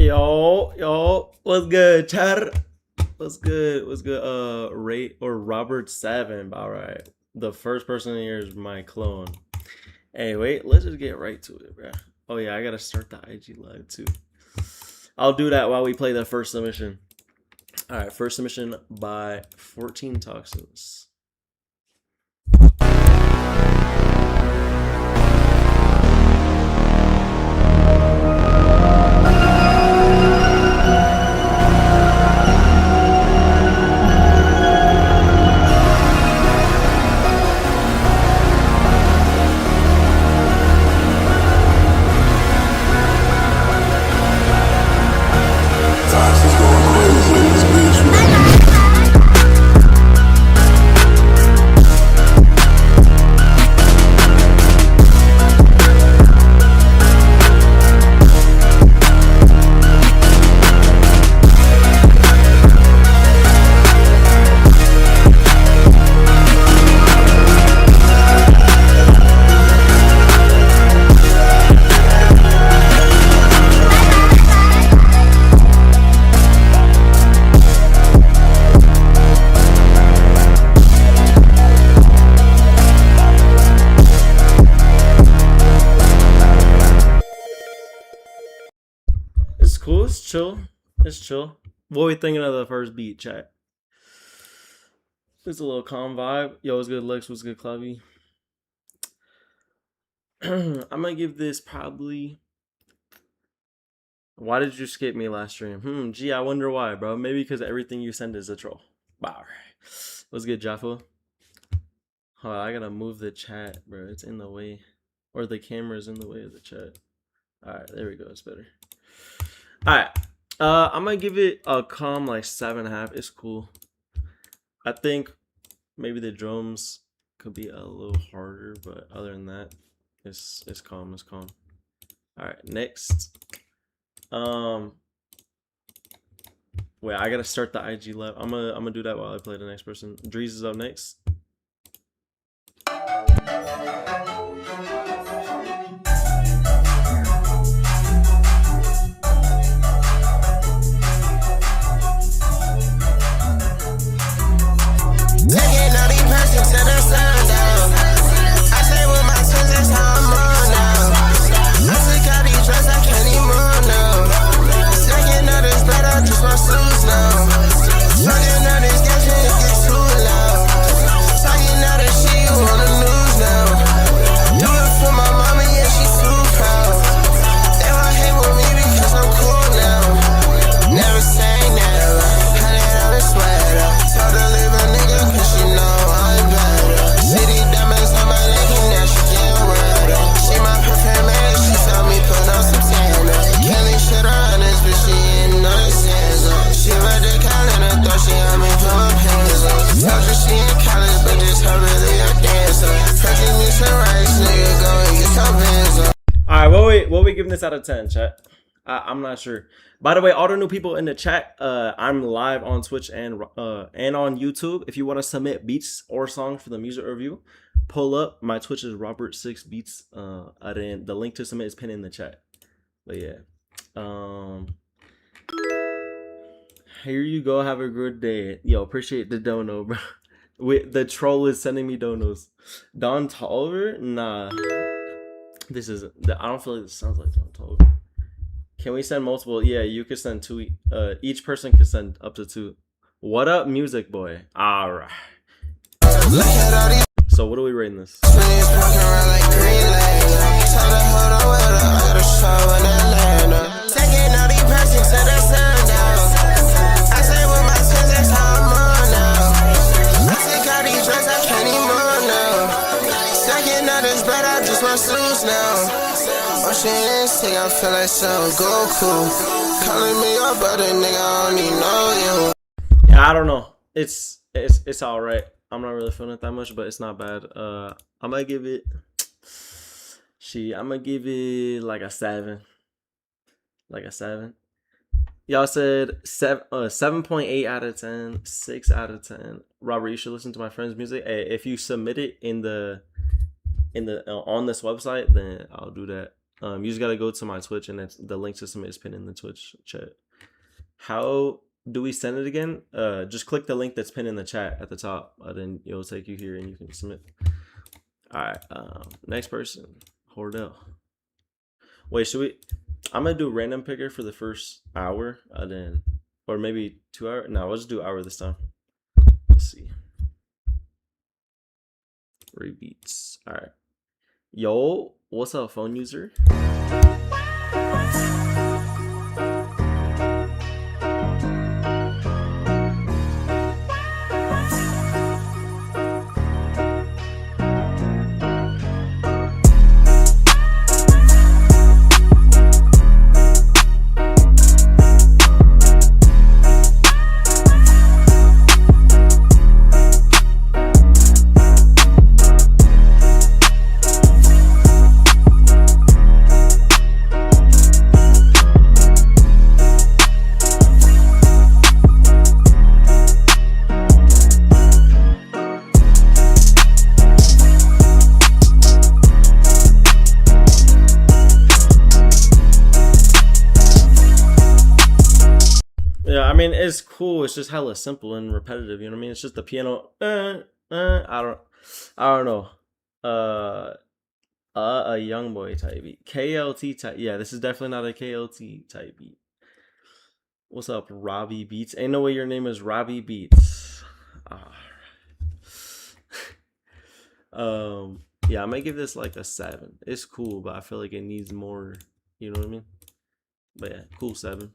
Yo, what's good, chat? What's good? What's good? Ray or Robert7. All right. The first person in here is my clone. Hey, wait, let's just get right to it, bro. Oh yeah, I gotta start the IG live too. I'll do that while we play the first submission. All right, first submission by 14 Toxins. It's cool. It's chill. It's chill. What are we thinking of the first beat, chat? It's a little calm vibe. Yo, what's good, Lex? What's good, Clavy? I'm gonna give this probably. Why did you skip me last stream? Gee, I wonder why, bro. Maybe because everything you send is a troll. Wow. What's good, Jaffa? Hold on, I gotta move the chat, bro. It's in the way. Or the camera's in the way of the chat. Alright, there we go. It's better. Alright. I'm gonna give it a calm like 7.5. It's cool. I think maybe the drums could be a little harder, but other than that, it's calm. It's calm. Alright, next. Wait, I gotta start the IG live. I'm gonna do that while I play the next person. Drees is up next. What we giving this out of 10, chat? I'm not sure. By the way, all the new people in the chat, I'm live on Twitch and on YouTube. If you want to submit beats or songs for the music review, pull up. My Twitch is Robert6Beats. The link to submit is pinned in the chat. But yeah, here you go. Have a good day. Yo, appreciate the dono, bro. The troll is sending me donos. Don Tolliver? Nah. This is I don't feel like this sounds like Don Tolliver. Can we send multiple? Yeah, you could send 2. Each person could send up to 2. What up, Music Boy? All right. So what are we rating this? I feel like some Goku. Calling me your brother, nigga, I don't even know you. Yeah, I don't know. It's all right. I'm not really feeling it that much, but it's not bad. I'm gonna give it. I'm gonna give it like a 7. Like a 7. Y'all said 7.8 out of 10, 6 out of 10. Robert, you should listen to my friend's music. Hey, if you submit it in the on this website, then I'll do that. You just gotta go to my Twitch, and the link to submit is pinned in the Twitch chat. How do we send it again? Just click the link that's pinned in the chat at the top, then it'll take you here and you can submit. All right, next person, Hordell. Wait, should we? I'm gonna do random picker for the first hour, then, or maybe 2 hours. No, let's do hour this time. Let's see. Rebeats. All right. Yo, what's up, phone user? Yeah, I mean, it's cool. It's just hella simple and repetitive. You know what I mean? It's just the piano. I don't know. A young boy type beat. KLT type. Yeah, this is definitely not a KLT type beat. What's up, Robbie Beats? Ain't no way your name is Robbie Beats. Yeah, I might give this like a 7. It's cool, but I feel like it needs more. You know what I mean? But yeah, cool 7.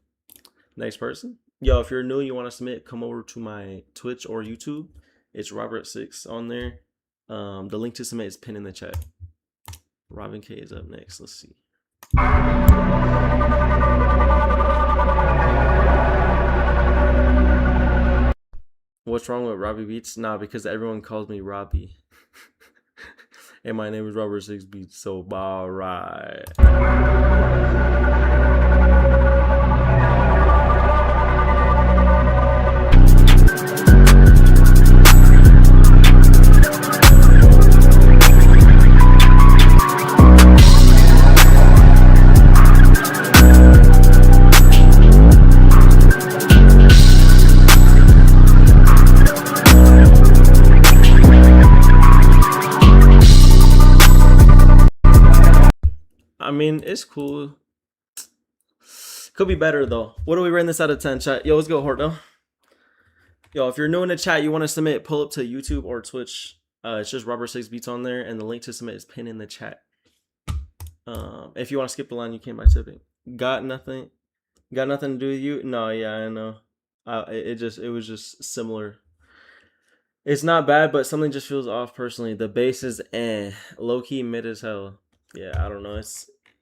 Next person. Yo, if you're new and you want to submit, come over to my Twitch or YouTube. It's Robert6 on there. The link to submit is pinned in the chat. Robin K is up next. Let's see. What's wrong with Robbie Beats? Nah, because everyone calls me Robbie. And my name is Robert6 Beats, so alright. I mean, it's cool. Could be better though. What do we rate this out of 10, chat? Yo, let's go, Horto. Yo, if you're new in the chat, you want to submit, pull up to YouTube or Twitch. It's just Robert6 Beats on there, and the link to submit is pinned in the chat. If you want to skip the line, you can by tipping. Got nothing to do with you? No, yeah, I know. It was just similar. It's not bad, but something just feels off personally. The bass is low key mid as hell. Yeah, I don't know.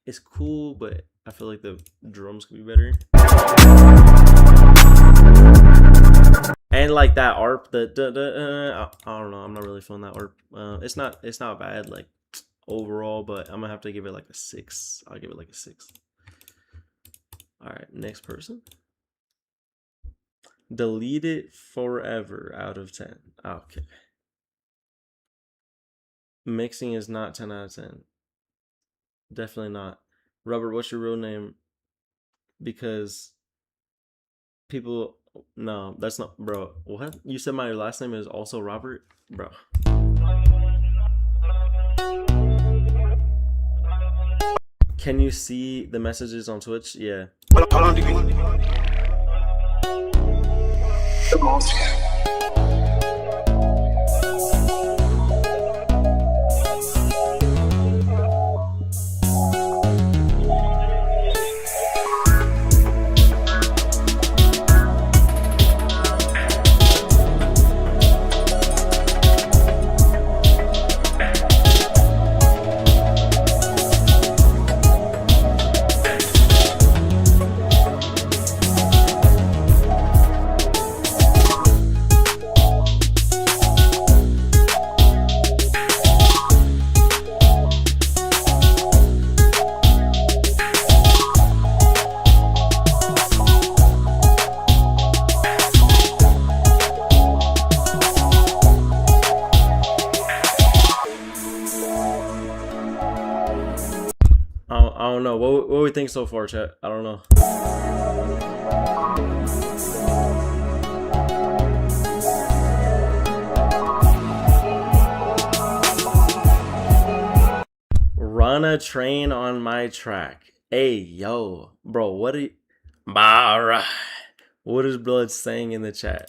It's cool, but I feel like the drums could be better. And like that ARP, I don't know. I'm not really feeling that ARP. It's not bad like overall, but I'm gonna have to give it like a 6. I'll give it like a 6. All right, next person. Delete it forever out of 10. Okay. Mixing is not 10 out of 10. Definitely not. Robert, what's your real name? Because people, no, that's not, bro. What? You said my last name is also Robert? Bro. Can you see the messages on Twitch? Yeah. How long do you... don't know. What we think so far, chat? I don't know. Run a train on my track. Hey, yo, bro, what are you... Alright. What is Blood saying in the chat?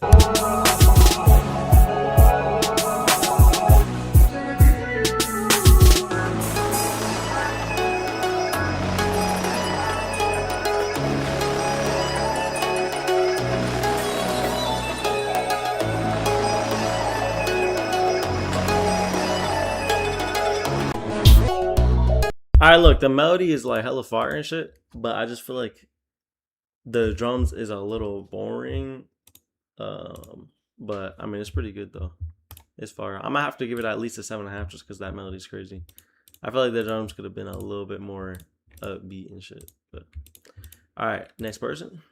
Alright, look, the melody is like hella fire and shit, but I just feel like the drums is a little boring. But I mean, it's pretty good though. It's fire. I'm gonna have to give it at least a 7.5 just because that melody's crazy. I feel like the drums could have been a little bit more upbeat and shit. But alright, next person.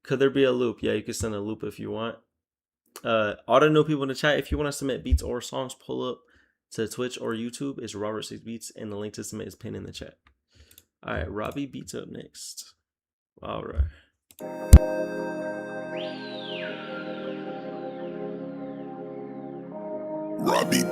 Could there be a loop? Yeah, you can send a loop if you want. All the new people in the chat, if you want to submit beats or songs, pull up to Twitch or YouTube. It's Robert 6 Beats, and the link to submit is pinned in the chat. All right, Robbie Beats up next. All right. Robbie.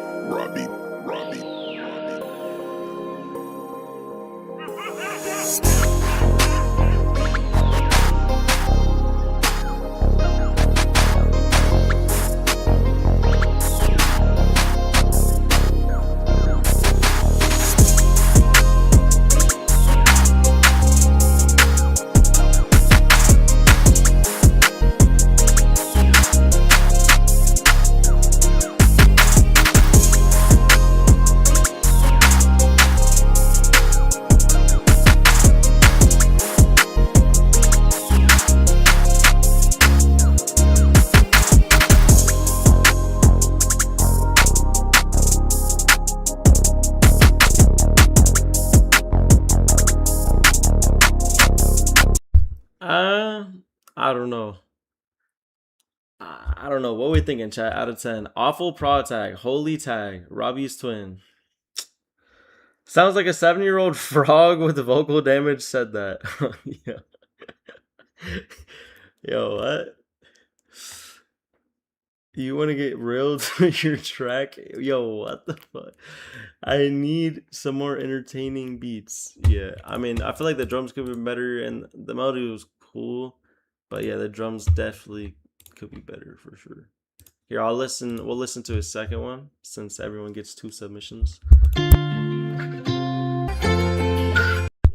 I don't know. I don't know. What we thinking, chat? Out of 10. Awful Prod Tag. Holy Tag. Robbie's twin. Sounds like a 7-year-old frog with vocal damage said that. Yeah. Yo, what? You want to get real to your track? Yo, what the fuck? I need some more entertaining beats. Yeah, I mean, I feel like the drums could be better and the melody was cool. But yeah, the drums definitely could be better for sure. Here, we'll listen to his second one since everyone gets 2 submissions.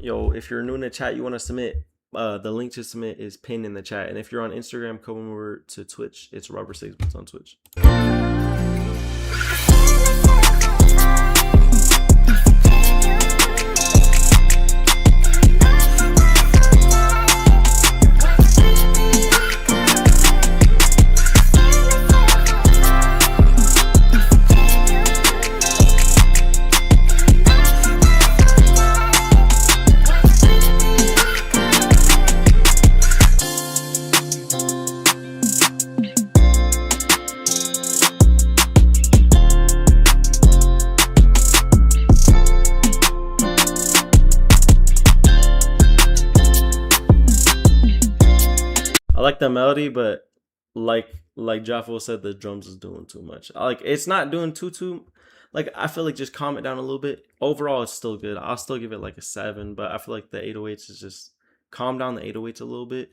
Yo, if you're new in the chat, you want to submit, the link to submit is pinned in the chat. And if you're on Instagram, come over to Twitch. It's Robert 6 Beats on Twitch. I like the melody, but like Jaffo said, the drums is doing too much. Like, it's not doing too like, I feel like just calm it down a little bit. Overall, it's still good. I'll still give it like a 7, but I feel like the 808s is just calm down the 808s a little bit,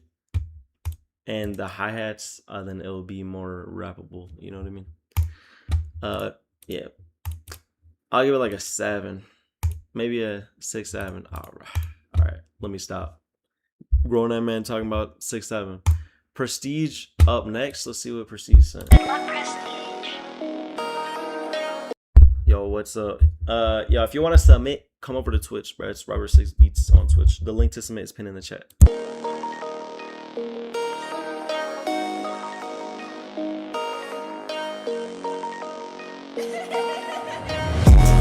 and the hi-hats, then it'll be more rappable. You know what I mean? Yeah, I'll give it like a 7, maybe a 6-7. All right, let me stop. Grown ass man talking about 6-7. Prestige up next. Let's see what Prestige sent. Yo, what's up? Yo, if you want to submit, come over to Twitch, bro. It's Robert 6 Beats on Twitch. The link to submit is pinned in the chat.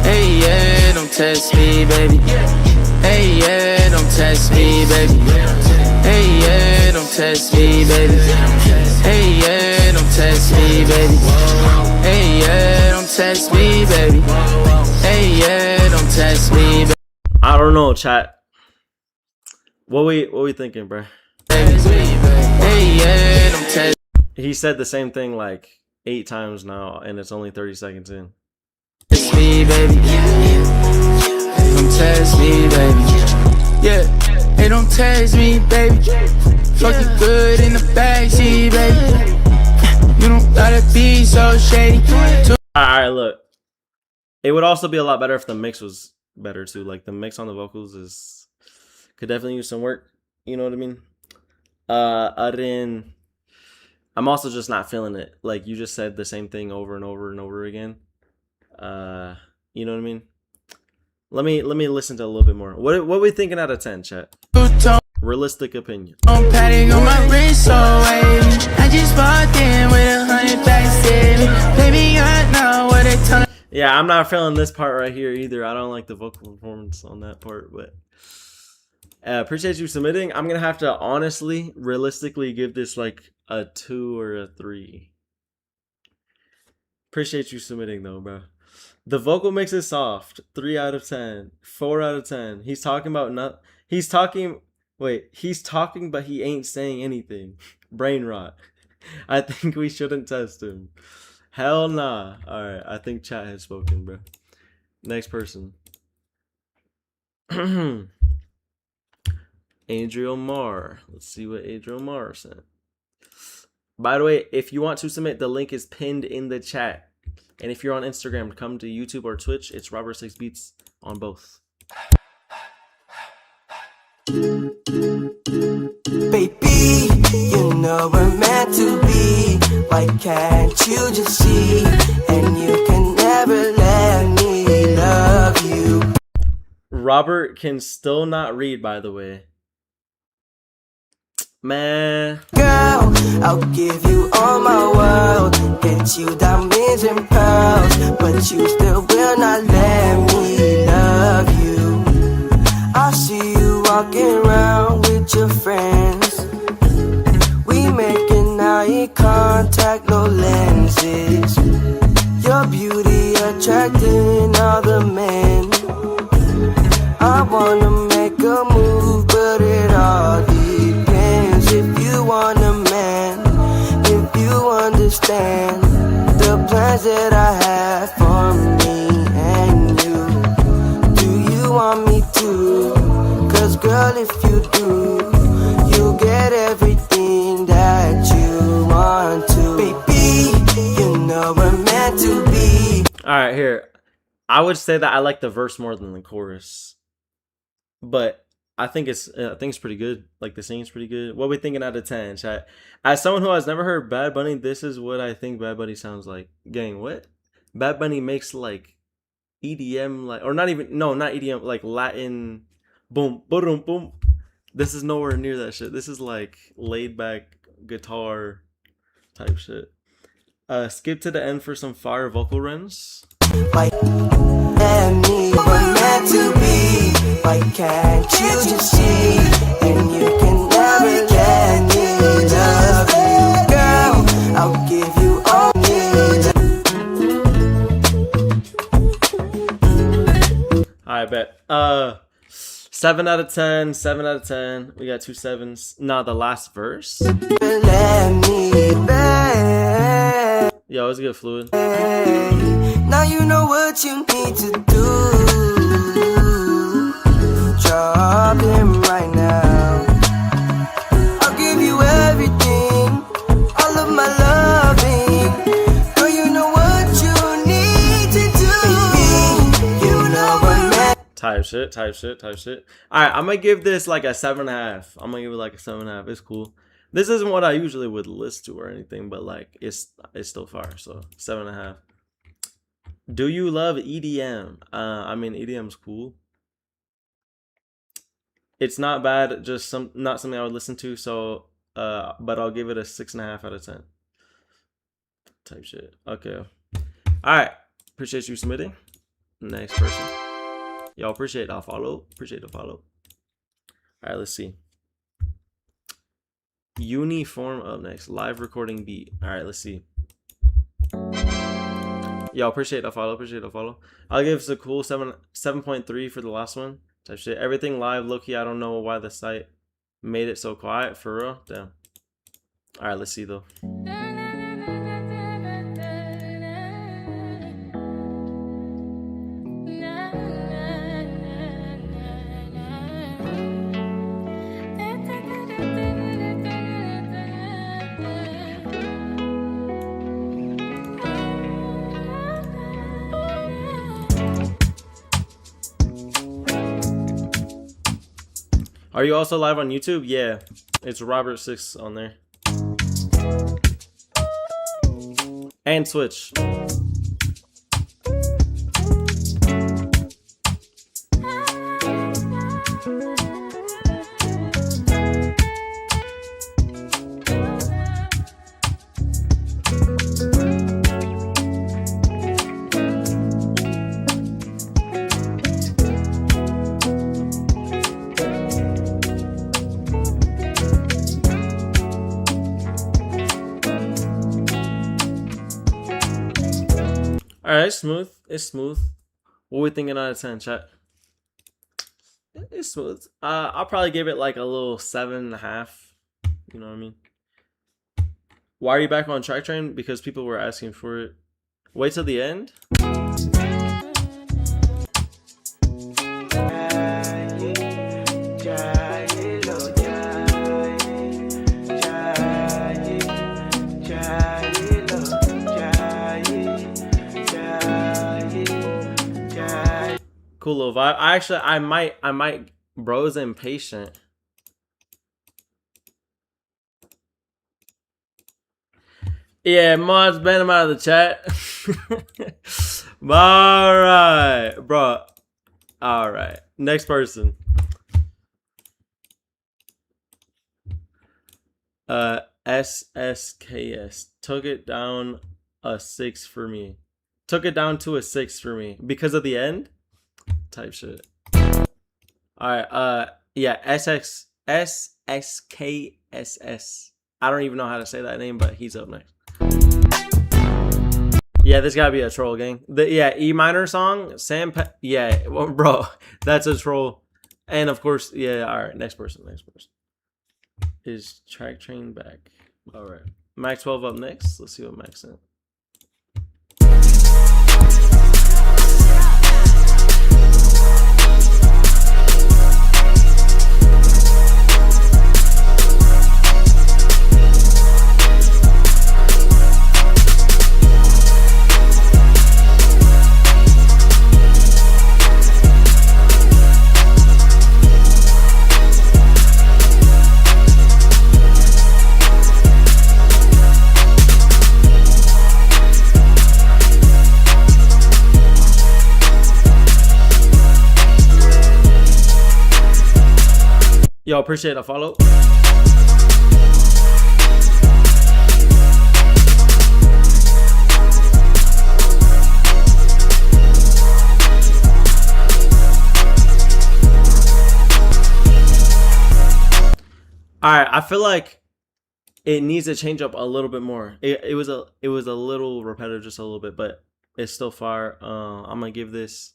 Hey, yeah, don't test me, baby. Hey, yeah, don't test me, baby. Hey, yeah, don't test me, baby. Hey, yeah, don't test me, baby. Hey, yeah, don't test me, baby. Hey, yeah, don't test me, baby. I don't know, chat. What we thinking, bro? Hey, yeah, don't test He said the same thing like 8 times now, and it's only 30 seconds in. me, baby. Don't test me, baby. Yeah, hey, don't test me, baby. Fucking good in the backseat, baby. You don't gotta be so shady. Alright, look. It would also be a lot better if the mix was better too. Like the mix on the vocals could definitely use some work. You know what I mean? I'm also just not feeling it. Like you just said the same thing over and over and over again. You know what I mean? Let me listen to a little bit more. What we thinking out of 10, chat? Realistic opinion. I'm patting on my wrist, so I just walked in with 100 bags, baby. I know what a ton of Yeah, I'm not feeling this part right here either. I don't like the vocal performance on that part, but appreciate you submitting. I'm gonna have to honestly, realistically give this like a 2 or a 3. Appreciate you submitting though, bro. The vocal mix is soft. 3 out of 10. 4 out of 10. He's talking about He's talking, but he ain't saying anything. Brain rot. I think we shouldn't test him. Hell nah. Alright, I think chat has spoken, bro. Next person. Adriel Mar. Let's see what Adriel Mar sent. By the way, if you want to submit, the link is pinned in the chat. And if you're on Instagram, come to YouTube or Twitch. It's Robert6Beats on both. Baby, you know we're meant to be. Why can't you just see? And you can never let me love you. Robert can still not read, by the way. Man. Girl, I'll give you all my world. Get you diamonds and pearls. But you still will not let me love you. I see you walking around with your friends. We making eye contact, no lenses. Your beauty attracting all the men. I wanna make a move, but it all depends. If you want a man, if you understand the plans that I have for me and you. Do you want me to? Cause girl, if you do, you get everything that you want to. Baby, you know we're meant to be. Alright, here. I would say that I like the verse more than the chorus. But I think it's pretty good. Like the singing's pretty good. What we thinking out of 10, chat? As someone who has never heard Bad Bunny, this is what I think Bad Bunny sounds like. Gang, what? Bad Bunny makes like EDM, like, or not even, no, not EDM, like Latin, boom, boom, boom. This is nowhere near that shit. This is like laid back guitar type shit. Skip to the end for some fire vocal runs. Like, and me, we're meant to be. Why can't you just see? And you can never let me love you. Girl, I'll give you all me. I bet. 7 out of 10. 7 out of 10. We got 2 7s. Nah, the last verse. Let me back. Yo, it's good, Fluid. Now you know what you need to do. Drop him right now. I'll give you everything, all of my loving. Girl, you know what you need to do. Baby, you know what man. Type shit. Alright, I'm gonna give this like a 7.5. I'm gonna give it like a 7.5. It's cool. This isn't what I usually would listen to or anything, but like it's still fire. So 7.5. Do you love EDM? I mean, EDM's cool. It's not bad, just not something I would listen to. So, but I'll give it a 6.5 out of 10. Type shit. Okay. All right. Appreciate you submitting. Next person. Y'all appreciate the follow. Appreciate the follow. All right. Let's see. Uniform up next. Live recording beat. All right. Let's see. Y'all appreciate the follow. Appreciate the follow. I'll give this a cool 7.3 for the last one. type shit. Everything live, low-key. I don't know why the site made it so quiet, for real. Damn. All right, let's see though. Are you also live on YouTube? Yeah, it's Robert6 on there. And Twitch. Alright, it's smooth. It's smooth. What are we thinking out of 10, chat? It's smooth. I'll probably give it like a little 7.5. You know what I mean? Why are you back on Track Train? Because people were asking for it. Wait till the end. Cool little vibe. I might. Bro's impatient. Yeah, mods, ban him out of the chat. All right, bro. All right, next person. SSKS took it down a 6 for me. Took it down to a 6 for me because of the end. Type shit. All right. Yeah. SSKSS. I don't even know how to say that name, but he's up next. Yeah, this gotta be a troll, gang. Yeah, E minor song. Yeah, well, bro, that's a troll. And of course, yeah. All right. Next person. Is Track Train back? All right. Max 12 up next. Let's see what Max sent. Yo, appreciate a follow. Alright, I feel like it needs to change up a little bit more. It was a little repetitive, just a little bit, but it's still fire. I'm gonna give this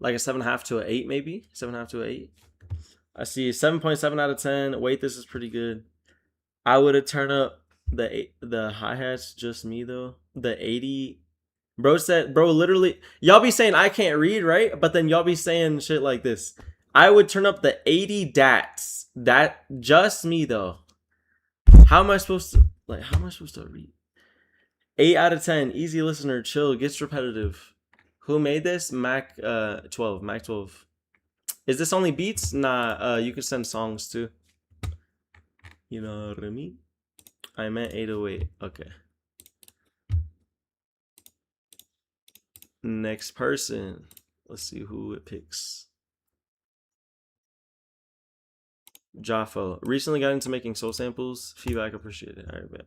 like a 7.5 to an 8, maybe 7.5 to an 8. I see 7.7 out of 10. Wait, this is pretty good. I would have turned up the hi-hats, just me though. The 80. Bro literally, y'all be saying I can't read, right? But then y'all be saying shit like this. I would turn up the 80 DATs. That just me though. How am I supposed to read? 8 out of 10. Easy listener, chill, gets repetitive. Who made this? Mac 12. Is this only beats? Nah, you could send songs too. You know what I mean? I meant 808. Okay. Next person. Let's see who it picks. Jaffo. Recently got into making soul samples. Feedback appreciated. Alright, bet.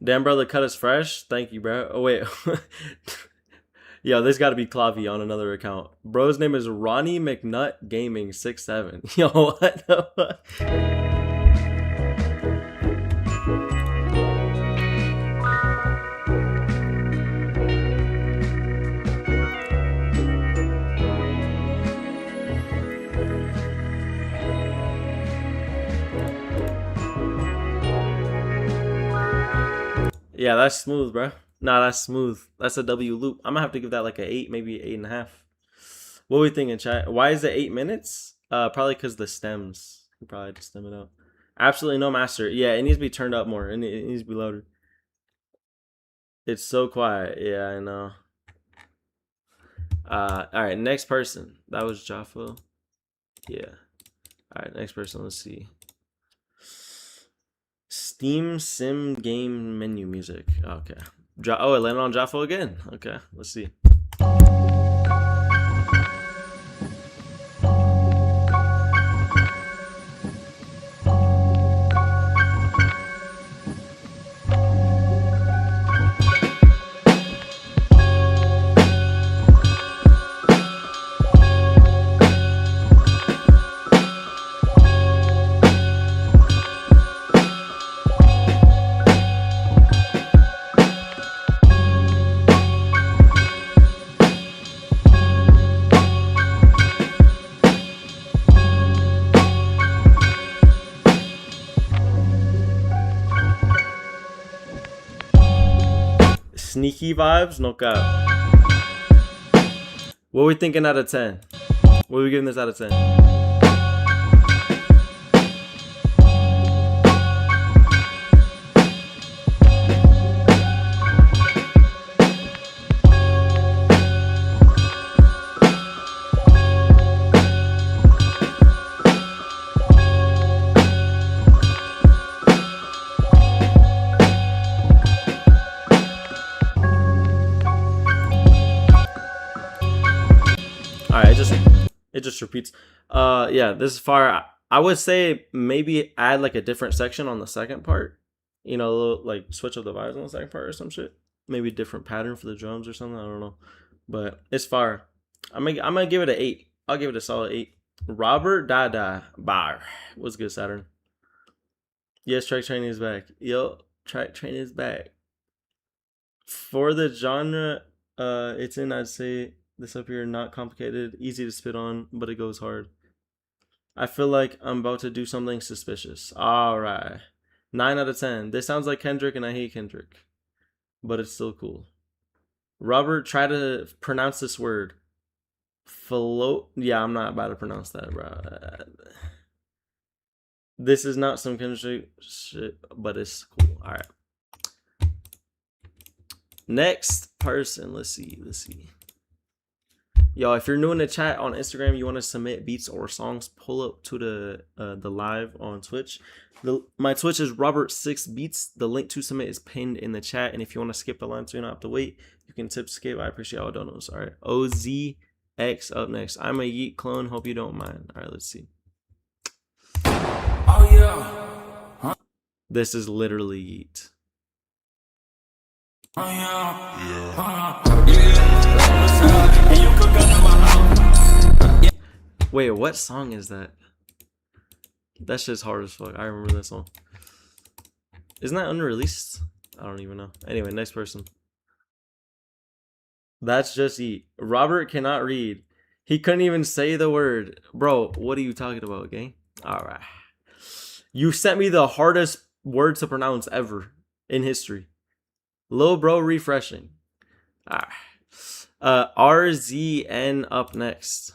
Damn, brother, cut us fresh. Thank you, bro. Oh, wait. Yo, this got to be Clavi on another account. Bro's name is Ronnie McNutt Gaming 67. Yo, what the fuck? Yeah, that's smooth, bro. Nah, that's smooth. That's a W loop. I'm gonna have to give that like an 8, maybe 8.5. What we thinking, chat? Why is it 8 minutes? Probably because the stems. You probably had to stem it out. Absolutely no master. Yeah, it needs to be turned up more. It needs to be louder. It's so quiet. Yeah, I know. All right, next person. That was Jaffa. Yeah. All right, next person. Let's see. Steam sim game menu music. Okay. Oh, it landed on Jaffa again. Okay, let's see. Sneaky vibes, no cap. What are we thinking out of 10? What are we giving this out of 10? It just repeats. Yeah, this is far. I would say maybe add like a different section on the second part. You know, a little, like switch up the vibes on the second part or some shit. Maybe a different pattern for the drums or something. I don't know, but it's far. I'm gonna give it an 8. I'll give it a solid 8. Robert Dada Bar. What's good, Saturn? Yes, track training is back. Yo, track training is back. For the genre, it's in. I'd say. This up here, not complicated, easy to spit on, but it goes hard. I feel like I'm about to do something suspicious. All right. 9 out of 10. This sounds like Kendrick, and I hate Kendrick. But it's still cool. Robert, try to pronounce this word. Float. Yeah, I'm not about to pronounce that, bro. This is not some Kendrick shit, but it's cool. All right. Next person. Let's see. Yo, if you're new in the chat on Instagram, you want to submit beats or songs, pull up to the live on Twitch. My Twitch is Robert6Beats. The link to submit is pinned in the chat. And if you want to skip the line so you don't have to wait, you can tip skip. I appreciate all donos. All right. OZX up next. I'm a Yeet clone. Hope you don't mind. All right, let's see. Oh, yeah. Huh? This is literally Yeet. Oh, yeah. Wait, what song is that? That's just hard as fuck. I remember that song. Isn't that unreleased? I don't even know. Anyway, next person. That's just Yeet. Robert cannot read. He couldn't even say the word. Bro, what are you talking about, gang? Alright. You sent me the hardest word to pronounce ever in history. Lil bro refreshing. Alright. RZN up next.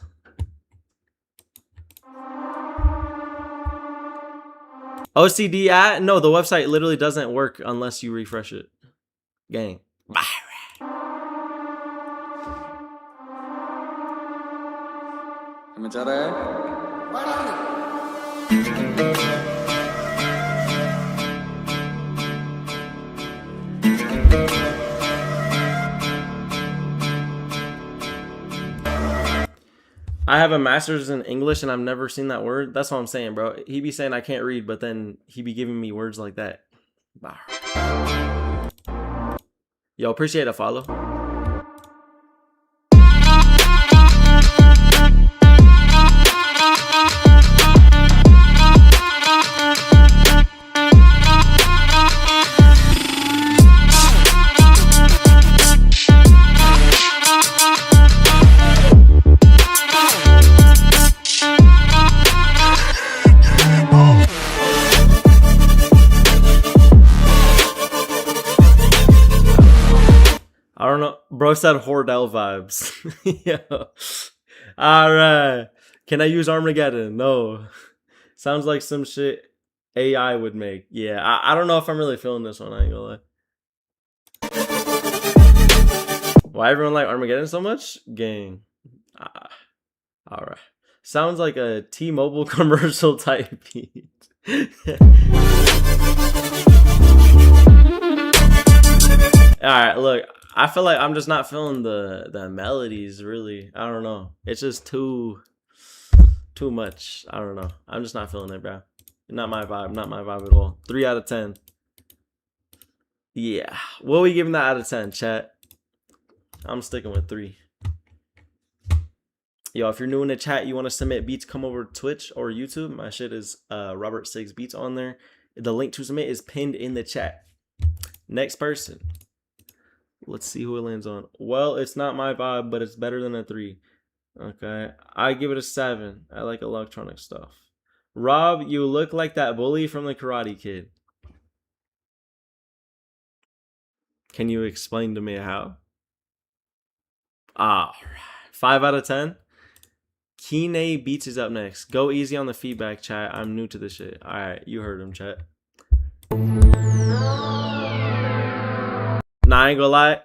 OCD at? No, the website literally doesn't work unless you refresh it. Gang. Bye. I have a master's in English and I've never seen that word. That's what I'm saying, bro. He be saying I can't read, but then he be giving me words like that. Yo, appreciate a follow. Bro said Hordell vibes. Yo. All right. Can I use Armageddon? No. Sounds like some shit AI would make. Yeah, I don't know if I'm really feeling this one. I ain't gonna lie. Why everyone like Armageddon so much? Gang. All right. Sounds like a T-Mobile commercial type beat. All right, look. I feel like I'm just not feeling the melodies really. I don't know. It's just too much. I don't know. I'm just not feeling it, bro. Not my vibe. Not my vibe at all. 3 out of 10. Yeah. What are we giving that out of 10, chat? I'm sticking with 3. Yo, if you're new in the chat, you want to submit beats, come over to Twitch or YouTube. My shit is Robert 6 Beats on there. The link to submit is pinned in the chat. Next person. Let's see who it lands on. Well, it's not my vibe, but it's better than a 3. Okay. I give it a 7. I like electronic stuff. Rob, you look like that bully from the Karate Kid. Can you explain to me how? Ah, 5 out of 10. Kine Beats is up next. Go easy on the feedback, chat. I'm new to this shit. All right, you heard him, chat. Nah, I ain't gonna lie.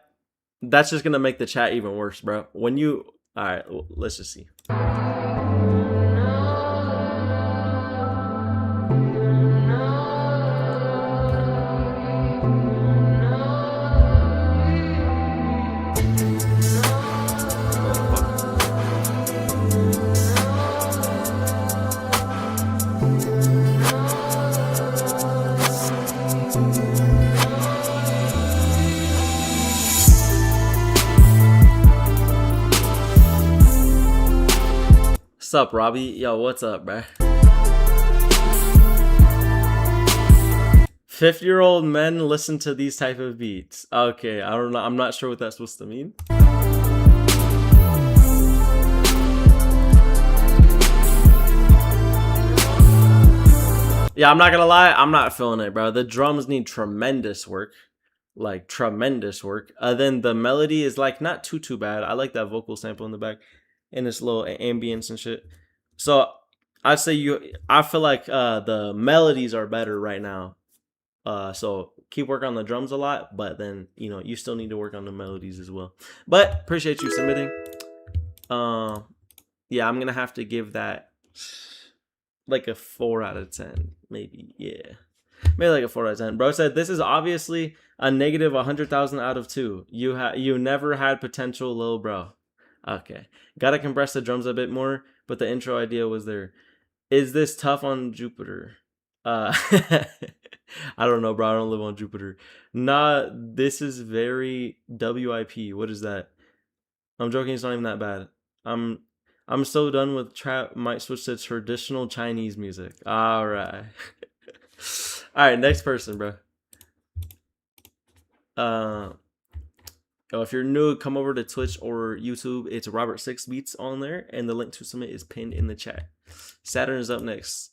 That's just gonna make the chat even worse, bro. When you... All right, let's just see. What's up, Robbie? Yo, what's up, bruh? 50-year-old men listen to these type of beats. Okay, I don't know. I'm not sure what that's supposed to mean. Yeah, I'm not gonna lie. I'm not feeling it, bro. The drums need tremendous work. Like, tremendous work. Then the melody is, like, not too bad. I like that vocal sample in the back. And this little ambience and shit. So I'd say I feel like the melodies are better right now. So keep working on the drums a lot, but then you still need to work on the melodies as well. But appreciate you submitting. Yeah, I'm gonna have to give that like a 4 out of 10, maybe. Yeah, maybe like a 4 out of 10. Bro said this is obviously a negative 100,000 out of 2. You never had potential, lil bro. Okay, gotta compress the drums a bit more, but the intro idea was there. Is this tough on Jupiter? I don't know, bro. I don't live on Jupiter. Nah, this is very WIP. What is that? I'm joking. It's not even that bad. I'm so done with trap. Might switch to traditional Chinese music. All right. All right. Next person, bro. If you're new, come over to Twitch or YouTube. It's Robert 6 Beats on there, and the link to submit is pinned in the chat. Saturn is up next.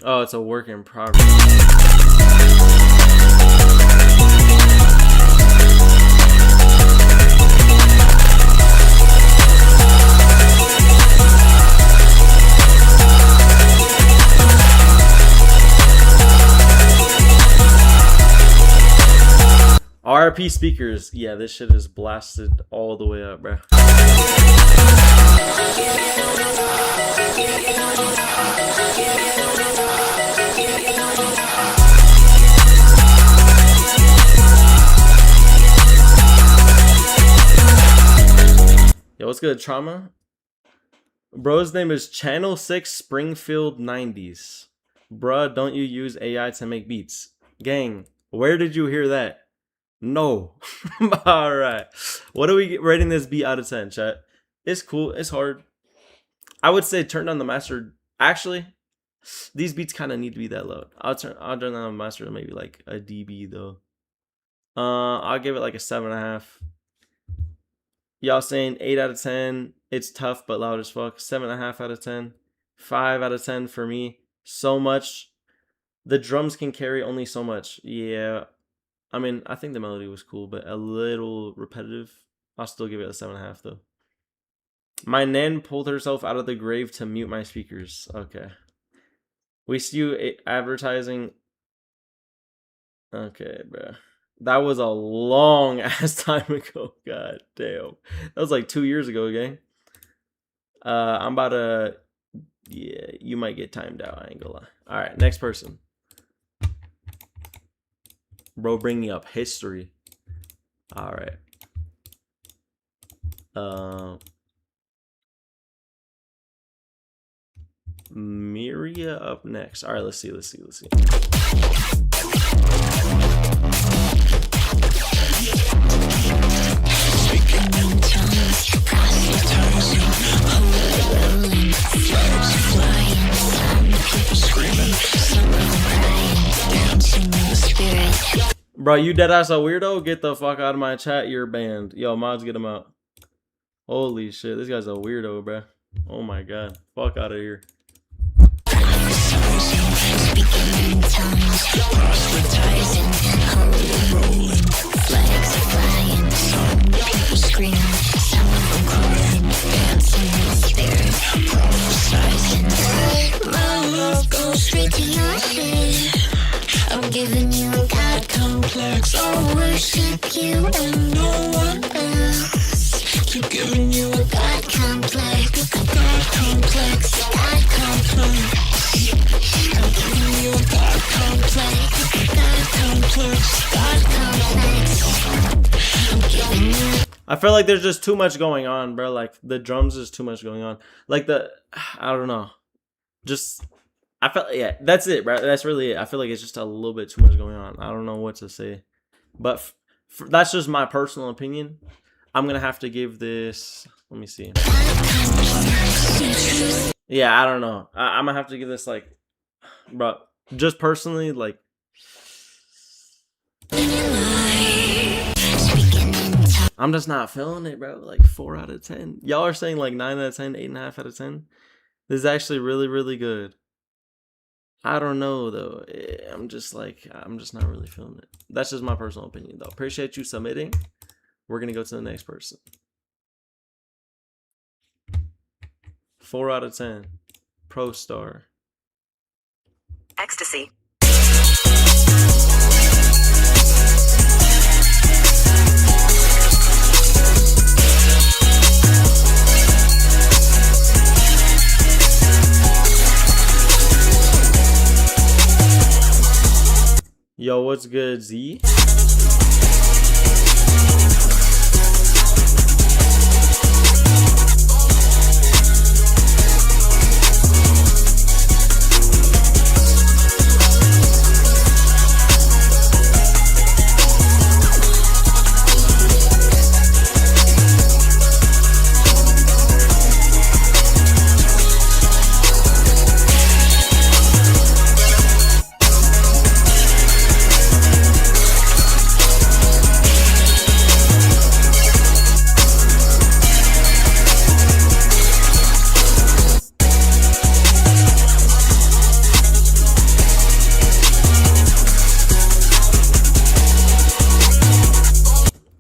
Oh, it's a work in progress. RP speakers. Yeah, this shit is blasted all the way up, bro. Yo, what's good, Trauma? Bro's name is Channel 6 Springfield 90s. Bruh, don't you use AI to make beats? Gang, where did you hear that? No. All right. What are we rating this beat out of 10, chat? It's cool. It's hard. I would say turn down the master. Actually, these beats kind of need to be that low. I'll turn down the master to maybe like a dB though. I'll give it like a 7.5. Y'all saying 8 out of 10. It's tough but loud as fuck. 7.5 out of 10. 5 out of 10 for me. So much. The drums can carry only so much. Yeah. I mean, I think the melody was cool, but a little repetitive. I'll still give it a 7.5 though. My nan pulled herself out of the grave to mute my speakers. Okay. We see you advertising. Okay, bro. That was a long ass time ago. God damn. That was like 2 years ago, gang. I'm about to. Yeah, you might get timed out. I ain't gonna lie. All right, next person. Bro, bringing up history. All right. Miria up next. All right, let's see. Bro, you dead ass a weirdo? Get the fuck out of my chat. You're banned. Yo, mods, get him out. Holy shit, this guy's a weirdo, bro. Oh my god. Fuck out of here. I'm giving you a God complex. I'll worship you and no one else. Keep giving you a God complex. God complex. God complex. I'm giving you a God complex. God complex. God complex. I'm giving you. I feel like there's just too much going on, bro. Like the drums is too much going on. Like I don't know. Just I felt, yeah, that's it, bro. That's really it. I feel like it's just a little bit too much going on. I don't know what to say, but that's just my personal opinion. I'm gonna have to give this. Let me see. Yeah, I don't know. I'm gonna have to give this like, bro. Just personally, like. I'm just not feeling it, bro. Like 4 out of 10. Y'all are saying like 9 out of 10, 8.5 out of 10. This is actually really, really good. I don't know though. I'm just not really feeling it. That's just my personal opinion though. Appreciate you submitting. We're gonna go to the next person. 4 out of 10. Pro Star. Ecstasy. Yo, what's good, Z?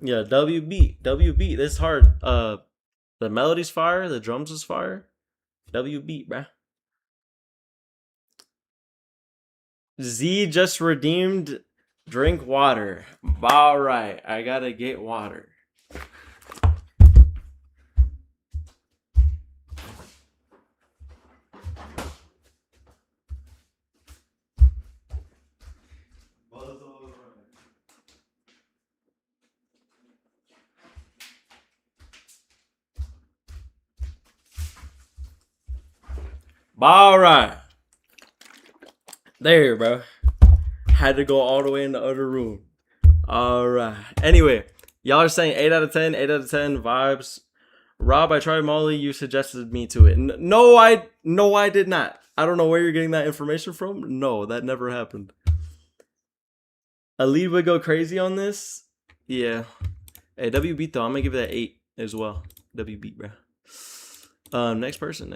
Yeah, WB. This is hard. The melody's fire, the drums is fire. WB, bruh. Z just redeemed drink water. All right, I gotta get water. All right. There, bro. Had to go all the way in the other room. All right. Anyway, y'all are saying 8 out of 10, 8 out of 10 vibes. Rob, I tried Molly. You suggested me to it. No, I did not. I don't know where you're getting that information from. No, that never happened. Alid would go crazy on this. Yeah. Hey, WB though. I'm gonna give it an 8 as well. WB, bro. Next person.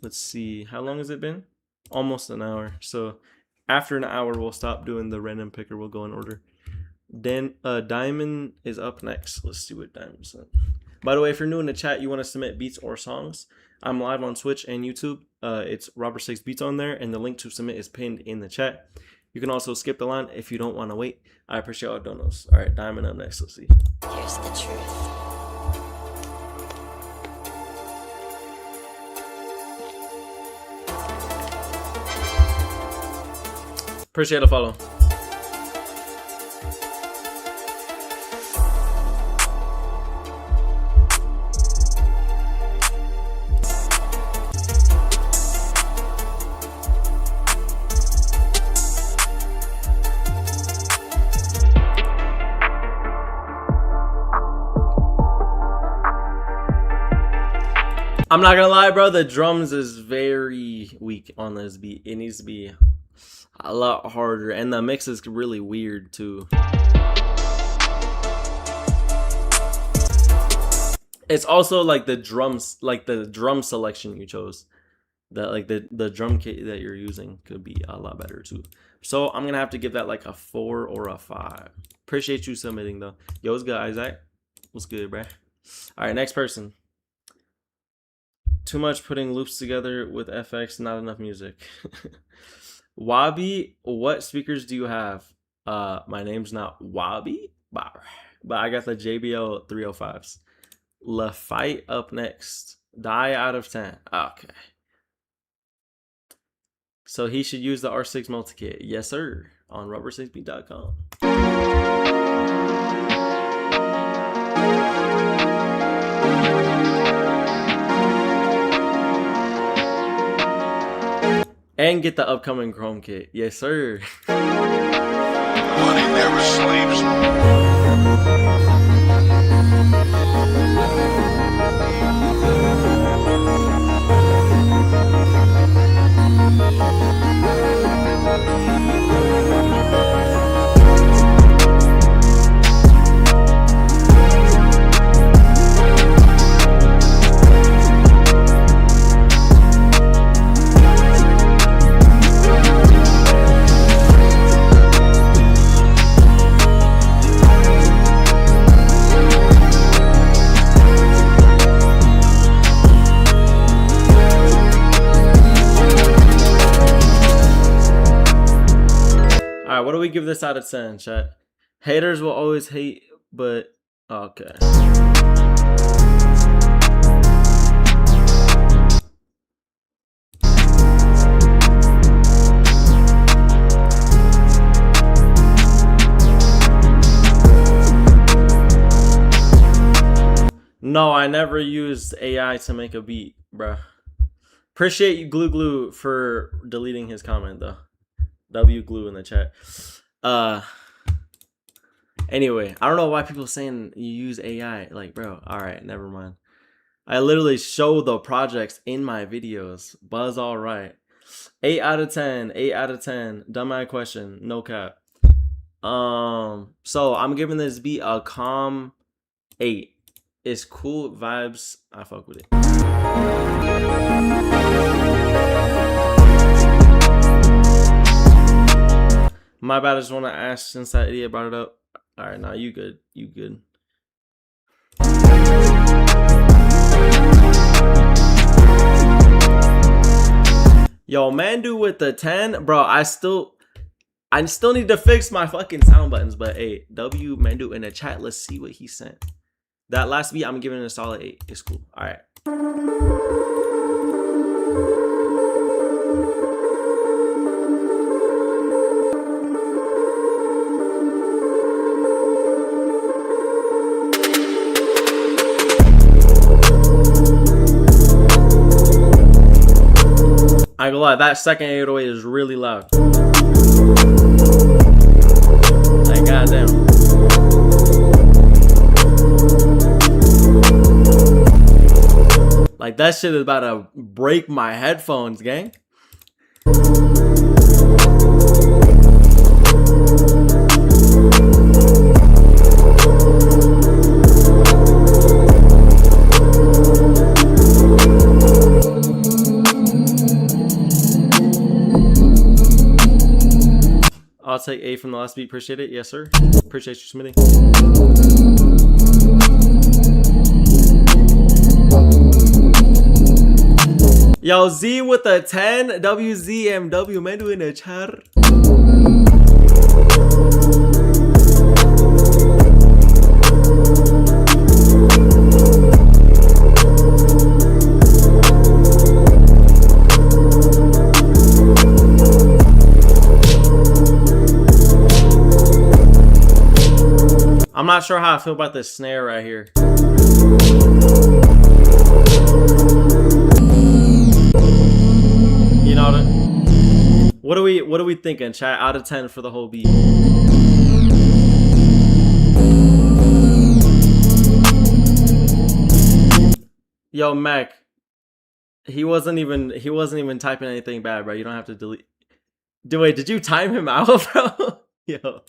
Let's see. How long has it been? almost an hour. So after an hour, we'll stop doing the random picker. We'll go in order. Then Diamond is up next. Let's see what Diamond said. By the way, if you're new in the chat, you want to submit beats or songs, I'm live on Twitch and YouTube. It's Robert 6 Beats on there, and the link to submit is pinned in the chat. You can also skip the line if you don't want to wait. I appreciate all donos. All right, Diamond up next. Let's see. Here's the truth. Appreciate the follow. I'm not gonna lie, bro. The drums is very weak on this beat. It needs to be a lot harder, and the mix is really weird too. It's also like the drums, like the drum selection you chose. That like the drum kit that you're using could be a lot better too. So I'm gonna have to give that like a 4 or a 5. Appreciate you submitting though. Yo, what's good, Isaac? What's good, bruh? All right, next person. Too much putting loops together with FX, not enough music. Wabi, what speakers do you have? My name's not Wabi, but I got the JBL 305s. LaFight up next. Die out of 10. Okay. So he should use the R6 multi-kit. Yes, sir. On rubber6beat.com. And get the upcoming Chrome kit. Yes, sir. Money never sleeps. What do we give this out of 10, chat? Haters will always hate, but okay. No, I never used AI to make a beat, bruh. Appreciate you, Glue Glue, for deleting his comment though. W Glue in the chat. Anyway, I don't know why people saying you use AI. Like, bro, all right, never mind. I literally show the projects in my videos. Buzz, all right. 8 out of 10. 8 out of 10. Dumbass question. No cap. So I'm giving this beat a calm 8. It's cool vibes. I fuck with it. My bad, I just want to ask since that idiot brought it up. Alright, nah, you good. You good. Yo, Mandu with the 10. Bro, I still need to fix my fucking sound buttons. But hey, W Mandu in the chat, let's see what he sent. That last beat, I'm giving it a solid 8. It's cool. Alright. I ain't gonna lie, that second 808 is really loud. Like, goddamn. Like, that shit is about to break my headphones, gang. I'll take A from the last beat. Appreciate it. Yes, sir. Appreciate you submitting. Yo, Z with a 10. WZMW. Man, doing a chat. I'm not sure how I feel about this snare right here. You know what are we thinking, chat? Out of 10 for the whole beat. Yo, Mac. He wasn't even typing anything bad, bro. You don't have to delete. Wait, did you time him out, bro? Yo.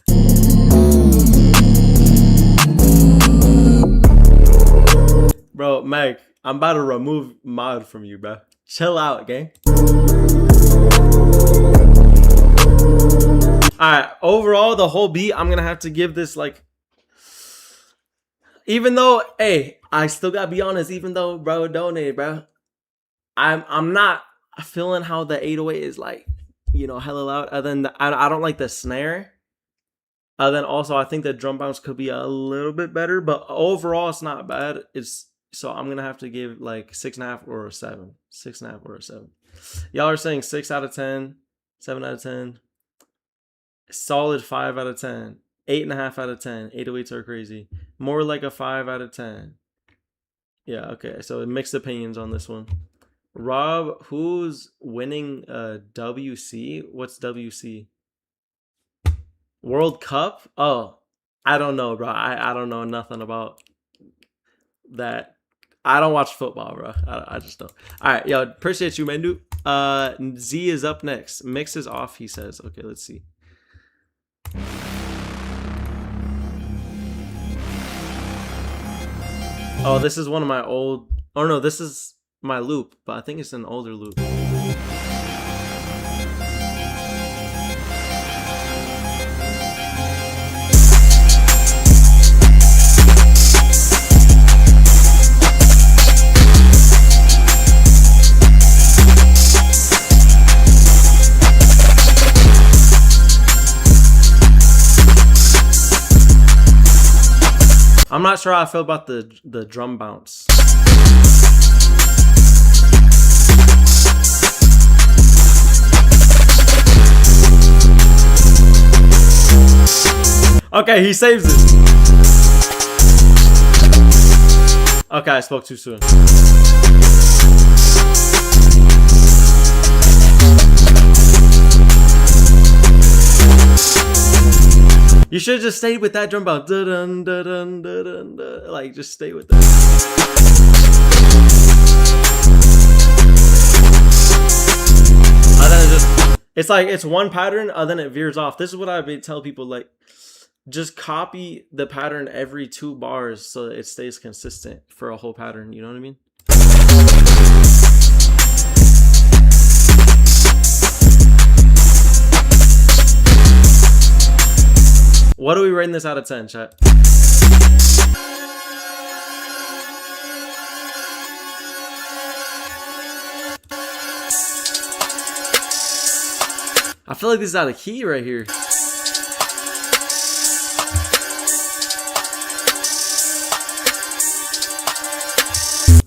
Bro, Meg, I'm about to remove mod from you, bro. Chill out, gang. Alright, overall, the whole beat, I'm gonna have to give this, like... Even though, hey, I still gotta be honest, even though, bro, donated, bro. I'm not feeling how the 808 is, like, you know, hella loud. Other than I don't like the snare. Then also, I think the drum bounce could be a little bit better, but overall, it's not bad. So I'm gonna have to give like 6.5 or a 7. 6.5 or a 7. Y'all are saying 6 out of 10, 7 out of 10, solid 5 out of 10, 8.5 out of 10. 808s are crazy. More like a 5 out of 10. Yeah, okay. So mixed opinions on this one. Rob, who's winning WC? What's WC? World Cup? Oh, I don't know, bro. I don't know nothing about that. I don't watch football, bro. I just don't. All right, yo, appreciate you, Mendu. Z is up next. Mix is off, he says. Okay, let's see. Oh, this is one of my old... Oh, no, this is my loop, but I think it's an older loop. I'm not sure how I feel about the drum bounce. Okay, he saves it. Okay, I spoke too soon. You should have just stayed with that drum bounce. Dun, dun, dun, dun, dun, dun. Like, just stay with that. And then it's like, it's one pattern, and then it veers off. This is what I tell people, like, just copy the pattern every 2 bars so that it stays consistent for a whole pattern. You know what I mean? What are we rating this out of 10, chat? I feel like this is out of key right here.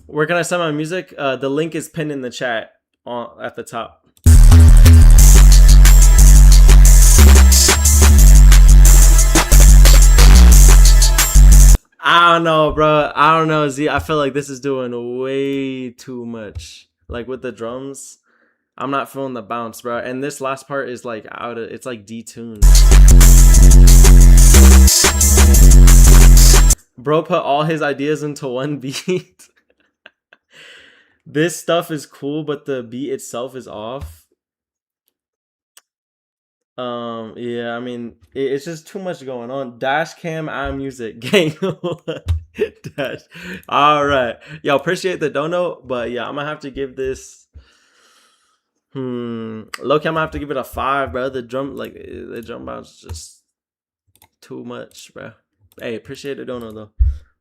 Where can I send my music? The link is pinned in the chat at the top. I don't know, bro. I don't know, Z. I feel like this is doing way too much. Like with the drums, I'm not feeling the bounce, bro. And this last part is like it's like detuned. Bro put all his ideas into one beat. This stuff is cool, but the beat itself is off. Yeah, I mean, it's just too much going on. Dash cam, iMusic, gang. Dash. All right, yo, appreciate the dono, but yeah, I'm gonna have to give this. Low-key, I'm gonna have to give it a 5, bro. The drum bounce is just too much, bro. Hey, appreciate it, Dono, though.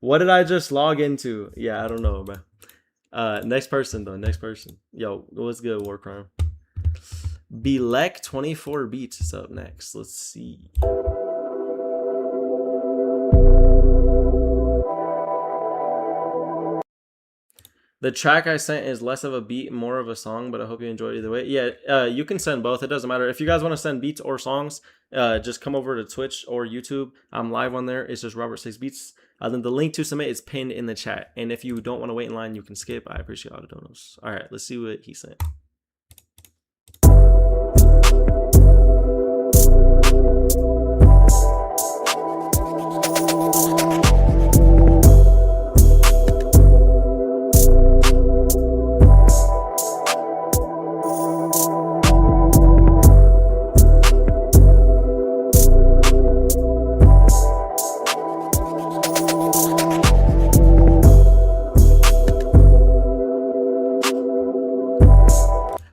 What did I just log into? Yeah, I don't know, bro. Next person, though. Next person. Yo, what's good, Warcrime? Belek 24 beats is up next. Let's see. The track I sent is less of a beat, more of a song, but I hope you enjoy it either way. Yeah, you can send both. It doesn't matter. If you guys want to send beats or songs, just come over to Twitch or YouTube. I'm live on there. It's just Robert 6 Beats. Then the link to submit is pinned in the chat. And if you don't want to wait in line, you can skip. I appreciate all the donos. All right, let's see what he sent.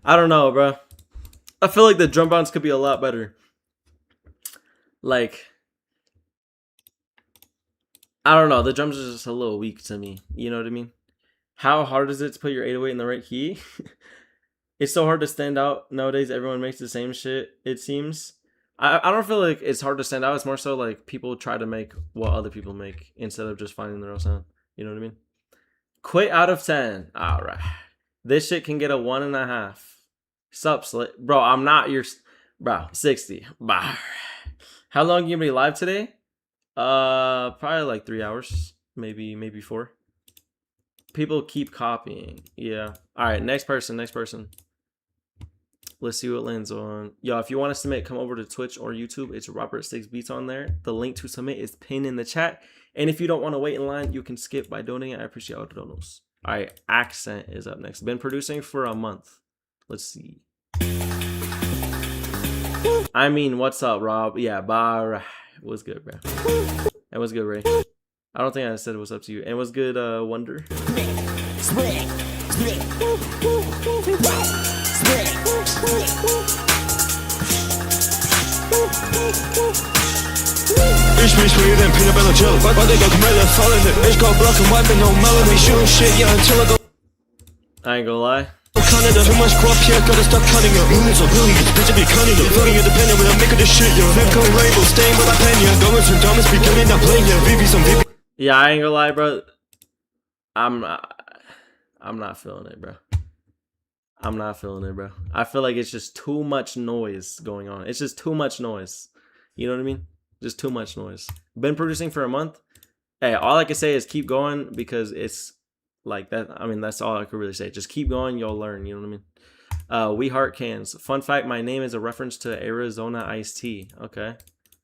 I don't know, bro. I feel like the drum bounce could be a lot better. Like, I don't know. The drums are just a little weak to me. You know what I mean? How hard is it to put your 808 in the right key? It's so hard to stand out nowadays. Everyone makes the same shit, it seems. I don't feel like it's hard to stand out. It's more so like people try to make what other people make instead of just finding their own sound. You know what I mean? Quit out of 10. All right. This shit can get a 1.5. Sup, Slit? Bro, I'm not your... Bro, 60. Bah. How long you gonna be live today? Probably like 3 hours. Maybe 4. People keep copying. Yeah. Alright, next person. Let's see what lands on. Yo, if you want to submit, come over to Twitch or YouTube. It's Robert 6 Beats on there. The link to submit is pinned in the chat. And if you don't want to wait in line, you can skip by donating. I appreciate all the donos. Alright, Accent is up next. Been producing for a month. Let's see. I mean, what's up, Rob? Yeah, bar. What's good, bro? And what's good, Ray? I don't think I said what's up to you. And what's good, Wonder? Ich mich read and peanut butter chill. But they got committed, falling it. It's got black and white, but no melody. Shooting shit, yeah, until I go. I ain't gonna lie. Canada, too much crop here, gotta stop cutting it. Millions of billions, bitch, be cunning it. Fucking independent when I'm making this shit, yo. Flip label, staying with my pen, yeah. Going to dumb, beginning, not playing, yeah. VV's on VV. Yeah, I ain't gonna lie, bro. I'm not feeling it, bro. I'm not feeling it, bro. I feel like it's just too much noise going on. It's just too much noise. You know what I mean? Just too much noise. Been producing for a month. Hey, all I can say is keep going because it's like that. I mean, that's all I could really say. Just keep going. You'll learn. You know what I mean? We heart cans. Fun fact, my name is a reference to Arizona iced tea. Okay.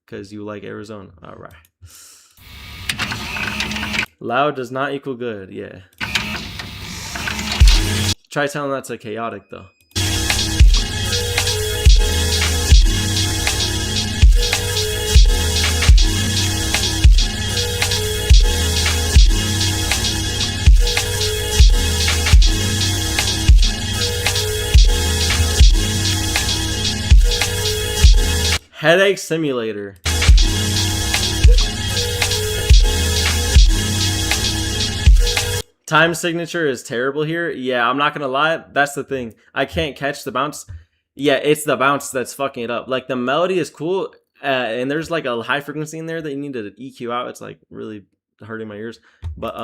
Because you like Arizona. All right. Loud does not equal good. Yeah. Try telling that to Chaotic, though. Headache Simulator. Time signature is terrible here. Yeah, I'm not gonna lie. That's the thing. I can't catch the bounce. Yeah, it's the bounce that's fucking it up. Like the melody is cool, and there's like a high frequency in there that you need to EQ out. It's like really hurting my ears. But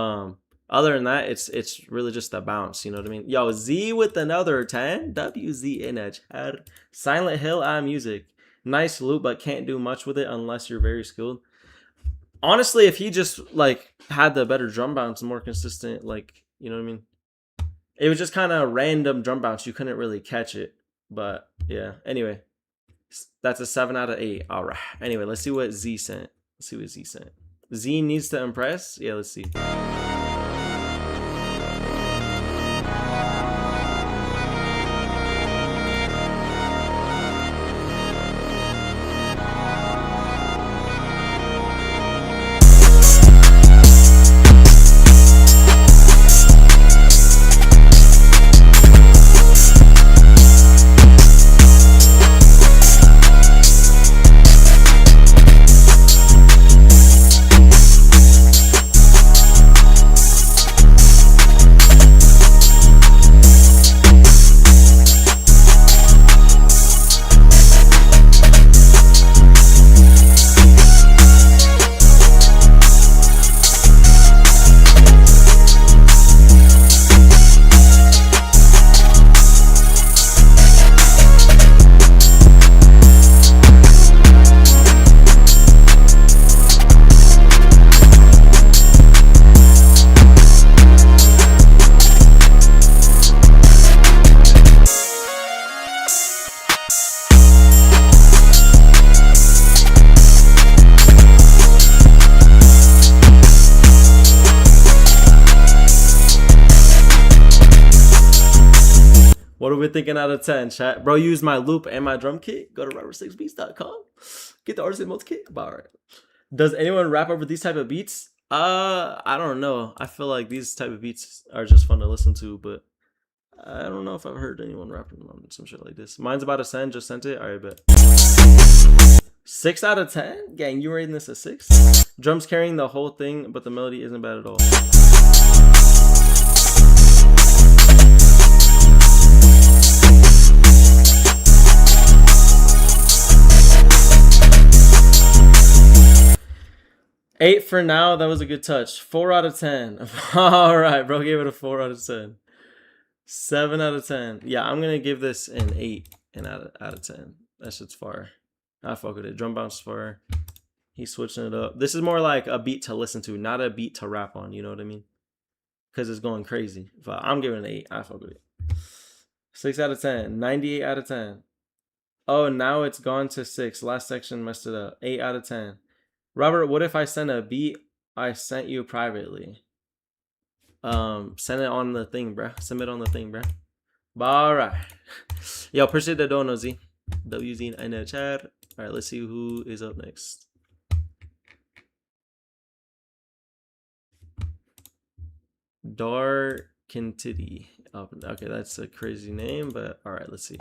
other than that, it's really just the bounce. You know what I mean? Yo, Z with another 10. WZ in a chat. Silent Hill music. Nice loop, but can't do much with it unless you're very skilled. Honestly, if he just like had the better drum bounce and more consistent, like, you know what I mean? It was just kind of random drum bounce. You couldn't really catch it. But yeah, anyway, that's a 7 out of 8. All right. Anyway, let's see what Z sent. Let's see what Z sent. Z needs to impress. Yeah, let's see. What are we thinking out of 10, chat? Bro, use my loop and my drum kit. Go to rapper6beats.com. Get the artist mode kit. All right. Does anyone rap over these type of beats? I don't know. I feel like these type of beats are just fun to listen to, but I don't know if I've heard anyone rapping on some shit like this. Mine's about to send. Just sent it. All right, bet. 6 out of 10? Gang, you rating this a 6? Drums carrying the whole thing, but the melody isn't bad at all. Eight for now. That was a good touch. 4 out of 10. All right, bro. Gave it a 4 out of 10. 7 out of 10. Yeah, I'm gonna give this an 8 and out of 10. That shit's fire. I fuck with it. Drum bounce fire. He's switching it up. This is more like a beat to listen to, not a beat to rap on. You know what I mean? Because it's going crazy. But I'm giving it an 8. I fuck with it. 6 out of 10. 98 out of 10. Oh, now it's gone to 6. Last section messed it up. 8 out of 10. Robert, what if I send a beat I sent you privately? Send it on the thing, bruh. Submit on the thing, bruh. Alright. Yo, appreciate the dono, Z. WZ in the chat. Alright, let's see who is up next. Darkintity. Oh, okay, that's a crazy name, but alright, let's see.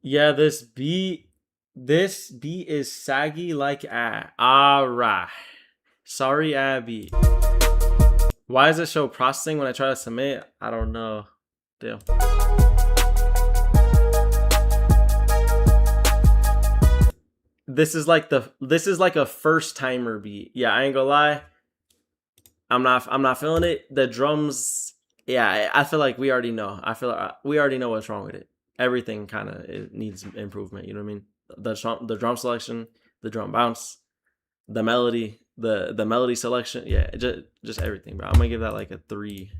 Yeah, this beat is saggy like alright. Sorry, Abby. Why does it show processing when I try to submit? I don't know. Damn. This is like a first timer beat. Yeah, I ain't gonna lie. I'm not feeling it. The drums, yeah, I feel like we already know. I feel like we already know what's wrong with it. Everything kind of needs improvement. You know what I mean? The drum selection, the drum bounce, the melody, the melody selection. Yeah, just everything, bro. I'm gonna give that like a 3.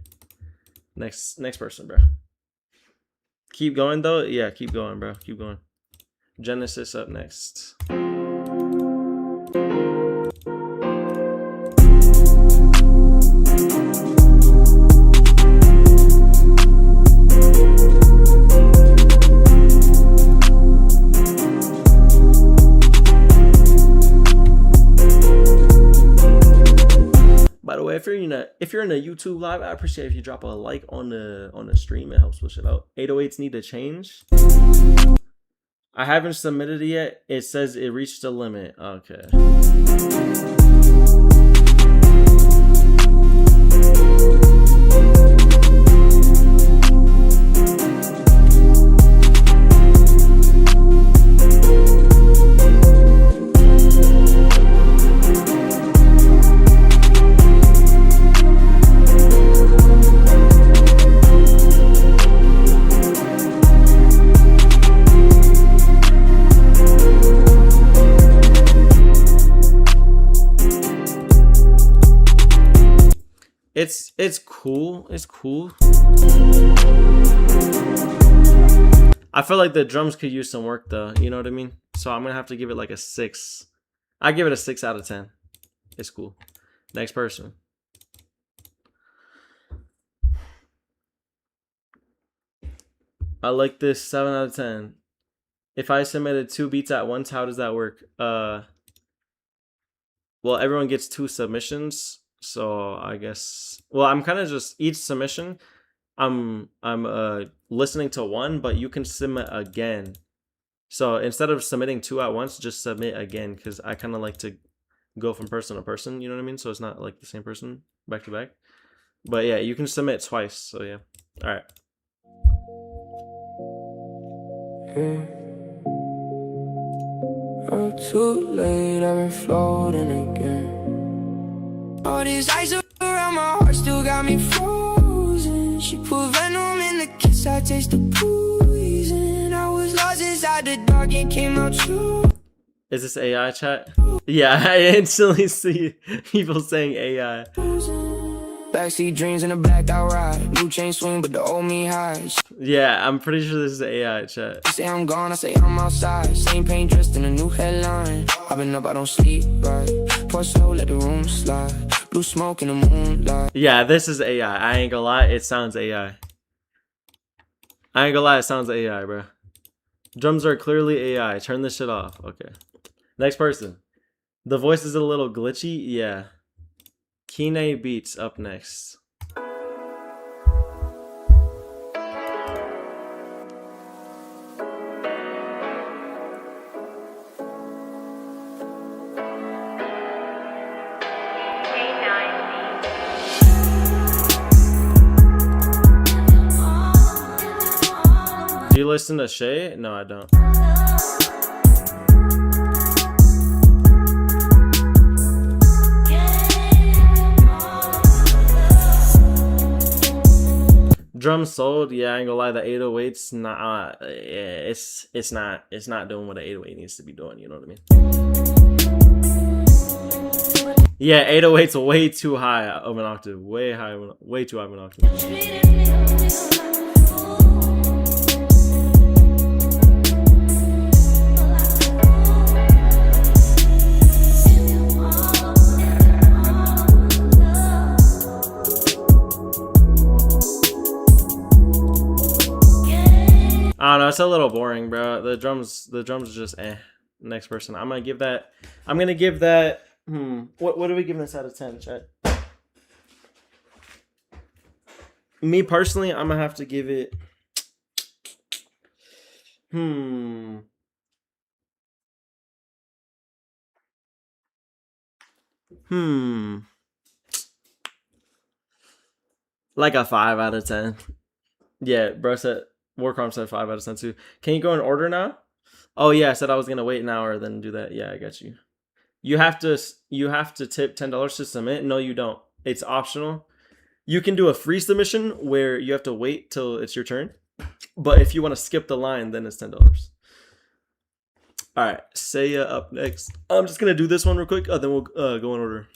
Next person, bro. Keep going though. Yeah, keep going, bro. Keep going. Genesis up next. By the way, if you're in a YouTube live, I appreciate if you drop a like on the stream. It helps push it out. 808s need to change. I haven't submitted it yet. It says it reached the limit. Okay. It's cool. It's cool. I feel like the drums could use some work though. You know what I mean? So I'm gonna have to give it like a 6. I give it a 6 out of 10. It's cool. Next person. I like this 7 out of 10. If I submitted 2 beats at once, how does that work? Well, everyone gets 2 submissions. So I guess, well, I'm kind of just each submission, I'm listening to one, but you can submit again. So instead of submitting 2 at once, just submit again, because I kind of like to go from person to person. You know what I mean? So it's not like the same person back to back. But yeah, you can submit twice. So yeah. All right. I'm too late. I've been floating again. All these eyes around my heart still got me frozen. She put venom in the kiss, I taste the poison. I was lost inside the dark and came out true. Is this AI chat? Yeah, I instantly see people saying AI. Backseat dreams in a blacked out ride. New chain swing, but the old me high. Yeah, I'm pretty sure this is AI chat. She say I'm gone, I say I'm outside. Same paint dressed in a new headline. I've been up, I don't sleep right. Pour slow, let the room slide. Blue smoke in the moonlight. Yeah, this is AI. I ain't gonna lie, it sounds AI. I ain't gonna lie, it sounds AI, bro. Drums are clearly AI. Turn this shit off. Okay. Next person. The voice is a little glitchy. Yeah. Kine Beats up next. Do you listen to Shay? No, I don't. Drums sold, yeah, I ain't gonna lie, the 808's not it's not doing what an 808 needs to be doing, you know what I mean? Yeah, 808's way too high of an octave, way too high of an octave. I don't know, it's a little boring, bro. The drums are just eh. Next person. I'm gonna give that what do we give this out of 10, chat? Me personally, I'm gonna have to give it like a 5 out of 10. Yeah, bro said Warcrom said 5 out of 10 too. Can you go in order now? Oh yeah, I said I was gonna wait an hour then do that. Yeah, I got you. You have to tip $10 to submit. No, you don't. It's optional. You can do a free submission where you have to wait till it's your turn. But if you want to skip the line, then it's $10. All right, Saya up next. I'm just gonna do this one real quick. Then we'll go in order.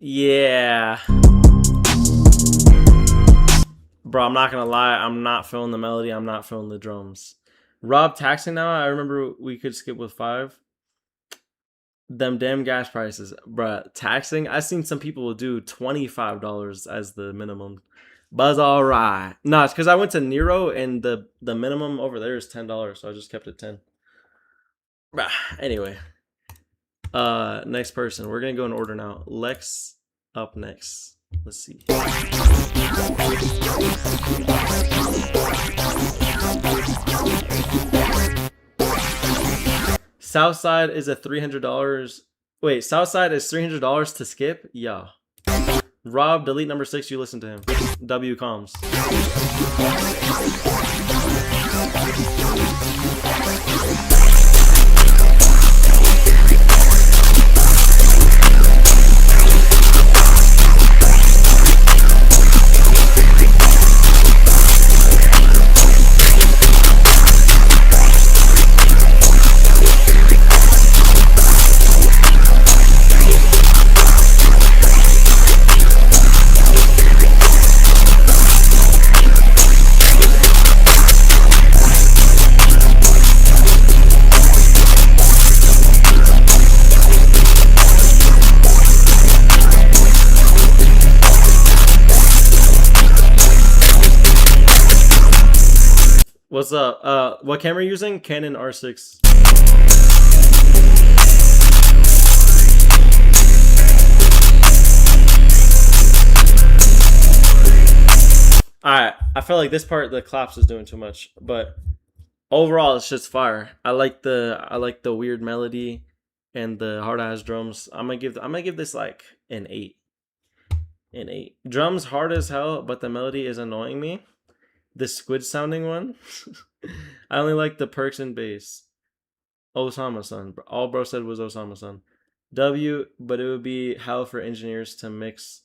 Yeah. Bro, I'm not gonna lie. I'm not feeling the melody. I'm not feeling the drums. Rob taxing now. I remember we could skip with 5. Them damn gas prices. Bruh, taxing. I've seen some people do $25 as the minimum. Buzz alright. No, it's because I went to Nero and the minimum over there is $10. So I just kept it 10. Bruh, anyway. Next person. We're gonna go in order now. Lex up next. Let's see. Southside is a $300. Wait, Southside is $300 to skip? Yeah. Rob, delete number 6. You listen to him. W comms. What's up? What camera are you using? Canon R6. Alright, I feel like this part the claps is doing too much, but overall it's just fire. I like the weird melody and the hard ass drums. I'm gonna give this like an 8. An 8. Drums hard as hell, but the melody is annoying me. The squid sounding one. I only like the perks and bass. Osama Sun. All bro said was Osama Sun. W, but it would be hell for engineers to mix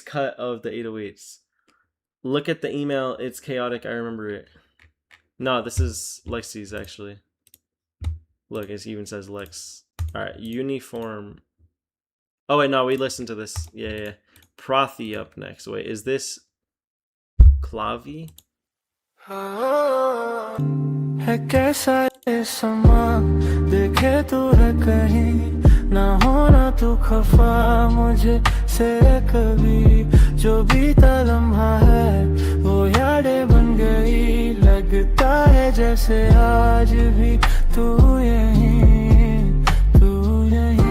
cut of the 808s. Look at the email. It's chaotic. I remember it. No, this is Lexi's actually. Look, it even says Lex. All right, uniform. Oh wait, no, we listened to this. Yeah. Prothi up next. Wait, is this Clavi? है कैसा ये समा देखे तू है कहीं ना होना तू खफा मुझे से कभी जो बीता लम्हा है वो यादें बन गई लगता है जैसे आज भी तू यहीं तू यहीं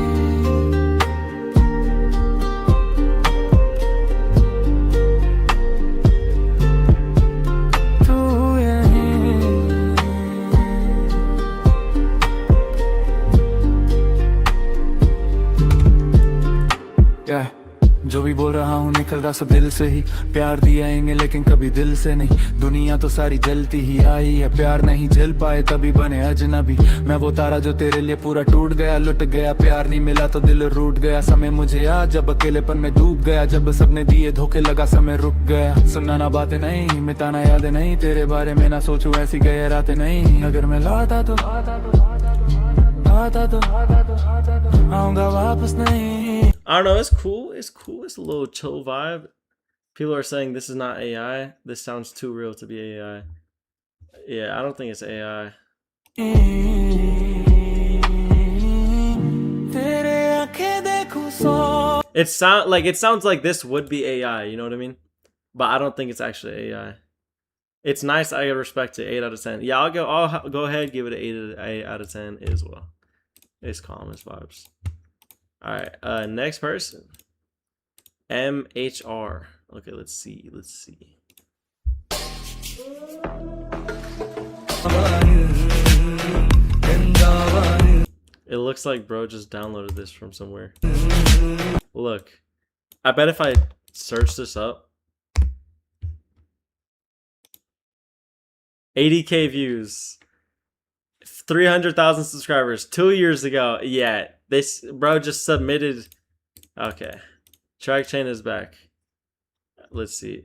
जो भी बोल रहा हूँ निकल रहा सब दिल से ही प्यार दियाएंगे लेकिन कभी दिल से नहीं दुनिया तो सारी जलती ही आई है प्यार नहीं झेल पाए तभी बने अजनबी मैं वो तारा जो तेरे लिए पूरा टूट गया लुट गया प्यार नहीं मिला तो दिल रूठ गया समय मुझे याद जब अकेलेपन में डूब गया जब सबने दिए धोखे लगा समय रुक गया सुनना ना बातें नहीं मिटाना यादें नहीं तेरे बारे में ना सोचूं ऐसी गए रातें नहीं अगर मैं लौटा तो आऊंगा वापस नहीं I don't know, it's cool. It's cool. It's a little chill vibe. People are saying this is not AI. This sounds too real to be AI. Yeah, I don't think it's AI. It sounds like this would be AI, you know what I mean? But I don't think it's actually AI. It's nice. I respect it. 8 out of 10. Yeah, I'll go ahead, give it an 8 out of 10 as well. It's calm as vibes. All right, next person. MHR. Okay, let's see. It looks like bro just downloaded this from somewhere. Look, I bet if I search this up, 80K views, 300,000 subscribers 2 years ago. Yeah, this bro just submitted. Okay, track chain is back. Let's see.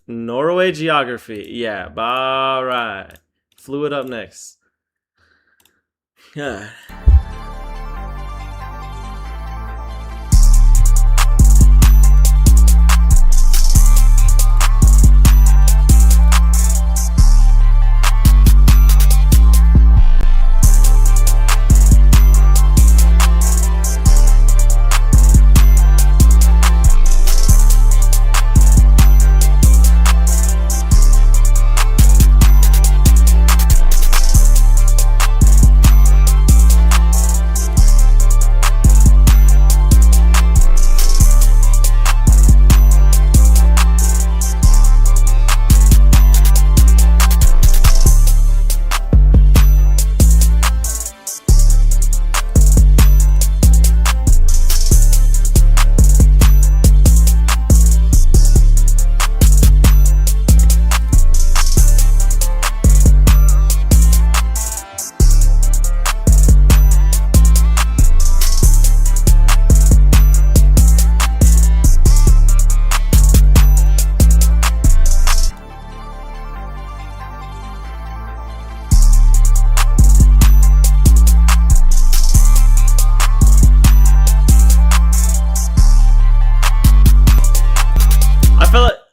Norway geography. Yeah, all right. Fluid up next. Yeah.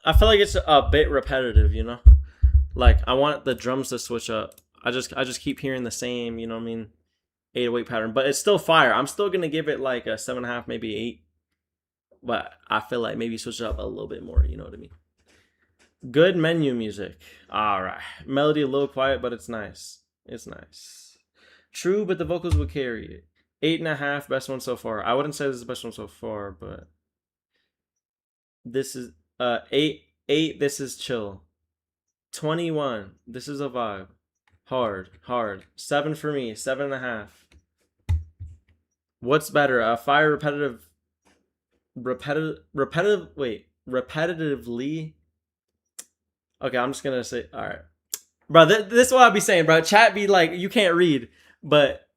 I feel like it's a bit repetitive, you know? Like, I want the drums to switch up. I just keep hearing the same, you know what I mean, 808 pattern. But it's still fire. I'm still gonna give it like a 7.5, maybe 8. But I feel like maybe switch it up a little bit more, you know what I mean? Good menu music. Alright. Melody a little quiet, but it's nice. It's nice. True, but the vocals would carry it. 8.5, best one so far. I wouldn't say this is the best one so far, but this is 8 8, this is chill. 21, this is a vibe. Hard. 7 for me, 7.5. What's better, a fire repetitively? Okay, I'm just gonna say, all right, bro. This is what I'll be saying, bro. Chat be like, you can't read, but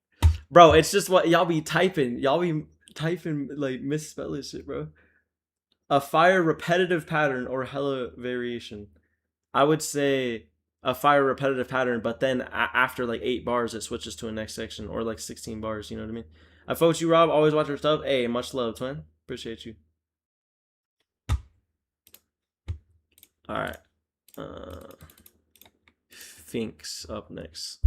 bro, it's just what y'all be typing. Y'all be typing like misspelling shit, bro. A fire repetitive pattern or hella variation. I would say a fire repetitive pattern, but then after like 8 bars, it switches to a next section, or like 16 bars. You know what I mean? I fuck with you, Rob. Always watch your stuff. Hey, much love, twin. Appreciate you. All right. Finks up next.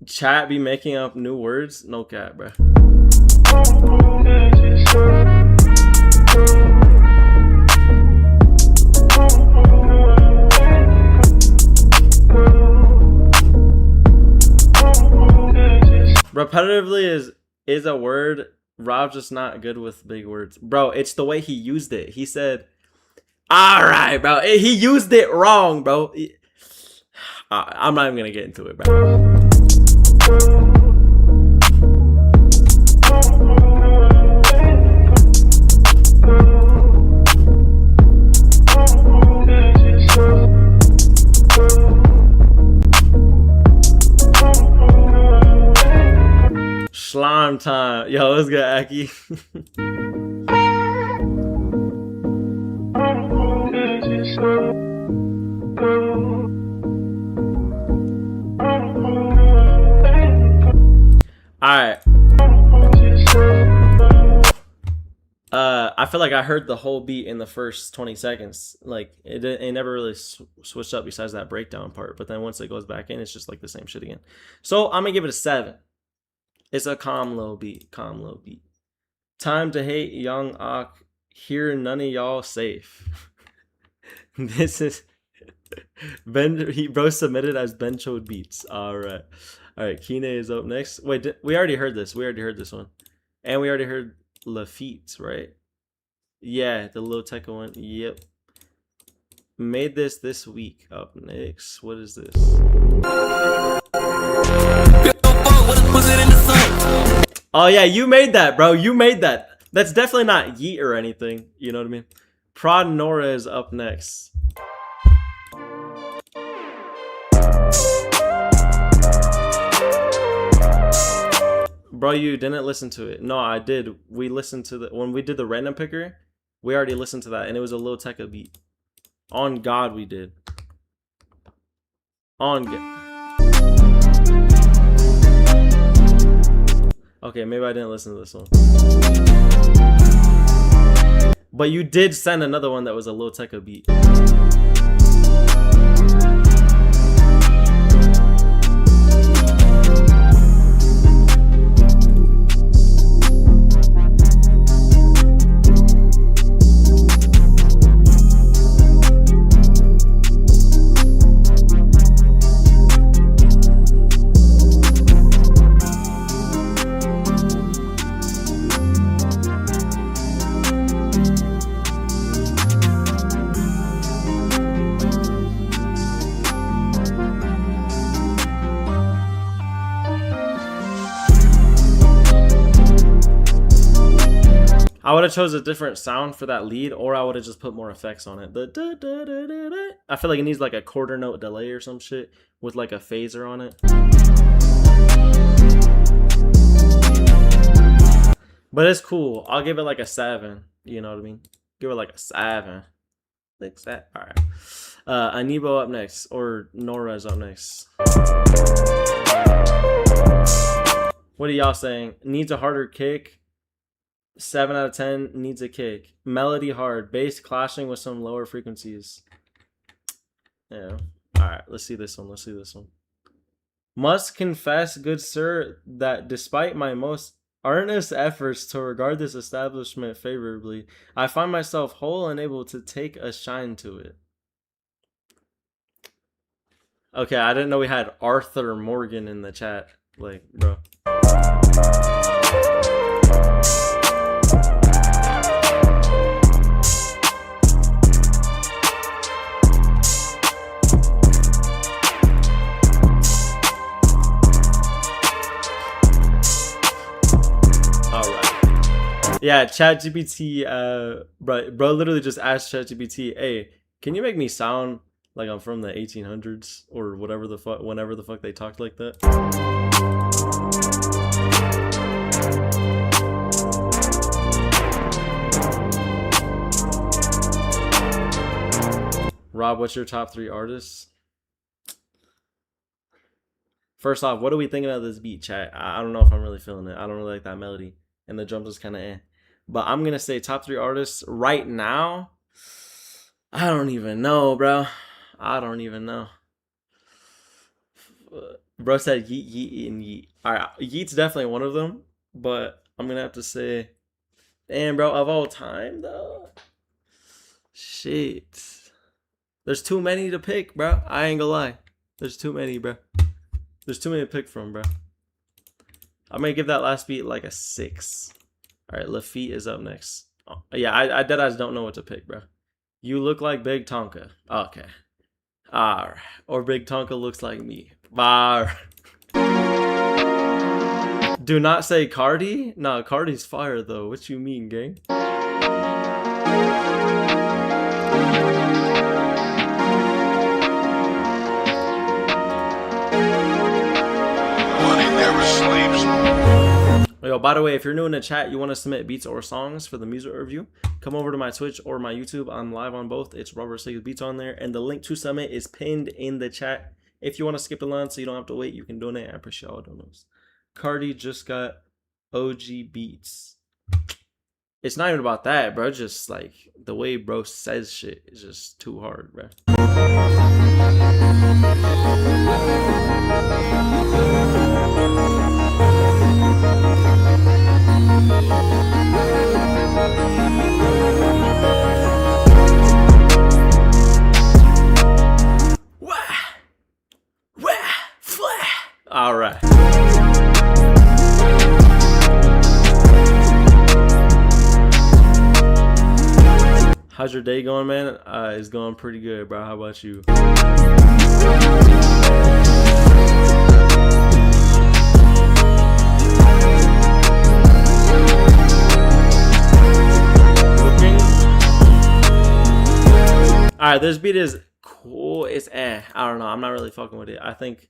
Chat be making up new words? No cap, bro. Repetitively is a word. Rob's just not good with big words. Bro, it's the way he used it. He said, alright, bro. He used it wrong, bro. I'm not even gonna get into it, bro. Slime time. Yo, let's get Aki. Alright. I feel like I heard the whole beat in the first 20 seconds. Like, it never really switched up besides that breakdown part. But then once it goes back in, it's just like the same shit again. So I'm gonna give it a 7. It's a calm little beat. Time to hate young Ak. Here none of y'all safe. This is Ben. Bro submitted as Ben Chode Beats. All right. Kine is up next. Wait, we already heard this. We already heard this one, and we already heard Lafitte, right? Yeah, the Lil Tecca one. Yep. Made this week. Up next. What is this? Oh yeah, you made that, bro. You made that. That's definitely not Yeet or anything. You know what I mean? Prod Nora is up next. Bro, you didn't listen to it. No, I did. We listened to when we did the random picker. We already listened to that, and it was a Lil Tecca beat. On God, we did. On God. Okay, maybe I didn't listen to this one. But you did send another one that was a Lil Tecca beat. I would have chose a different sound for that lead, or I would have just put more effects on it. I feel like it needs like a quarter note delay or some shit with like a phaser on it. But it's cool. I'll give it like a 7. You know what I mean? Give it like a 7. Like that. All right. Anibo up next, or Nora's up next. What are y'all saying? Needs a harder kick. 7 out of 10 needs a kick. Melody hard. Bass clashing with some lower frequencies. Yeah. Alright, let's see this one. Must confess, good sir, that despite my most earnest efforts to regard this establishment favorably, I find myself whole and able to take a shine to it. Okay, I didn't know we had Arthur Morgan in the chat. Like, bro. Yeah, ChatGPT, bro literally just asked ChatGPT, hey, can you make me sound like I'm from the 1800s or whatever the fuck, whenever the fuck they talked like that? Rob, what's your top 3 artists? First off, what are we thinking of this beat, chat? I don't know if I'm really feeling it. I don't really like that melody. And the drums is kind of eh. But I'm going to say top 3 artists right now. I don't even know, bro. I don't even know. Bro said Yeet, Yeet, and Yeet. Alright, Yeet's definitely one of them. But I'm going to have to say... Damn, bro, of all time, though? Shit. There's too many to pick, bro. I ain't gonna lie. There's too many, bro. There's too many to pick from, bro. I'm gonna give that last beat like a 6. Alright, Lafitte is up next. Oh, yeah, I deadass don't know what to pick, bro. You look like Big Tonka. Okay. Alright. Or Big Tonka looks like me. Alright. Do not say Cardi? Nah, Cardi's fire though. What you mean, gang? Money never sleeps. Yo, by the way, if you're new in the chat, you want to submit beats or songs for the music review, come over to my Twitch or my YouTube. I'm live on both. It's Robert Six Beats on there, and the link to submit is pinned in the chat. If you want to skip the line so you don't have to wait, you can donate. I appreciate all donos. Cardi just got OG beats. It's not even about that, bro. Just like the way bro says shit is just too hard, bro. All right. How's your day going, man? It's going pretty good, bro. How about you? Alright, this beat is cool. It's I don't know. I'm not really fucking with it. I think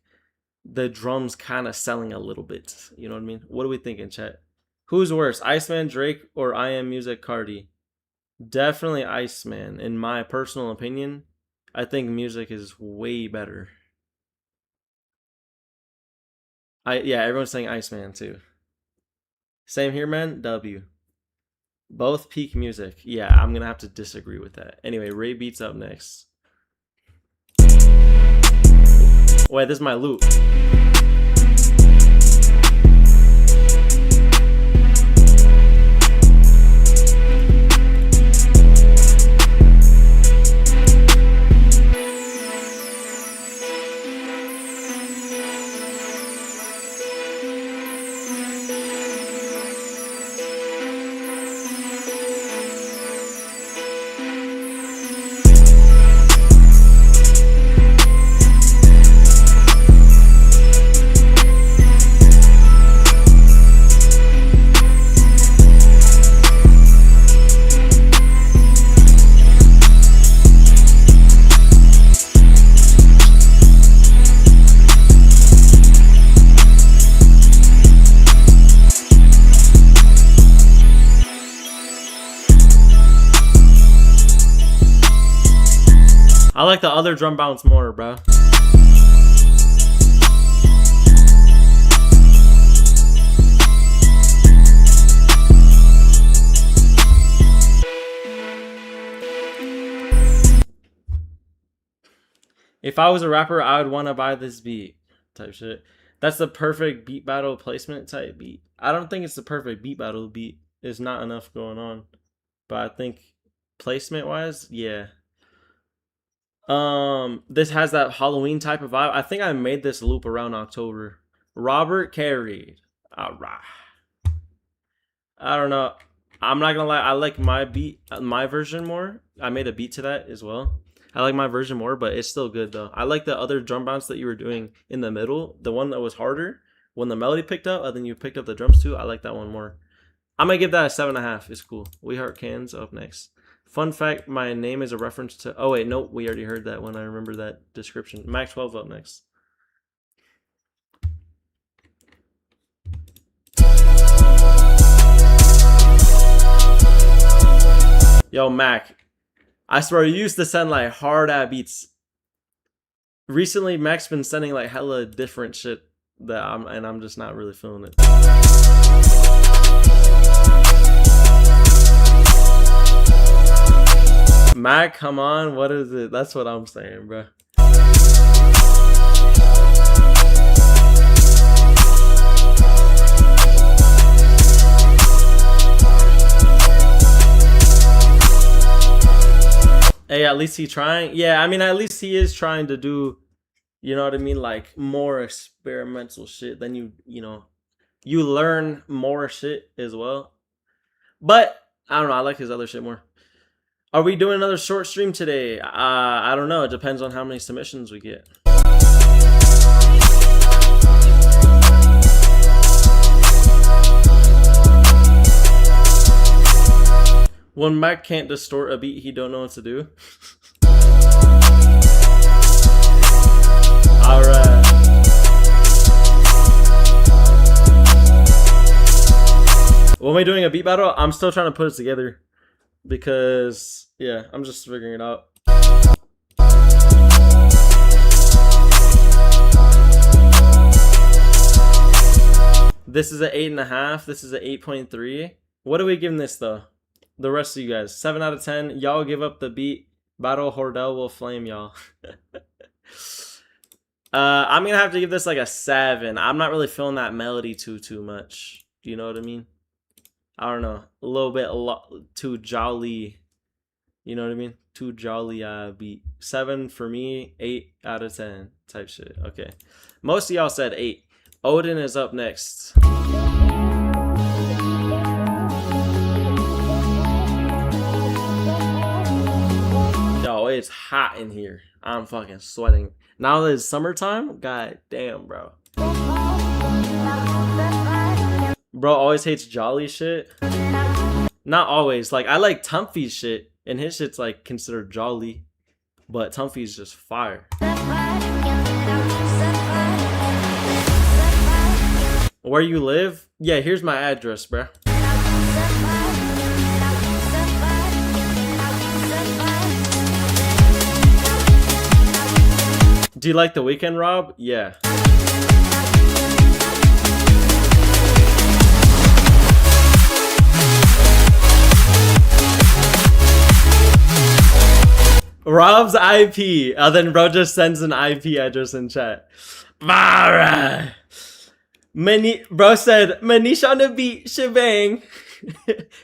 the drums kind of selling a little bit. You know what I mean? What are we thinking, chat? Who's worse, Iceman, Drake, or I Am Music, Cardi? Definitely Iceman. In my personal opinion, I think Music is way better. Yeah, everyone's saying Iceman too. Same here, man. W. Both peak Music. Yeah, I'm gonna have to disagree with that. Anyway, Ray Beats up next. Wait, this is my loop. I like the other drum bounce more, bro. If I was a rapper, I would want to buy this beat type shit. That's the perfect beat battle placement type beat. I don't think it's the perfect beat battle beat. There's not enough going on. But I think placement wise, yeah. This has that Halloween type of vibe. I think I made this loop around October. Robert carried. Alright. I don't know. I'm not gonna lie, I like my beat, my version more. I made a beat to that as well. I like my version more, but it's still good though. I like the other drum bounce that you were doing in the middle, the one that was harder when the melody picked up, and then you picked up the drums too. I like that one more. I'm gonna give that a 7.5. It's cool. We Heart Cans up next. Fun fact: my name is a reference to. Oh wait, nope, we already heard that one. I remember that description. Mac 12 up next. Yo, Mac, I swear you used to send like hard ass beats. Recently, Mac's been sending like hella different shit that I'm just not really feeling it. Mac, come on, what is it? That's what I'm saying, bro. Hey, at least he trying. Yeah, I mean, at least he is trying to do, you know what I mean? Like more experimental shit. Then you know, you learn more shit as well. But I don't know. I like his other shit more. Are we doing another short stream today? I don't know. It depends on how many submissions we get. When Mac can't distort a beat, he don't know what to do. Alright. When we doing a beat battle, I'm still trying to put it together. Because, yeah, I'm just figuring it out. This is an 8.5. This is an 8.3. What are we giving this, though? The rest of you guys, 7 out of 10. Y'all give up the beat. Battle Hordell will flame y'all. I'm gonna have to give this like a 7. I'm not really feeling that melody too much. Do you know what I mean? I don't know. A little bit too jolly. You know what I mean? Too jolly beat. 7 for me. 8 out of 10 type shit. Okay. Most of y'all said 8. Odin is up next. Yo, it's hot in here. I'm fucking sweating. Now that it's summertime, god damn, bro. Bro always hates jolly shit. Not always. Like, I like Tumphy's shit, and his shit's like considered jolly. But Tumphy's just fire. Where you live? Yeah, here's my address, bro. Do you like The Weeknd, Rob? Yeah. Rob's IP. Then bro just sends an IP address in chat. Alright. Bro said, Manish on the beat, shebang.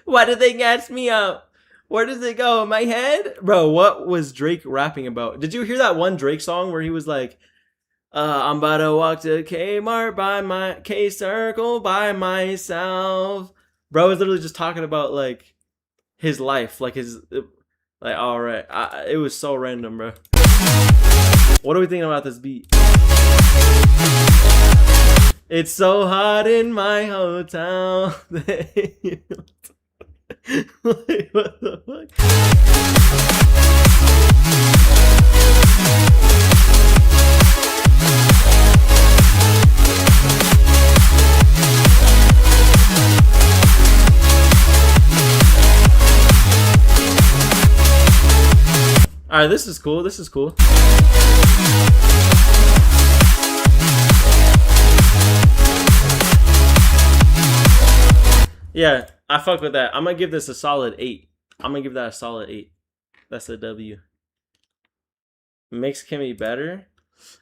Why did they gas me up? Where does it go? My head? Bro, what was Drake rapping about? Did you hear that one Drake song where he was like, I'm about to walk to Kmart by my K-Circle by myself. Bro was literally just talking about like his life, like his, like, alright. It was so random, bro. What are we thinking about this beat? It's so hot in my hotel. Like, what the fuck? Alright, this is cool. This is cool. Yeah, I fuck with that. I'm gonna give this a solid 8. I'm gonna give that a solid 8. That's a W. Makes Kimmy better.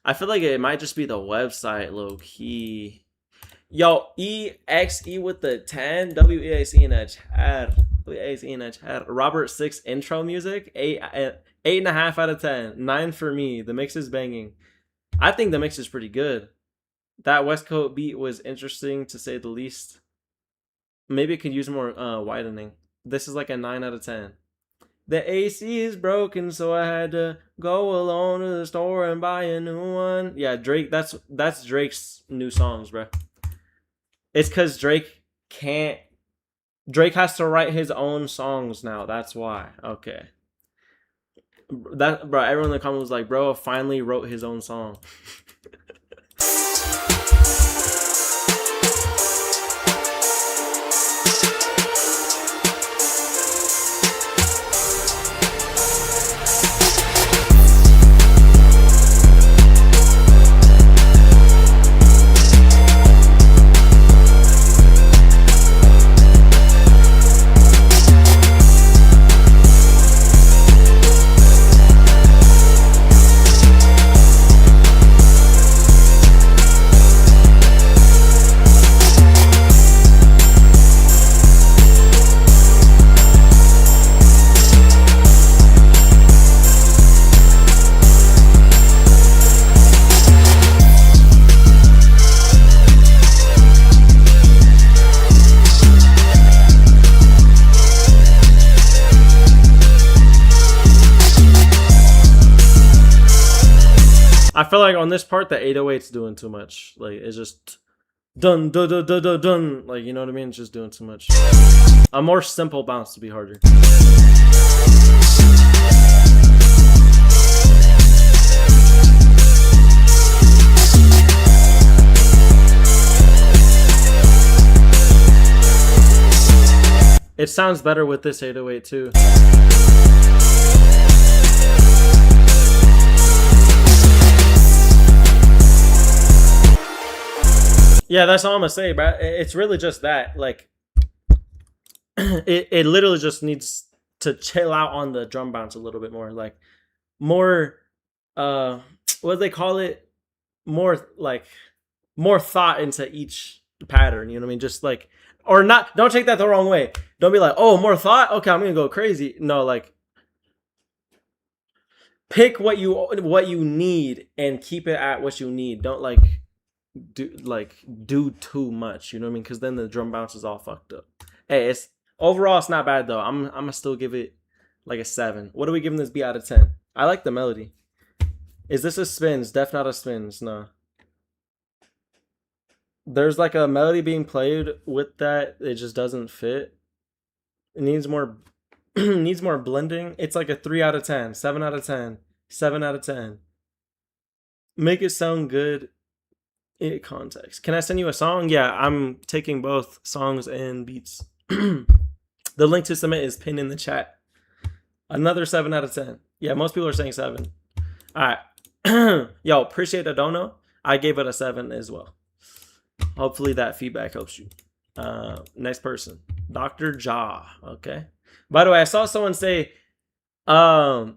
I feel like it might just be the website, low key. Yo, EXE with the 10. WEAC in a chat. WEAC in a chat. Robert 6 intro music. 8.5 out of 10. 9 for me. The mix is banging. I think the mix is pretty good. That West Coast beat was interesting to say the least. Maybe it could use more widening. This is like a 9 out of 10. The AC is broken, so I had to go alone to the store and buy a new one. Yeah, Drake. That's Drake's new songs, bro. It's because Drake can't. Drake has to write his own songs now. That's why. Okay. That, bro. Everyone in the comments was like, bro, finally wrote his own song. I feel like on this part, the 808's doing too much. Like, it's just dun dun dun dun dun dun. Like, you know what I mean? It's just doing too much. A more simple bounce to be harder. It sounds better with this 808 too. Yeah, that's all I'm gonna say, bro. It's really just that. Like, it literally just needs to chill out on the drum bounce a little bit more. Like, more, what do they call it? More thought into each pattern. You know what I mean? Just like, or not. Don't take that the wrong way. Don't be like, oh, more thought. Okay, I'm gonna go crazy. No, like, pick what you need and keep it at what you need. Don't do too much, you know what I mean? Because then the drum bounce is all fucked up. Hey, it's overall it's not bad though. I'm gonna still give it like a 7. What are we giving this beat out of 10? I like the melody. Is this a spins? Def not a spins. No. There's like a melody being played with that. It just doesn't fit. It needs more needs more blending. It's like a 3 out of 10, 7 out of 10, 7 out of 10. Make it sound good. Context. Can I send you a song? Yeah, I'm taking both songs and beats. The link to submit is pinned in the chat. Another 7 out of 10. Yeah, most people are saying 7. All right. Yo, appreciate the dono. I gave it a 7 as well. Hopefully that feedback helps you. Next person. Dr. Ja. Okay. By the way, I saw someone say, what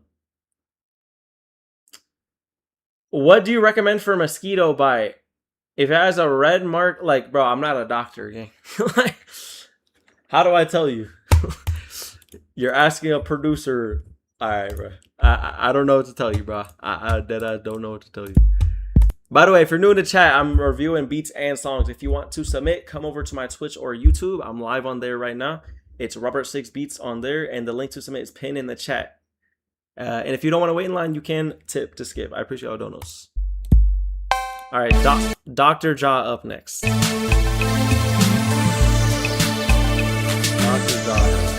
do you recommend for mosquito bite? If it has a red mark, like, bro, I'm not a doctor, gang. Like, how do I tell you? You're asking a producer. All right, bro. I don't know what to tell you, bro. I don't know what to tell you. By the way, if you're new in the chat, I'm reviewing beats and songs. If you want to submit, come over to my Twitch or YouTube. I'm live on there right now. It's Robert 6 Beats on there, and the link to submit is pinned in the chat. And if you don't want to wait in line, you can tip to skip. I appreciate all donos. All right, Dr. Ja up next. Dr. Ja.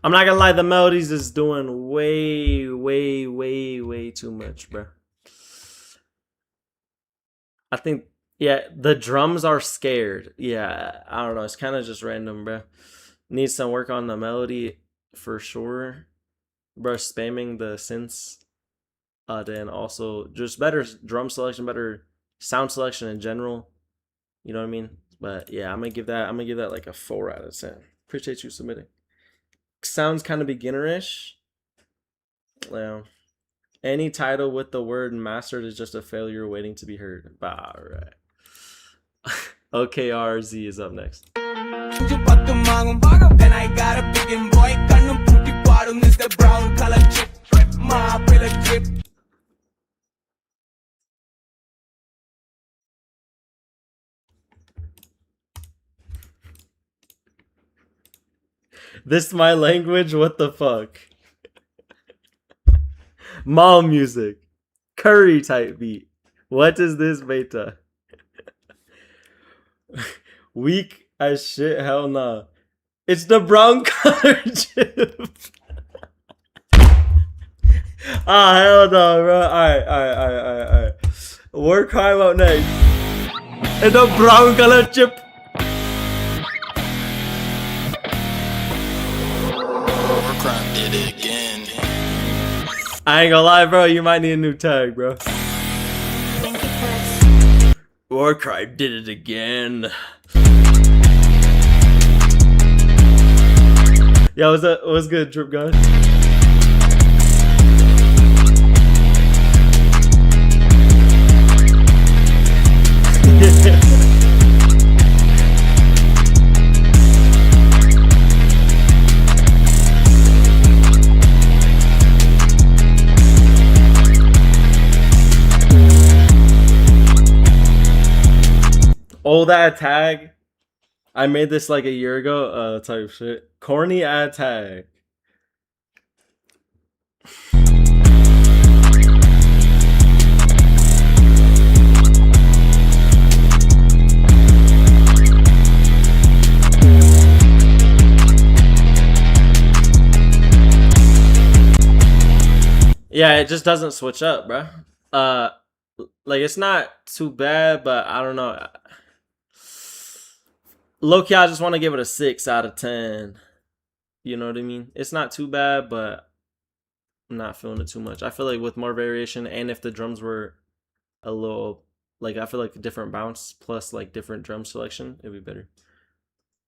I'm not gonna lie, the melodies is doing way too much, bro. I think, yeah, the drums are scared. Yeah, I don't know. It's kind of just random, bro. Needs some work on the melody for sure. Bro, spamming the synths. Then also just better drum selection, better sound selection in general. You know what I mean? But yeah, I'm gonna give that like a 4 out of 10. Appreciate you submitting. Sounds kind of beginnerish. Yeah. Any title with the word mastered is just a failure waiting to be heard. Bah, all right. OKRZ is up next. This my language? What the fuck? Mall music. Curry type beat. What is this beta? Weak as shit? Hell nah. It's the brown color chip. Ah, hell no, bro. Alright. War crime up next. And the brown color chip. War crime did it again. I ain't gonna lie, bro. You might need a new tag, bro. Thank you, Chris. War crime did it again. Yo, what's good, Drip God? Oh, that tag. I made this like a year ago, type shit. Corny ad tag. Yeah, it just doesn't switch up, bro. Like it's not too bad, but I don't know. Low-key, I just want to give it a 6 out of 10. You know what I mean? It's not too bad, but I'm not feeling it too much. I feel like with more variation, and if the drums were a little, like, I feel like a different bounce plus, like, different drum selection, it'd be better.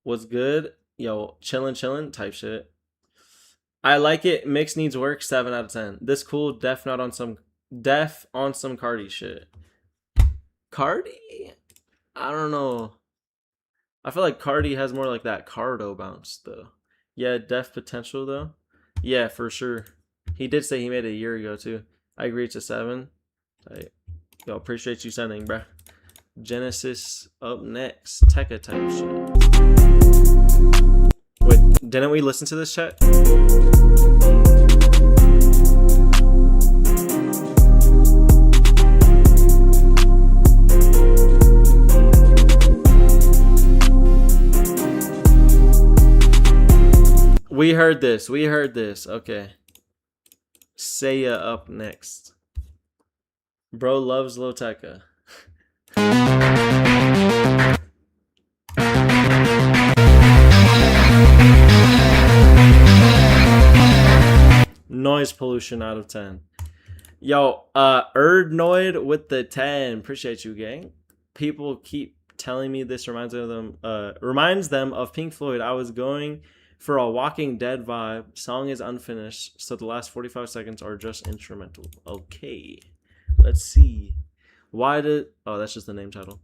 What's good? Yo, chillin' type shit. I like it. Mix needs work, 7 out of 10. This cool, def on some Cardi shit. Cardi? I don't know. I feel like Cardi has more like that Cardo bounce though. Yeah, def potential though. Yeah, for sure. He did say he made it a year ago too. I agree, it's a 7. Yo, appreciate you sending, bruh. Genesis up next. Tekka type shit. Wait, didn't we listen to this chat? We heard this. Okay. Seiya up next. Bro loves Loteka. Noise pollution out of 10. Yo, Erdnoid with the 10. Appreciate you, gang. People keep telling me this reminds them of Pink Floyd. I was going for a Walking Dead vibe. Song is unfinished, so the last 45 seconds are just instrumental. Okay, let's see. Why did... Oh, that's just the name title.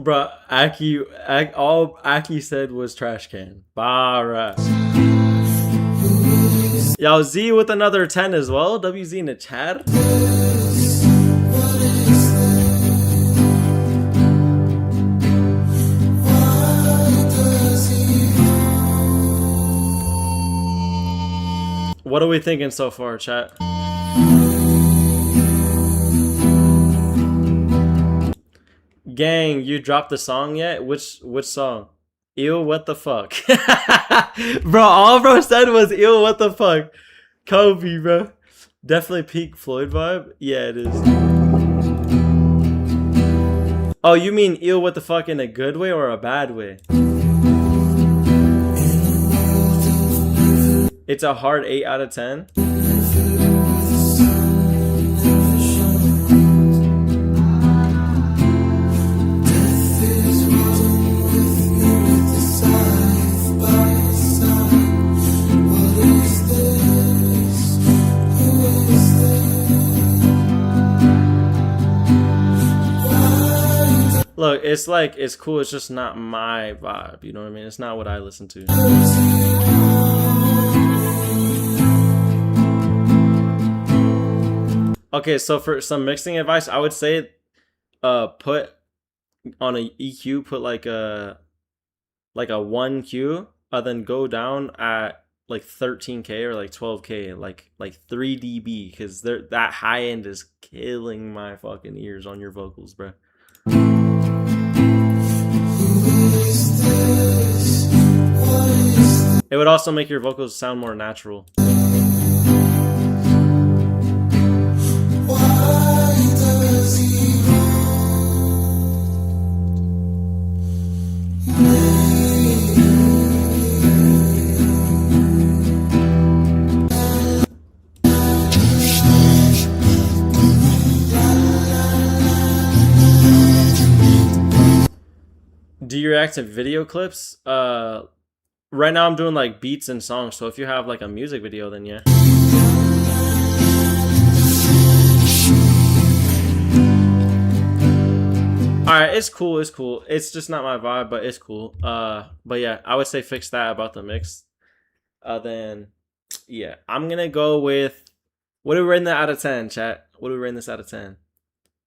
Bruh, all Aki said was trash can. Bara. Yo, Z with another 10 as well. WZ in the chat. What are we thinking so far, chat? Gang, you dropped the song yet? Which song? Ew, what the fuck? Bro, all bro said was ew, what the fuck? Kobe, bro. Definitely peak Floyd vibe. Yeah, it is. Oh, you mean ew, what the fuck in a good way or a bad way? It's a hard 8 out of 10. Look, it's like, it's cool, it's just not my vibe, you know what I mean? It's not what I listen to. Okay, so for some mixing advice, I would say put on a EQ, put like a 1Q, then go down at like 13K or like 12K, like 3 dB, because that high end is killing my fucking ears on your vocals, bro. It would also make your vocals sound more natural. Do you react to video clips? Right now I'm doing like beats and songs, so if you have like a music video, then yeah. Alright, it's cool, it's cool. It's just not my vibe, but it's cool. But yeah, I would say fix that about the mix. Then yeah, I'm gonna go with, what do we rate that out of 10, chat? What do we rate this out of 10?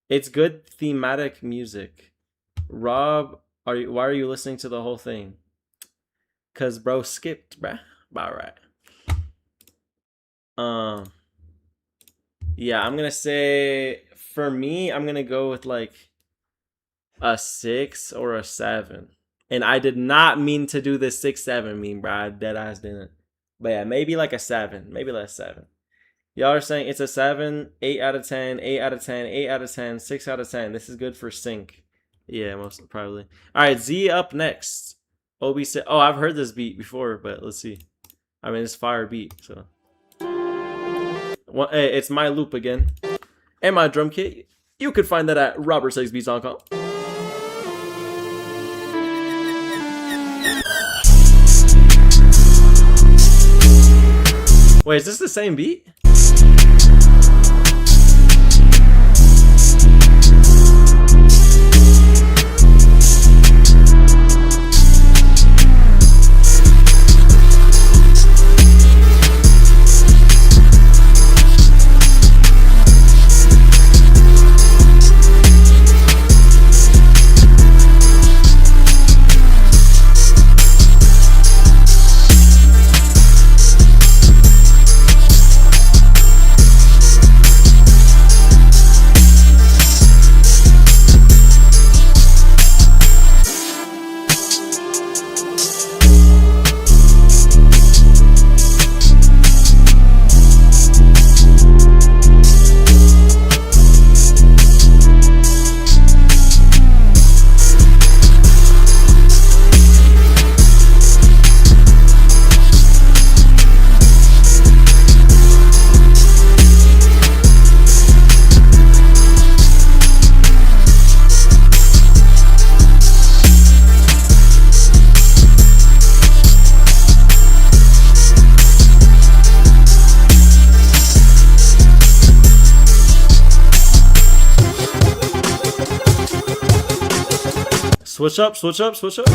It's good thematic music. Rob, why are you listening to the whole thing? Cause bro skipped, bruh. Alright. Yeah, I'm gonna say, for me, I'm gonna go with like a 6 or a 7. And I did not mean to do this 6-7 meme, bro. I dead ass didn't. But yeah, maybe like a 7. Maybe like a 7. Y'all are saying it's a 7, 8 out of 10, 8 out of 10, 8 out of 10, 6 out of 10. This is good for sync. Yeah, most probably. Alright, Z up next. Obi said, oh, I've heard this beat before, but let's see. I mean, it's fire beat, so. Well, hey, it's my loop again. And my drum kit. You could find that at robertsexbeats.com. Wait, is this the same beat? Switch up, switch up, switch up.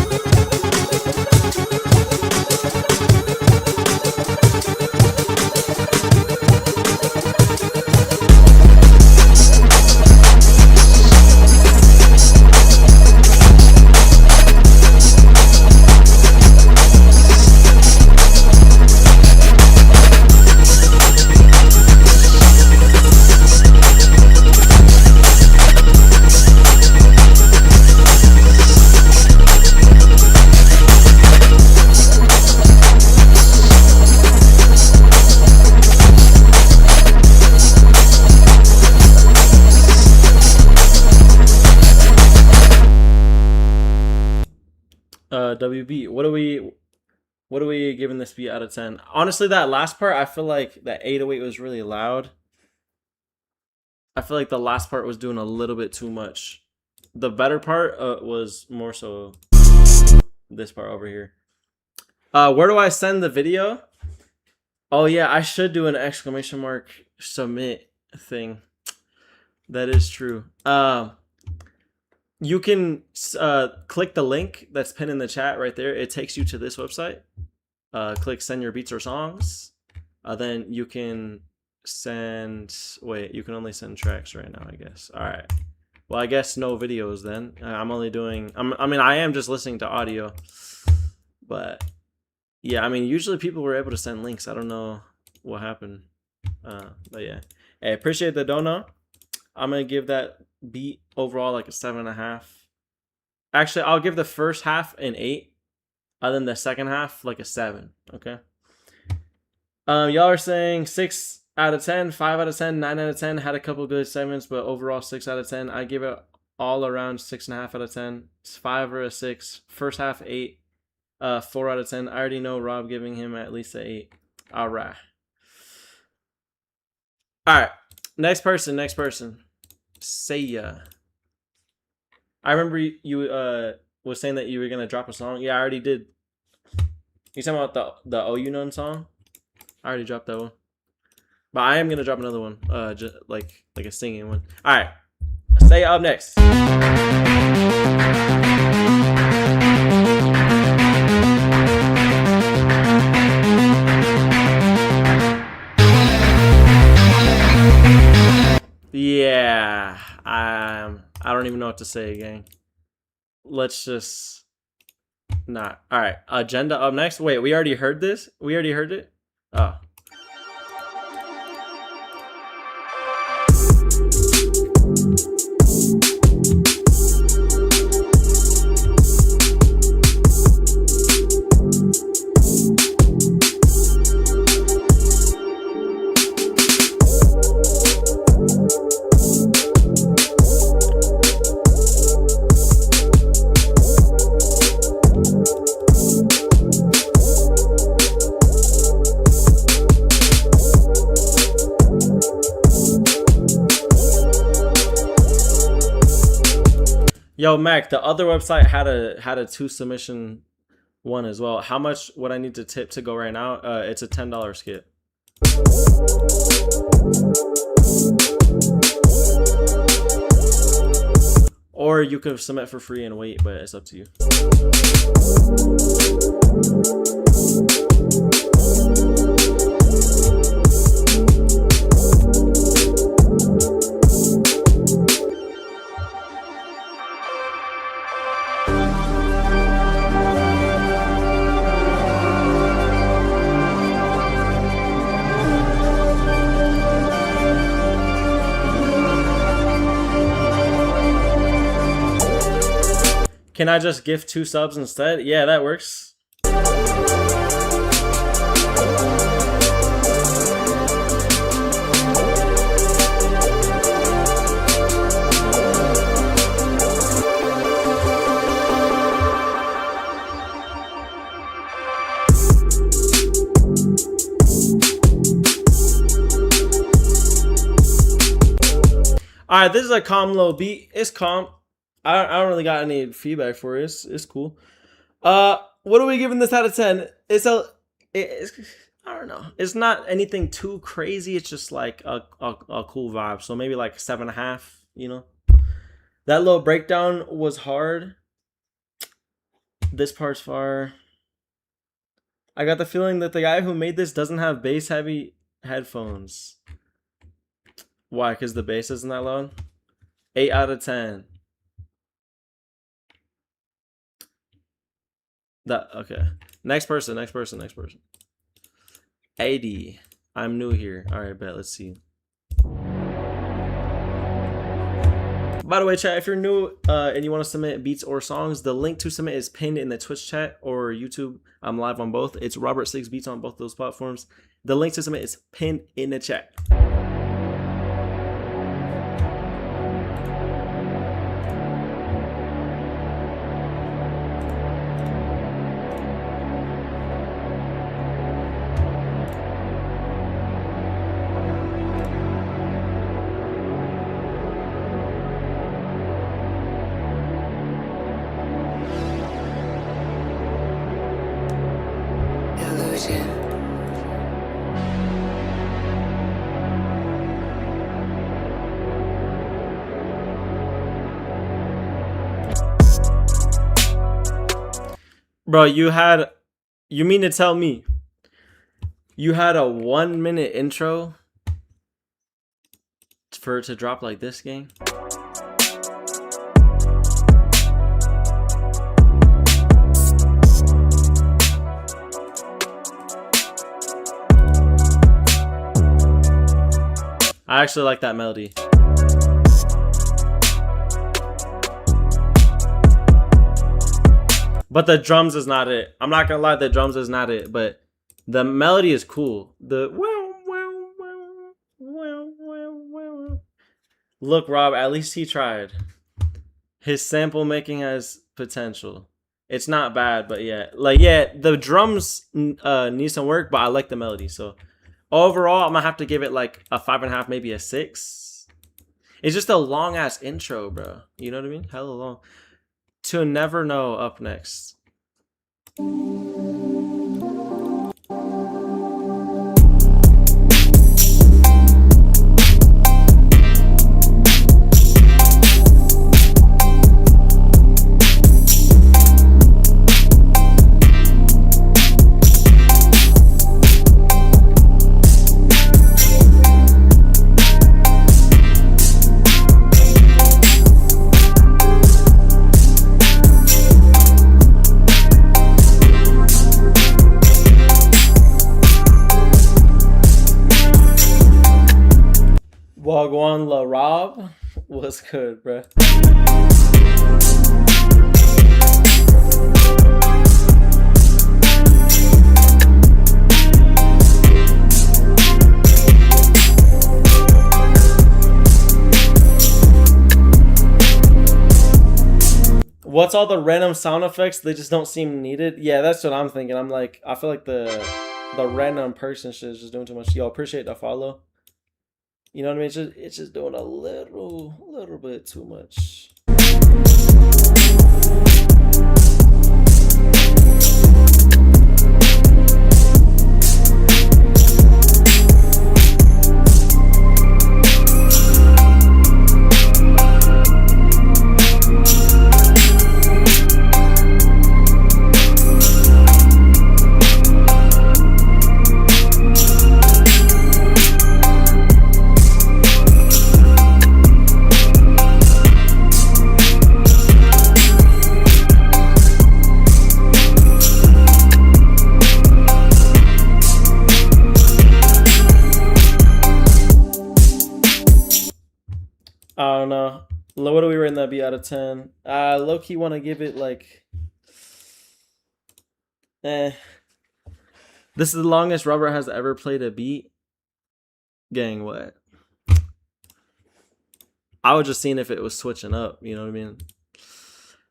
What are we giving this beat out of 10? Honestly, that last part, I feel like that 808 was really loud. I feel like the last part was doing a little bit too much. The better part was more so this part over here. Where do I send the video? Oh yeah, I should do an exclamation mark submit thing. That is true. You can click the link that's pinned in the chat right there. It takes you to this website. Click send your beats or songs. Then you can send, wait, you can only send tracks right now, I guess. All right. Well, I guess no videos then. I'm only doing, I mean, I am just listening to audio. But yeah, I mean, usually people were able to send links. I don't know what happened. But yeah. Hey, appreciate the dono. I'm going to give that beat overall like a 7.5. Actually, I'll give the first half an 8. Then the second half like a 7. Okay. Y'all are saying 6 out of 10, 5 out of 10, 9 out of 10. Had a couple good segments, but overall 6 out of 10. I give it all around 6.5 out of 10. It's 5 or a 6. First half 8. 4 out of 10. I already know Rob giving him at least an 8. All right. All right. Next person. Say ya. I remember you was saying that you were gonna drop a song. Yeah, I already did. You talking about the Oh You None song? I already dropped that one. But I am gonna drop another one. Just like a singing one. Alright. Say up next. Yeah, I don't even know what to say, gang. Let's just not. All right, Agenda up next. Wait, we already heard this? We already heard it? Oh. Yo, Mac, the other website had a 2 submission one as well. How much would I need to tip to go right now? It's a $10 skip. Or you could submit for free and wait, but it's up to you. Can I just gift 2 subs instead? Yeah, that works. All right, this is a calm little beat. It's calm. I don't really got any feedback for it. It's cool. What are we giving this out of 10? It's I don't know. It's not anything too crazy. It's just like a cool vibe. So maybe like 7.5. You know, that little breakdown was hard. This part's far. I got the feeling that the guy who made this doesn't have bass heavy headphones. Why? Because the bass isn't that loud. 8 out of 10. Okay. Next person. 80. I'm new here. All right, bet. Let's see. By the way, chat, if you're new and you want to submit beats or songs, the link to submit is pinned in the Twitch chat or YouTube. I'm live on both. It's Robert 6 Beats on both those platforms. The link to submit is pinned in the chat. yeah. Bro, you mean to tell me you had a 1 minute intro for it to drop like this, gang? I actually like that melody. But the drums is not it. I'm not gonna lie, the drums is not it. But the melody is cool. The look, Rob, at least he tried. His sample making has potential. It's not bad, but yeah, like yeah, the drums need some work, but I like the melody. So overall, I'm gonna have to give it like a 5.5, maybe a 6. It's just a long ass intro, bro. You know what I mean? Hella long. To Never Know up next. Wagwan La Rob, what's good, bro? What's all the random sound effects? They just don't seem needed. Yeah, that's what I'm thinking. I'm like, I feel like the random person shit is just doing too much. Yo, appreciate the follow. You know what I mean? It's just doing a little bit too much. I don't know. What do we rate that be out of 10? Low-key want to give it like... This is the longest Rubber has ever played a beat. Gang, what? I was just seeing if it was switching up, you know what I mean?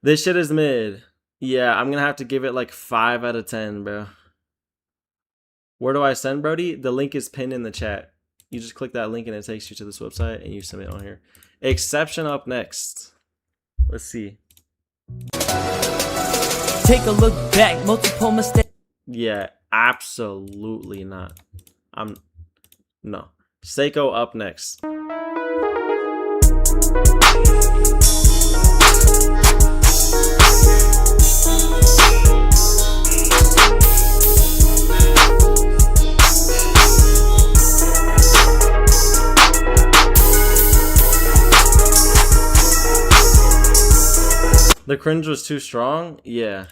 This shit is mid. Yeah, I'm gonna have to give it like 5 out of 10, bro. Where do I send, Brody? The link is pinned in the chat. You just click that link and it takes you to this website and you submit on here. Exception up next. Let's see. Take a look back, multiple mistakes. Yeah, absolutely not. No. Seiko up next. The cringe was too strong? Yeah.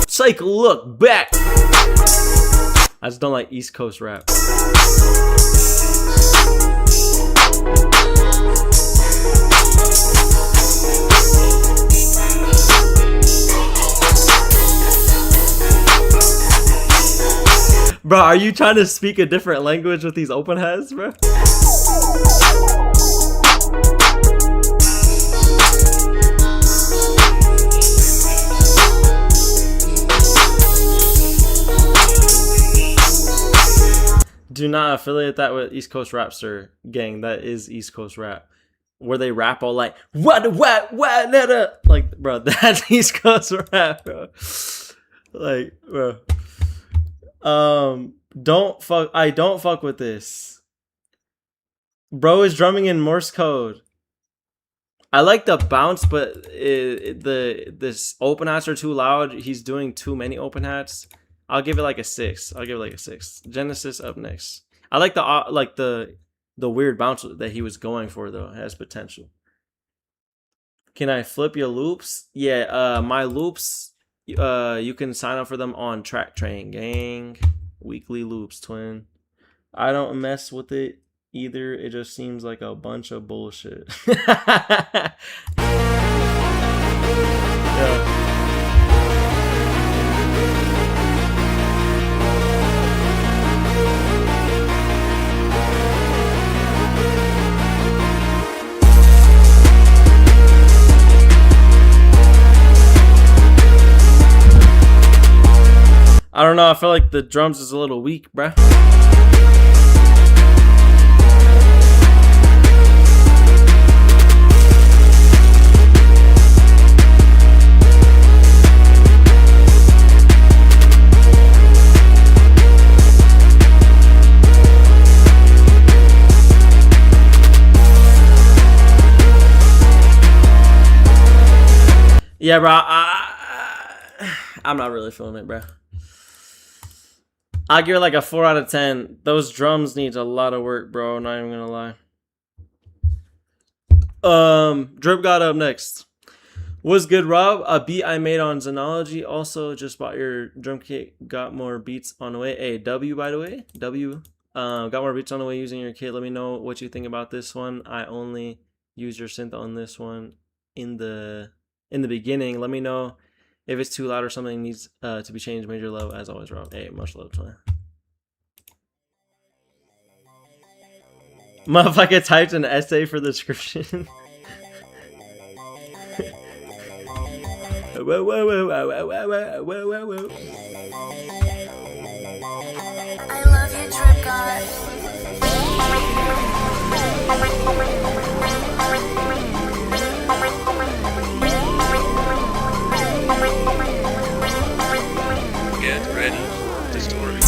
Take a look back. I just don't like East Coast rap. Bro, are you trying to speak a different language with these open heads, bro? Do not affiliate that with East Coast Rap, sir. Gang, that is East Coast rap. Where they rap all like, what, like, bro, that's East Coast rap, bro. Like, bro. Don't fuck with this. Bro is drumming in Morse code. I like the bounce, but this open hats are too loud. He's doing too many open hats. I'll give it like a 6. Genesis up next. I like the weird bounce that he was going for though. It has potential. Can I flip your loops? Yeah, my loops, you can sign up for them on Track Train Gang. Weekly loops, twin. I don't mess with it either. It just seems like a bunch of bullshit. Yeah. I don't know. I feel like the drums is a little weak, bruh. Yeah, bro. I'm not really feeling it, bro. I give it like a 4 out of 10. Those drums need a lot of work, bro. Not even gonna lie. Drip got up next. What's good, Rob? A beat I made on Xenology. Also, just bought your drum kit. Got more beats on the way. Hey, W, by the way. W. Got more beats on the way using your kit. Let me know what you think about this one. I only use your synth on this one in the beginning. Let me know if it's too loud or something needs to be changed. Major love, as always, Rob. Hey, much love, twin. Motherfucker typed an essay for the description. Whoa, whoa, whoa, whoa, whoa, whoa, whoa, whoa, whoa. I love you, Drip God. Get ready. The story.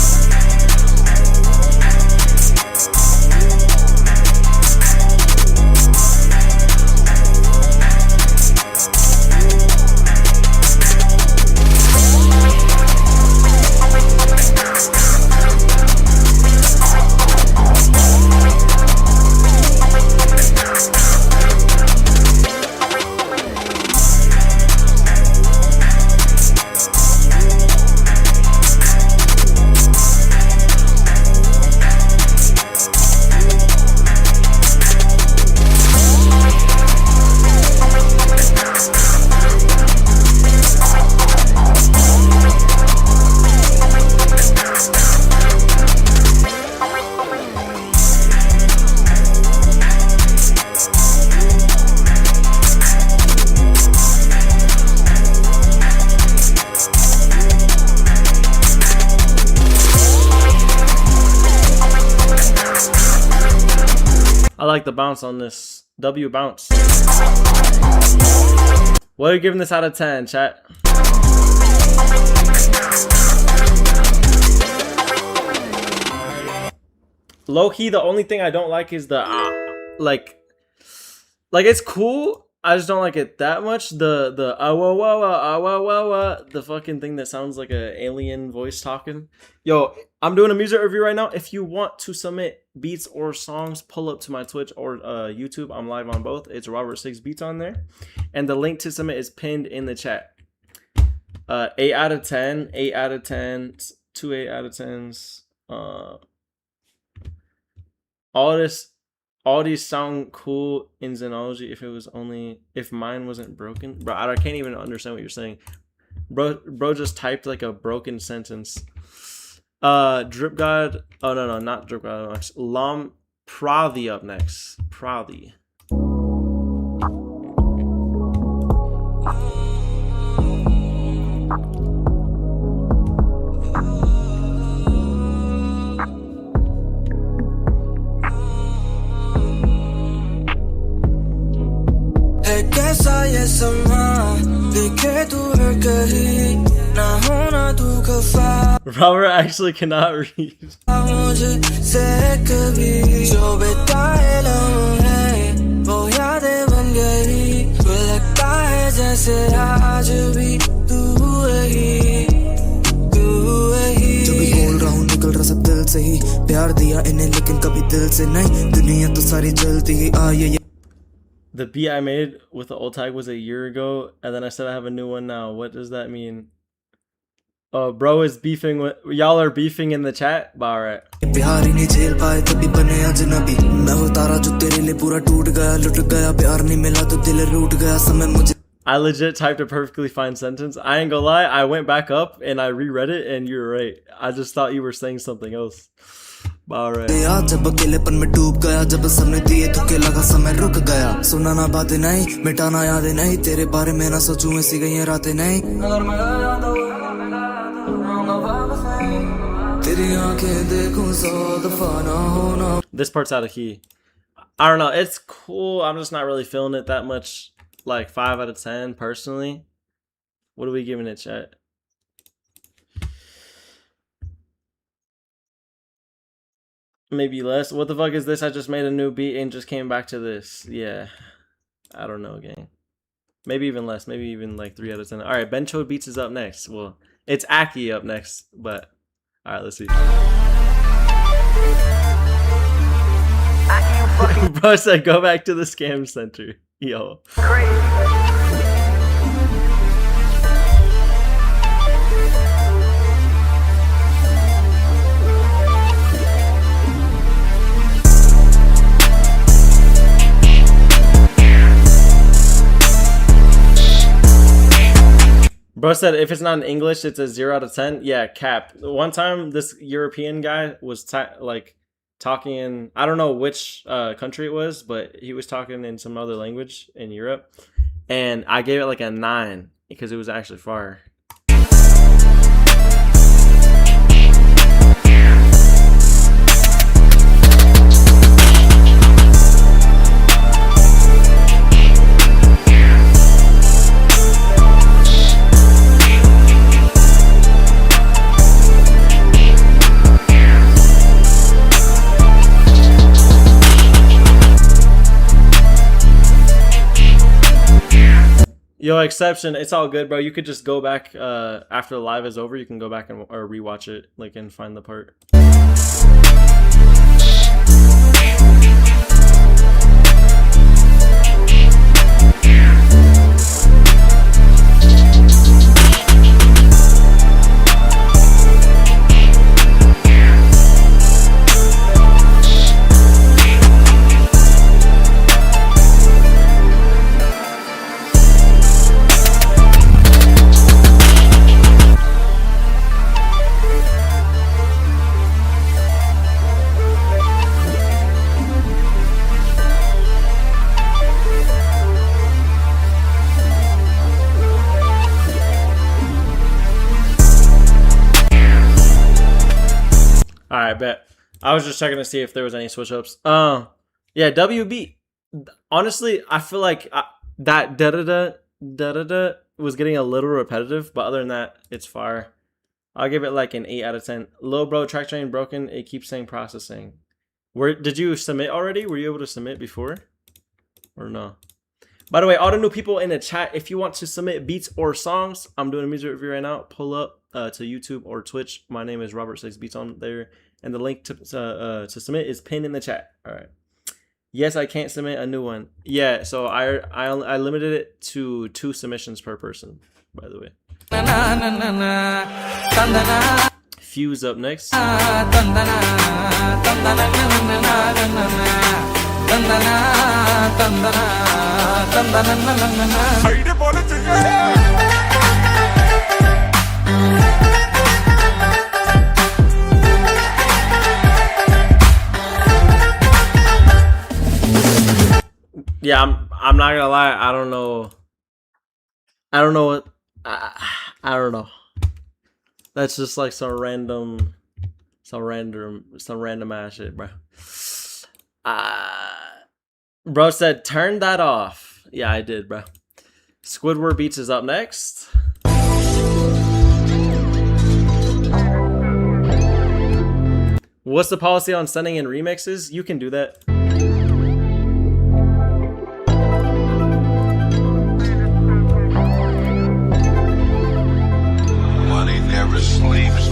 I like the bounce on this. W bounce. What are you giving this out of 10, chat? Low key, the only thing I don't like is the like it's cool. I just don't like it that much. The the fucking thing that sounds like an alien voice talking. Yo, I'm doing a music review right now. If you want to submit beats or songs, pull up to my Twitch or YouTube. I'm live on both. It's Robert 6 Beats on there, and the link to submit is pinned in the chat. 8 out of 10, 8 out of 10, 2 8 out of 10s. All these sound cool in Xenology if mine wasn't broken. Bro, I can't even understand what you're saying. Bro just typed like a broken sentence. Drip God. Oh no, not Drip God up next. Lam Pravi up next. Pravi. कैसा ये समा देखे तू हर कहीं ना होना वफा Robert actually cannot read. मुझसे कभी जो बिताए लम्हे वो यादें बन गई वो लगता है जैसे आज भी तू वही जो भी बोल रहा हूँ निकल रहा सब दिल से ही प्यार दिया इन्हें लेकिन कभी दिल से नहीं दुनिया तो सारी जलती ही आई The beat I made with the old tag was a year ago, and then I said I have a new one now. What does that mean? Oh, bro is beefing with y'all are beefing in the chat? But alright. प्यार ही नहीं झेल पाए तभी बने अजनबी मैं वो तारा जो तेरे लिए पूरा टूट गया लुट गया प्यार नहीं मिला तो दिल रूठ गया समय मुझे I legit typed a perfectly fine sentence. I ain't gonna lie, I went back up and I reread it, and you're right. I just thought you were saying something else. But alright. जब अकेलेपन में डूब गया जब सबने दिए धोखे लगा समय रुक गया सुना ना बातें नहीं मिटाना यादें नहीं तेरे बारे में ना सोचूं ऐसी गई रातें नहीं तेरी आंखें देखूं सौ दफा ना होना. This part's out of key. I don't know. It's cool. I'm just not really feeling it that much. Like 5 out of 10 personally. What are we giving it, chat? Maybe less. What the fuck is this? I just made a new beat and just came back to this. Yeah. I don't know, gang. Maybe even less. Maybe even like 3 out of 10. All right, Bencho Beats is up next. Well, it's Aki up next, but all right, let's see. Bro said go back to the scam center. Yo. Bro said if it's not in English, it's a 0 out of 10. Yeah, cap. One time, this European guy was talking in, I don't know which country it was, but he was talking in some other language in Europe. And I gave it like a 9 because it was actually fire. Yo, Exception, it's all good, bro. You could just go back after the live is over. You can go back and or rewatch it, like, and find the part. Alright, bet. I was just checking to see if there was any switch ups. Yeah, WB. Honestly, I feel like that da-da-da was getting a little repetitive, but other than that, it's fire. I'll give it like an 8 out of 10. Lil bro, track train broken. It keeps saying processing. Did you submit already? Were you able to submit before? Or no? By the way, all the new people in the chat, if you want to submit beats or songs, I'm doing a music review right now. Pull up to YouTube or Twitch. My name is Robert Six Beats on there, and the link to submit is pinned in the chat. All right. Yes, I can't submit a new one. Yeah, so I limited it to 2 submissions per person. By the way. Fuse up next. Yeah, I'm not gonna lie. I don't know what. I don't know. That's just like some random ass shit, bro. Bro said turn that off. Yeah, I did, bro. Squidward Beats is up next. What's the policy on sending in remixes? You can do that. Money never sleeps.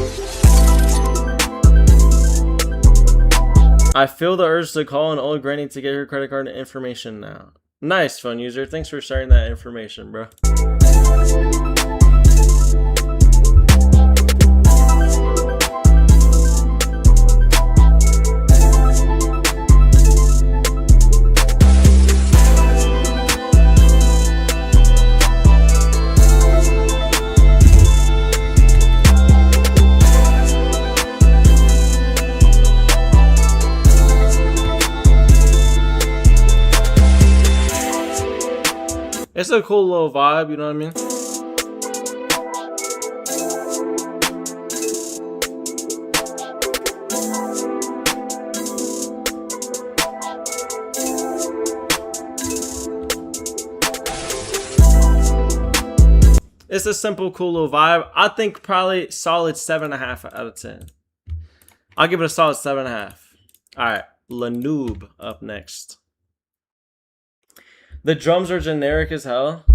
I feel the urge to call an old granny to get her credit card information now. Nice, phone user. Thanks for sharing that information, bro. It's a cool little vibe, you know what I mean? It's a simple, cool little vibe. I think probably solid 7.5 out of 10. I'll give it a solid 7.5. All right, Lanoob up next. The drums are generic as hell.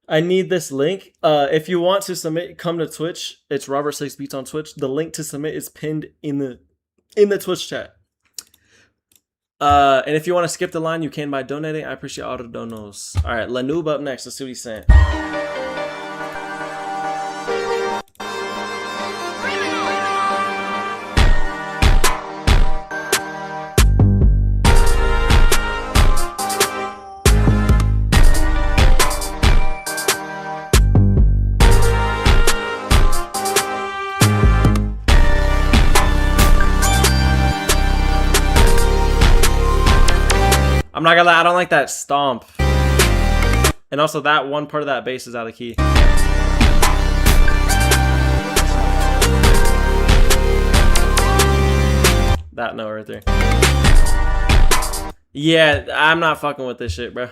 I need this link. If you want to submit, come to Twitch. It's Robert Six Beats on Twitch. The link to submit is pinned in the Twitch chat. And if you want to skip the line, you can by donating. I appreciate all the donos. All right, Lanoob up next. Let's see what he's saying. I'm not gonna lie, I don't like that stomp. And also that one part of that bass is out of key. That note right there. Yeah, I'm not fucking with this shit, bro.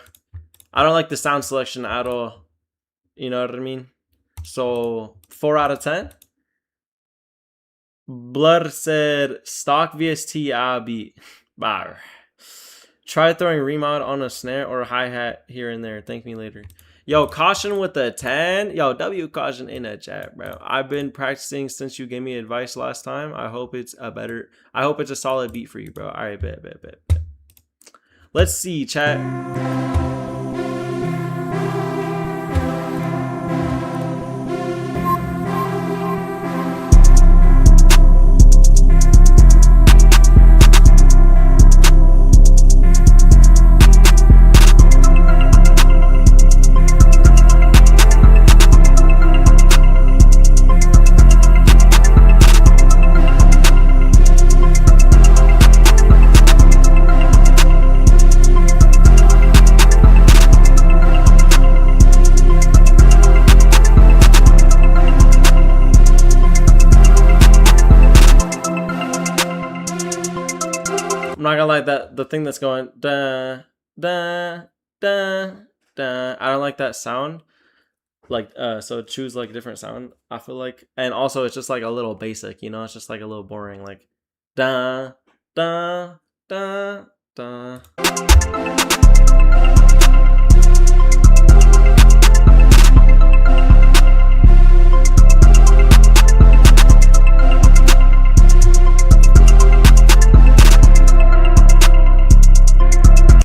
I don't like the sound selection at all. You know what I mean? So, 4 out of 10. Blood said, stock VST beat. Bar. Try throwing remod on a snare or a hi-hat here and there. Thank me later. Yo, caution with the 10. Yo, W caution in the chat, bro. I've been practicing since you gave me advice last time. I hope it's a solid beat for you, bro. All right, bet. Let's see, chat. I'm not gonna like that, the thing that's going da da da da. I don't like that sound. Like so choose like a different sound, I feel like. And also it's just like a little basic, you know, it's just like a little boring, like da da da da.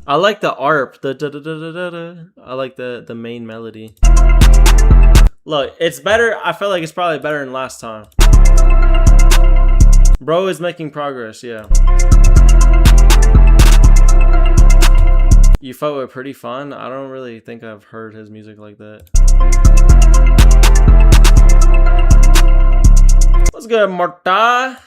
I like the ARP, the da da da da da da. I like the main melody. Look, it's better. I feel like it's probably better than last time. Bro is making progress, yeah. You felt it pretty fun. I don't really think I've heard his music like that. What's good, Marta?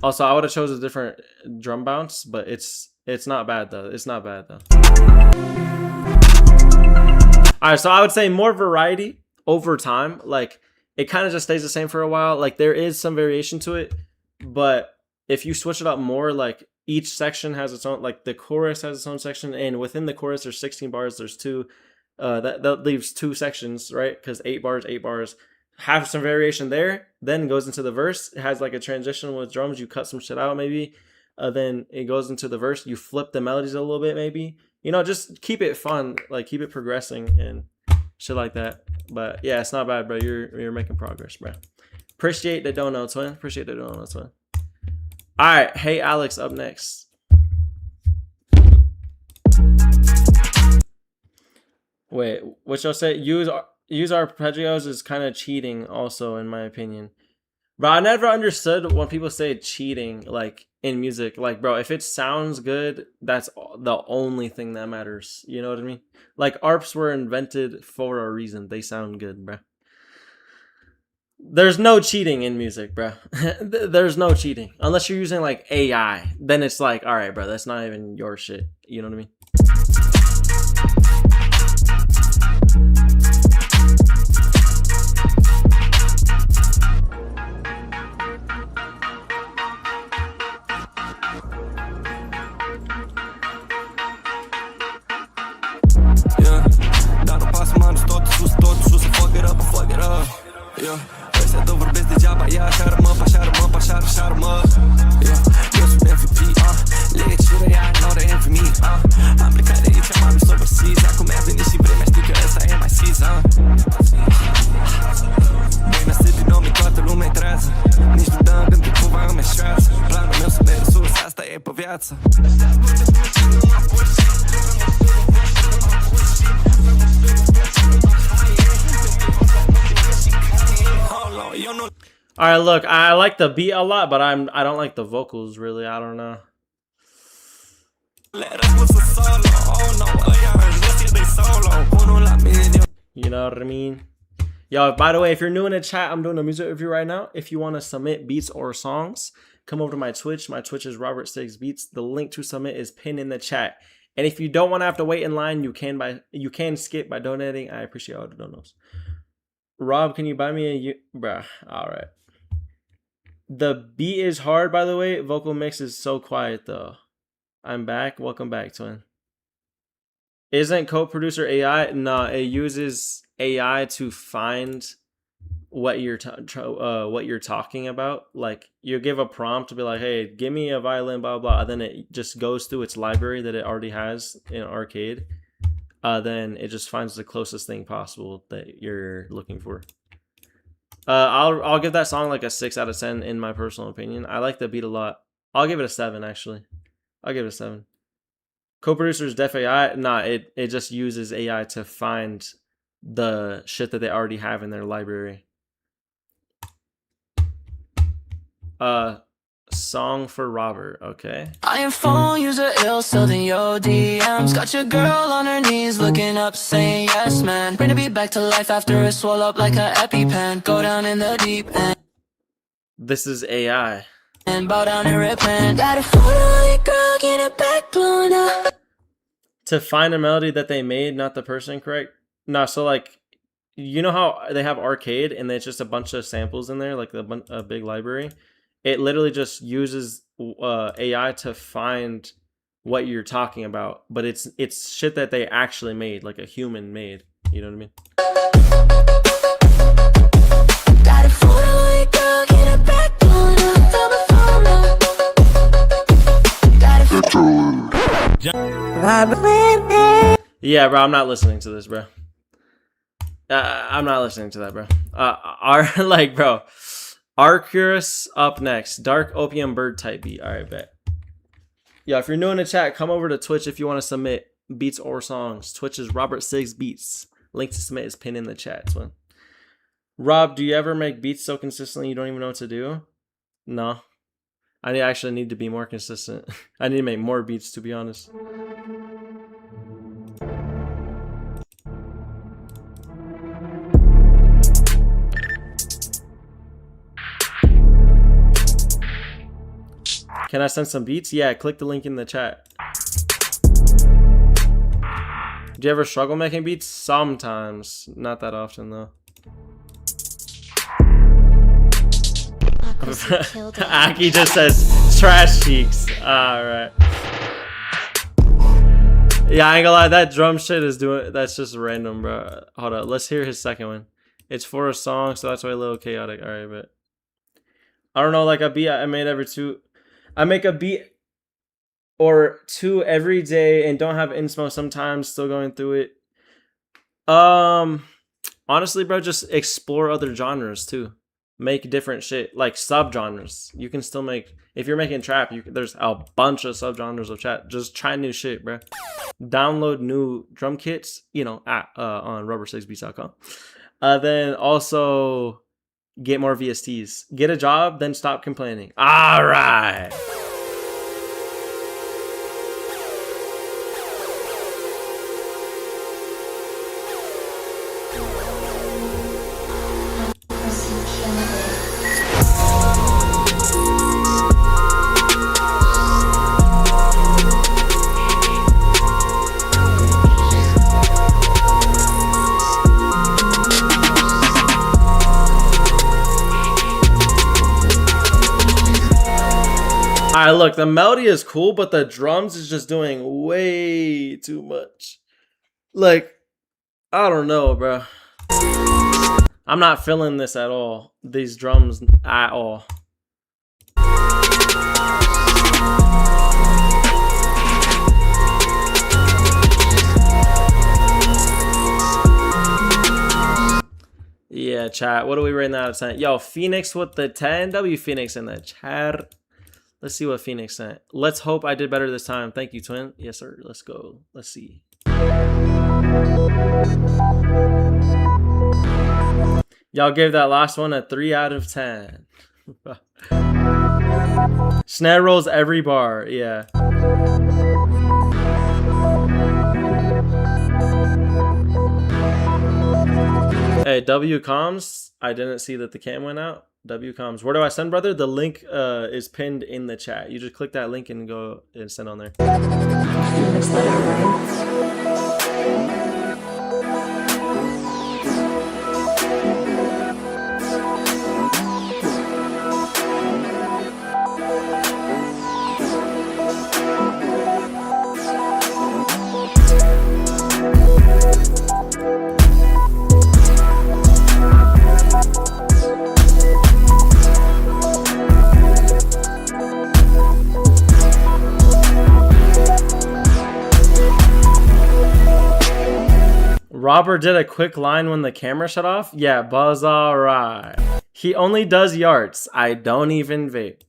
Also, I would have chose a different drum bounce, but it's not bad though. It's not bad though. All right, so I would say more variety over time. Like it kind of just stays the same for a while. Like there is some variation to it, but if you switch it up more, like each section has its own, like the chorus has its own section, and within the chorus there's 16 bars. There's two, that leaves two sections, right? Because 8 bars. Have some variation there, then goes into the verse. It has like a transition with drums. You cut some shit out maybe. Then it goes into the verse. You flip the melodies a little bit maybe. You know, just keep it fun, like keep it progressing and shit like that. But yeah, it's not bad, bro. You're making progress, bro. Appreciate the dono, twin. Appreciate the dono, twin. All right, hey Alex, up next. Wait, what y'all say? Use arpeggios is kind of cheating, also, in my opinion. Bro, I never understood when people say cheating, like in music. Like, bro, if it sounds good, that's the only thing that matters. You know what I mean? Like, arps were invented for a reason. They sound good, bro. There's no cheating in music, bro. There's no cheating. Unless you're using, like, AI. Then it's like, all right, bro, that's not even your shit. You know what I mean? Yeah, ăștia dă vorbesc degeaba, ia așa-ră-mă, așa-ră-mă, așa-ră-mă. Yeah, eu sunt MVP, legătură ea în oră în me, am plecat de aici, m-am dus overseas. Acum mi-a venit și vremea, știu că ăsta e mai season. Băi, nascut din om, toată lumea-i trează. Nici nu dăm când cumva îmi eșuează. Planul meu să merg sus, asta e pe viață. All right, look, I like the beat a lot, but I don't like the vocals really. I don't know. You know what I mean? Yo, by the way, if you're new in the chat, I'm doing a music review right now. If you want to submit beats or songs, come over to my Twitch. My Twitch is Robert Six Beats. The link to submit is pinned in the chat. And if you don't want to have to wait in line, you can skip by donating. I appreciate all the donos. Rob, can you buy me a bruh? All right. The beat is hard, by the way. Vocal mix is so quiet though. I'm back. Welcome back, twin. Isn't co-producer AI? No, it uses AI to find what you're talking about. Like, you give a prompt to be like, hey, give me a violin, blah blah, and then it just goes through its library that it already has in Arcade. Then it just finds the closest thing possible that you're looking for. I'll give that song like a 6 out of 10 in my personal opinion. I like the beat a lot. I'll give it a 7 actually. I'll give it a 7. Co-producers def AI, nah, it just uses AI to find the shit that they already have in their library. Song for Robert, okay. I am phone user ill, so then your DMs got your girl on her knees looking up saying yes man. Bring the beat back to life after it swell up like a EpiPen. Go down in the deep end. This is AI. And bow down and repent. Got a photo of your girl, get it back blown up. To find a melody that they made, not the person, correct? No, so like, you know how they have Arcade and there's just a bunch of samples in there, like a big library? It literally just uses AI to find what you're talking about, but it's shit that they actually made, like a human made. You know what I mean? Got a photo of your girl, get it back blown up. Tell the phone up. Yeah, bro, I'm not listening to this, bro. I'm not listening to that, bro. Like, bro. Arcurus up next. Dark Opium Bird type beat. Alright, bet. Yeah, if you're new in the chat, come over to Twitch if you want to submit beats or songs. Twitch is Robert Six Beats. Link to submit is pinned in the chat, twin. Rob, do you ever make beats so consistently you don't even know what to do? No. I actually need to be more consistent. I need to make more beats, to be honest. Can I send some beats? Yeah, click the link in the chat. Do you ever struggle making beats? Sometimes. Not that often, though. pussy killed it. Aki just says trash cheeks. Alright. Yeah, I ain't gonna lie, that drum shit is that's just random, bro. Hold up, let's hear his second one. It's for a song, so that's why a little chaotic. Alright, but I don't know, like a beat I made I make a beat or two every day and don't have inspo sometimes, still going through it. Honestly, bro, just explore other genres too. Make different shit, like subgenres. You can still make, if you're making trap, there's a bunch of subgenres of chat. Just try new shit, bro. Download new drum kits, on rubber6beats.com. Then also get more VSTs. Get a job, then stop complaining. All right. Alright, look, the melody is cool, but the drums is just doing way too much. Like, I don't know, bro. I'm not feeling this at all. These drums at all. Yeah, chat. What are we rating out of 10? Yo, Phoenix with the 10. W Phoenix in the chat. Let's see what Phoenix sent. Let's hope I did better this time. Thank you, twin. Yes, sir. Let's go. Let's see. Y'all gave that last one a 3 out of 10. Snare rolls every bar. Yeah. Hey, W comms. I didn't see that the cam went out. W comms. Where do I send, brother? The link is pinned in the chat. You just click that link and go and send on there. Robert did a quick line when the camera shut off. Yeah, buzz alright. He only does yards. I don't even vape.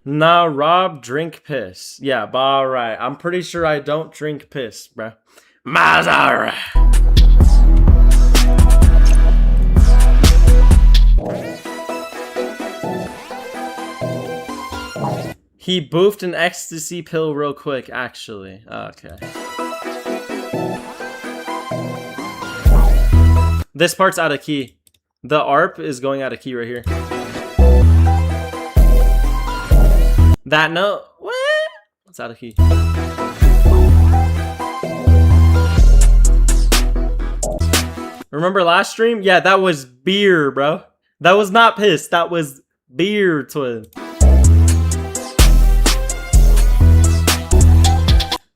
Nah, Rob, drink piss. Yeah, alright. I'm pretty sure I don't drink piss, bruh. Mazara. He boofed an ecstasy pill real quick, actually. Okay. This part's out of key. The ARP is going out of key right here. That note, what? It's out of key. Remember last stream? Yeah, that was beer, bro. That was not piss. That was beer, twin.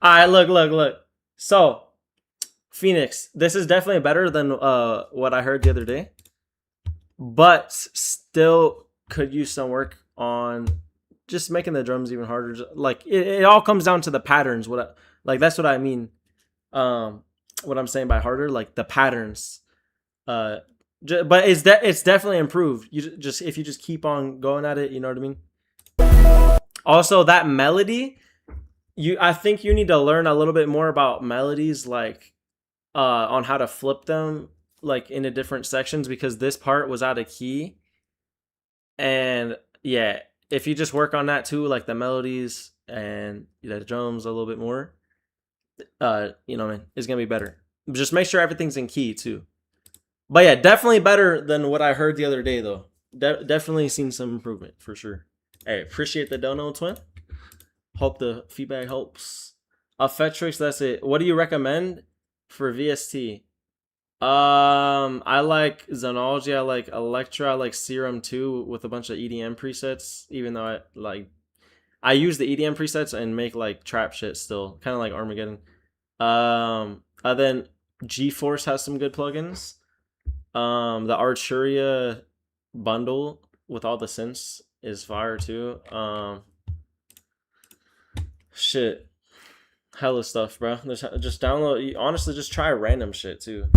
Alright, look. So, Phoenix, this is definitely better than what I heard the other day. But still could use some work on just making the drums even harder. Like it all comes down to the patterns. That's what I mean. What I'm saying by harder, like the patterns. But it's definitely improved. If you just keep on going at it, you know what I mean. Also, that melody, I think you need to learn a little bit more about melodies, like on how to flip them, like into different sections, because this part was out of key. And yeah. If you just work on that too, like the melodies and the drums a little bit more, you know what I mean, it's gonna be better. Just make sure everything's in key too. But yeah, definitely better than what I heard the other day though. Definitely seen some improvement for sure. Hey, appreciate the dono, twin. Hope the feedback helps. Fetrix, that's it. What do you recommend for VST? I like Zonology, I like Electra, I like Serum 2 with a bunch of EDM presets, even though I use the EDM presets and make like trap shit still, kind of like Armageddon. Then GeForce has some good plugins. The Arturia bundle with all the synths is fire too. Shit, hella stuff, bro. Just download. Honestly, just try random shit too.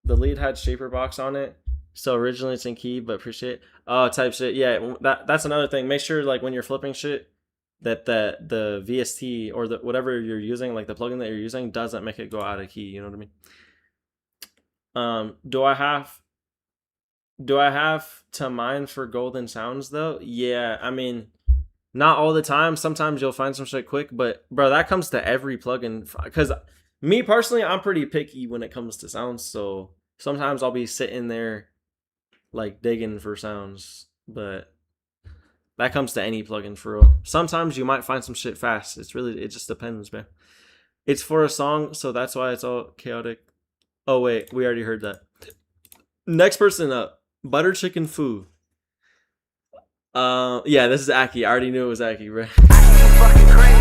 The lead had shaper box on it, so originally it's in key, but appreciate type shit. Yeah, that's another thing. Make sure like when you're flipping shit that the VST or the whatever you're using, like the plugin that you're using, doesn't make it go out of key. You know what I mean? Do I have to mine for golden sounds though? Yeah, I mean, not all the time. Sometimes you'll find some shit quick, but bro, that comes to every plugin. Because me personally, I'm pretty picky when it comes to sounds, so sometimes I'll be sitting there like digging for sounds, but that comes to any plugin for real. Sometimes you might find some shit fast. It just depends, man. It's for a song, so that's why it's all chaotic. Oh wait, we already heard that. Next person up, Butter Chicken Foo. Yeah, this is Aki. I already knew it was Aki, bro. fucking crazy.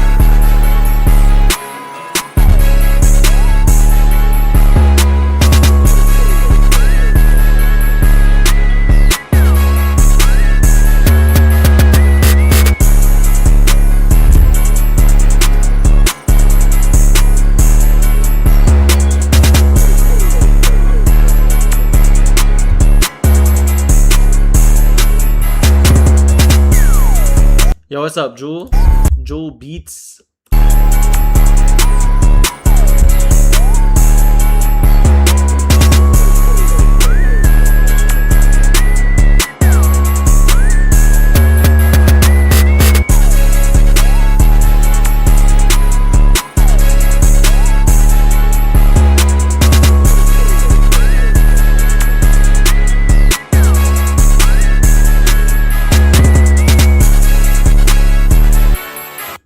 Yo, what's up, Jewel? Jewel Beats.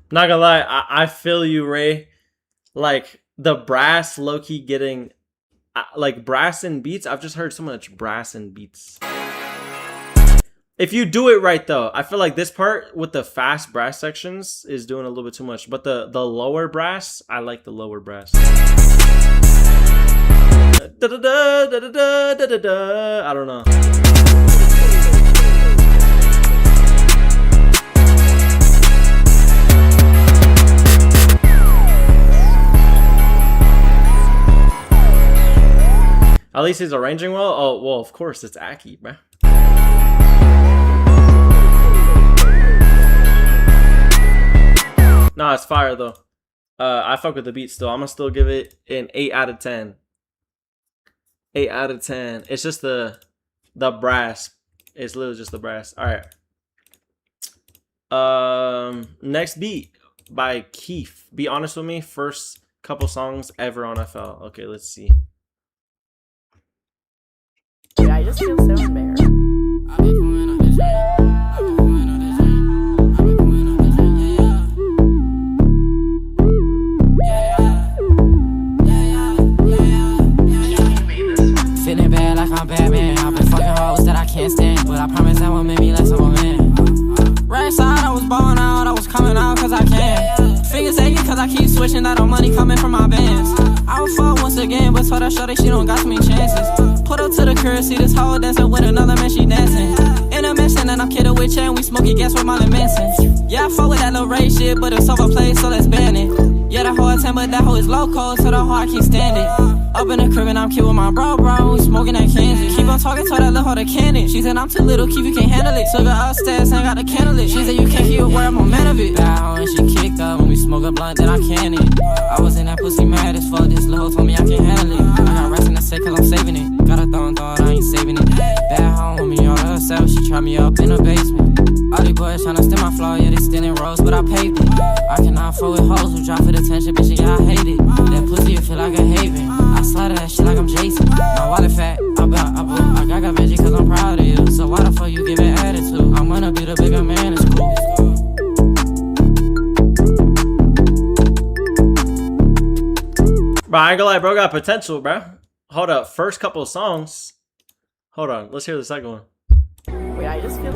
Not gonna lie, I feel you, Ray. Like the brass low-key getting like brass and beats. I've just heard so much brass and beats. If you do it right though, I feel like this part with the fast brass sections is doing a little bit too much. But the lower brass, I like the lower brass. I don't know. At least he's arranging well. Oh, well, of course, it's Aki, bro. Nah, it's fire, though. I fuck with the beat still. I'm gonna still give it an 8 out of 10. 8 out of 10. It's just the brass. It's literally just the brass. All right. Next beat by Keith. Be honest with me. First couple songs ever on FL. Okay, let's see. Dude, I just feel so embarrassed. Feeling bad like I'm Batman. I've been fucking hoes that I can't stand, but I promise that won't make me less of a man. Right side, I was balling out, I was coming out cause I can. Fingers aching cause I keep switching, that old money coming from my bands. I would fall once again, but told her shorty she don't got too many chances. Put up to the curb, see this hoe dancing with another man, she dancing. In a mansion, and I'm kidding with Chan, we smoking gas with Marlon Manson. Yeah, I fuck with that little Ray shit, but it's overplayed, so let's ban it. Yeah, that hoe a 10, but that hoe is loco, so the hoe I can't stand it. Up in the crib and I'm cute with my bro, we smoking that Kansas. Keep on talking, told that little hoe to can it. She said I'm too little, keep you can't handle it. So got upstairs, ain't got the candle lit. She said you can't keep it where I'm a man of it. Bad hoe and she kicked up when we smoke a blunt, then I can it. I was in that pussy mad as fuck, this little hoe told me I can't handle it. I got rest in the set cause I'm saving it. Got a thought, I ain't saving it. Bad hoe on me all to herself, she tried me up in the basement. All these boys tryna steal my flow, yeah, they stealing rolls, but I paved it. I I cannot fuck with hoes who drop for the attention, bitch, yeah, I hate it. That pussy, it feel like a haven. I slide that shit like I'm Jason. My wallet fat, I got veggie cause I'm proud of you. So why the fuck you giving attitude? I'm gonna be the bigger man, it's cool. Bro, I ain't gonna lie, bro got potential, bro. Hold up, first couple of songs. Hold on, let's hear the second one. Wait, I just feel.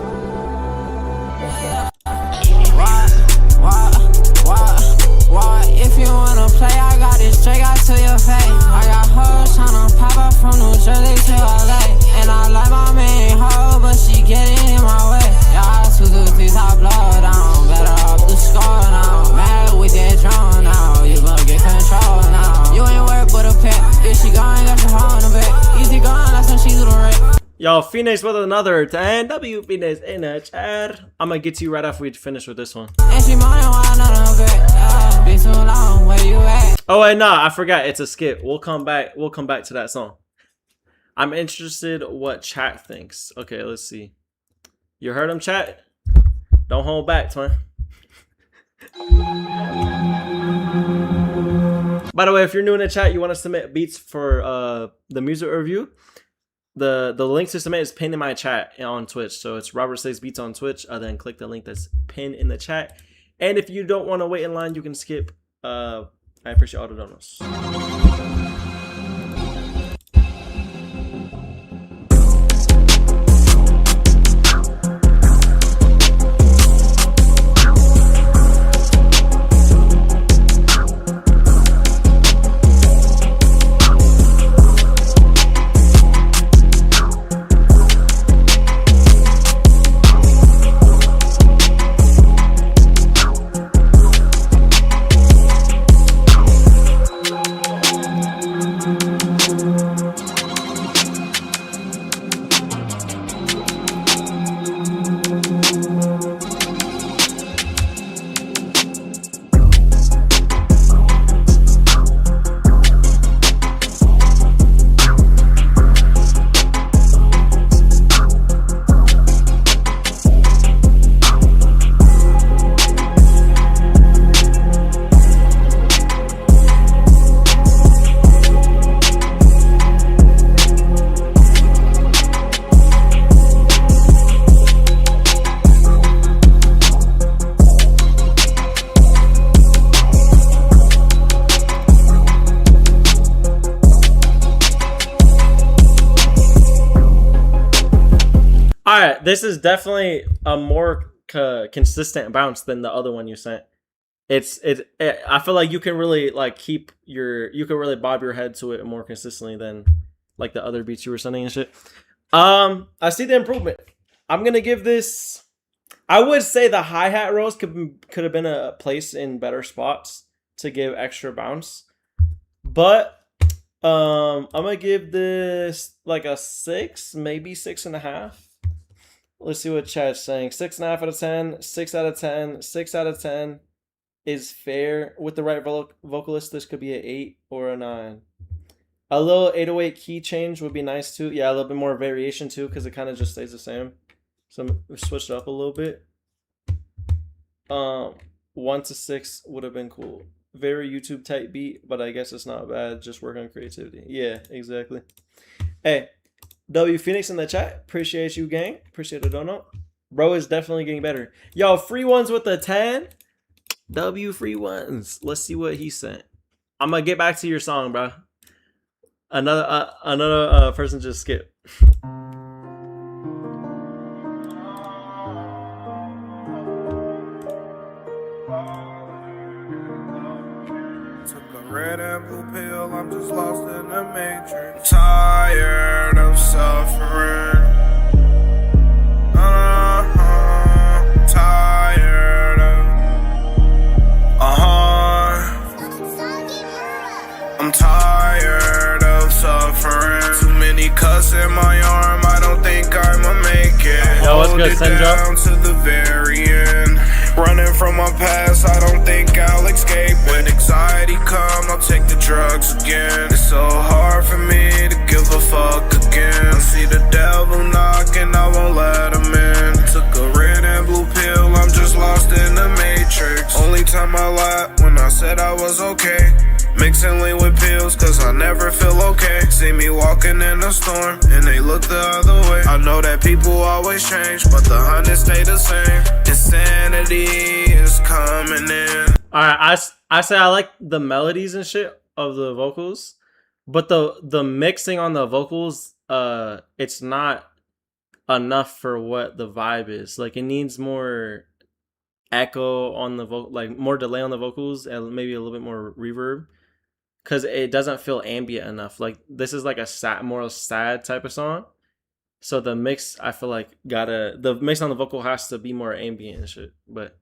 Why? If you wanna play, I got this straight out to your face. I got hoes tryna pop up from New Jersey to LA. And I like my main hoe, but she getting in my way. Y'all 2 to 3 top blow down. Better up the score now. Mad with that drone now. You gon' get control now. You ain't work but a pet. If she gone, got your hoe in the bed. Easy gone, that's when she do the rape. Yo, Phoenix with another 10. W Phoenix in the chat. I'm gonna get to you right after we finish with this one. And she moaning why not on bed. Be too long, where you at? Oh wait, nah, I forgot. It's a skip. We'll come back to that song. I'm interested what chat thinks. Okay, let's see. You heard him, chat? Don't hold back, twin. By the way, if you're new in the chat, you want to submit beats for the music review. The link to submit is pinned in my chat on Twitch. So it's Robert Says Beats on Twitch. Then click the link that's pinned in the chat. And if you don't want to wait in line, you can skip. I appreciate all the donuts. Alright, this is definitely a more consistent bounce than the other one you sent. I feel like you can really like you can really bob your head to it more consistently than like the other beats you were sending and shit. I see the improvement. I'm gonna give this. I would say the hi-hat rolls could have been a place in better spots to give extra bounce, but I'm gonna give this like a 6, maybe 6.5. Let's see what chat's saying. 6.5 out of 10, 6 out of 10, 6 out of 10 is fair. With the right vocalist, this could be an 8 or a 9. A little 808 key change would be nice too. Yeah, a little bit more variation too, because it kind of just stays the same. So switch it up a little bit. 1 to 6 would have been cool. Very YouTube type beat, but I guess it's not bad. Just work on creativity. Yeah, exactly. Hey. W Phoenix in the chat. Appreciate you, gang. Appreciate the donut. Bro is definitely getting better. Yo, free ones with the 10. W free ones. Let's see what he sent. I'm gonna get back to your song, bro. Another person just skipped. Red and blue pill, I'm just lost in the matrix. Tired of suffering. Tired of. I'm tired of suffering. Too many cuts in my arm, I don't think I'ma make it. Yo, what's good, Sendra? Down to the very end. Running from my past, I don't think I'll escape. When anxiety come, I'll take the drugs again. It's so hard for me to give a fuck again. I see the devil knocking, I won't let him in. Took a red and blue pill, I'm just lost in the matrix. matrix. Only time I lied when I said I was okay. Mixing lean with pills, cause I never feel okay. See me walking in a storm, and they look the other way. I know that people always change, but the hundred stay the same. Insanity is coming in. Alright, I say I like the melodies and shit of the vocals, but the mixing on the vocals, it's not enough for what the vibe is. Like, it needs more echo on the like more delay on the vocals, and maybe a little bit more reverb, because it doesn't feel ambient enough. Like, this is like a more sad type of song, so the mix, I feel like, the mix on the vocal has to be more ambient and shit. But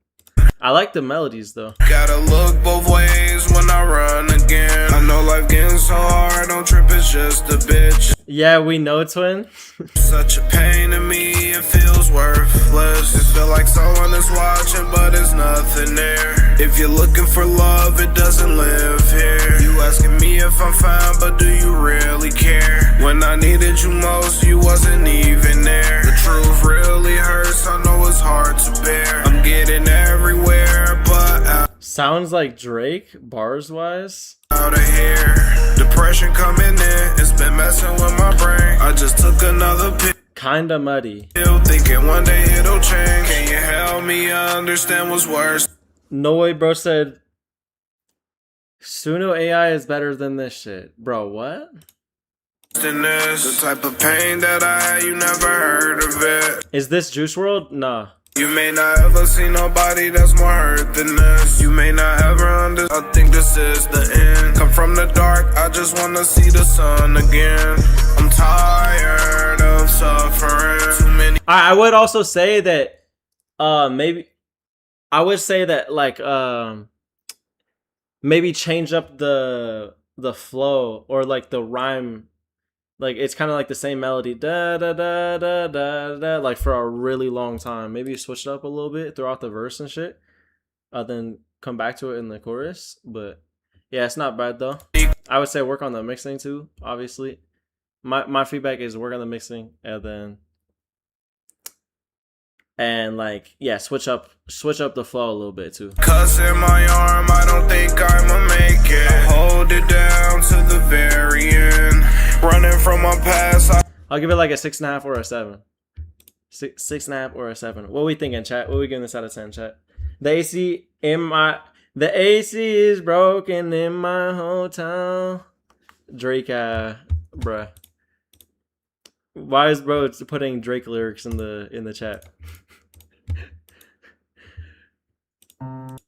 I like the melodies though. Gotta look both ways when I run again. I know life getting so hard, don't trip, it's just a bitch. Yeah, we know, twin. Such a pain to me, it feels worthless. It feel like someone is watching, but there's nothing there. If you're looking for love, it doesn't live here. You asking me if I'm fine, but do you really care? When I needed you most, you wasn't even there. The truth really hurts, I know it's hard to bear. I'm getting everywhere, but out Sounds like Drake, bars wise. of here. Depression coming in, it's been messing with my brain. I just took another pill, Kinda muddy. thinking one day it'll change. Can you help me understand what's worse No way, bro said Suno AI is better than this shit. Bro, what? than this? The type of pain that I had, you never heard of it. Is this Juice WRLD? Nah. You may not ever see nobody that's more hurt than this. You may not ever understand. I think this is the end. Come from the dark, I just wanna see the sun again. I'm tired of suffering. Too many. I would also say that maybe I would say that like maybe change up the flow or like the rhyme. Like, it's kind of like the same melody, da da da da da da, like for a really long time. Maybe switch it up a little bit throughout the verse and shit, then come back to it in the chorus. But yeah, it's not bad though. I would say work on the mixing too. Obviously, my feedback is work on the mixing, and like, yeah, switch up the flow a little bit too. Cuss in my arm, I don't think I'ma make it. I hold it down to the very end. Running from my past. I'll give it like a 6.5 or a 7. 6.5 or a 7. What we thinking, chat? What we giving this out of 10, chat? The AC is broken in my hotel. Drake, bruh. Why is bro putting Drake lyrics in the chat?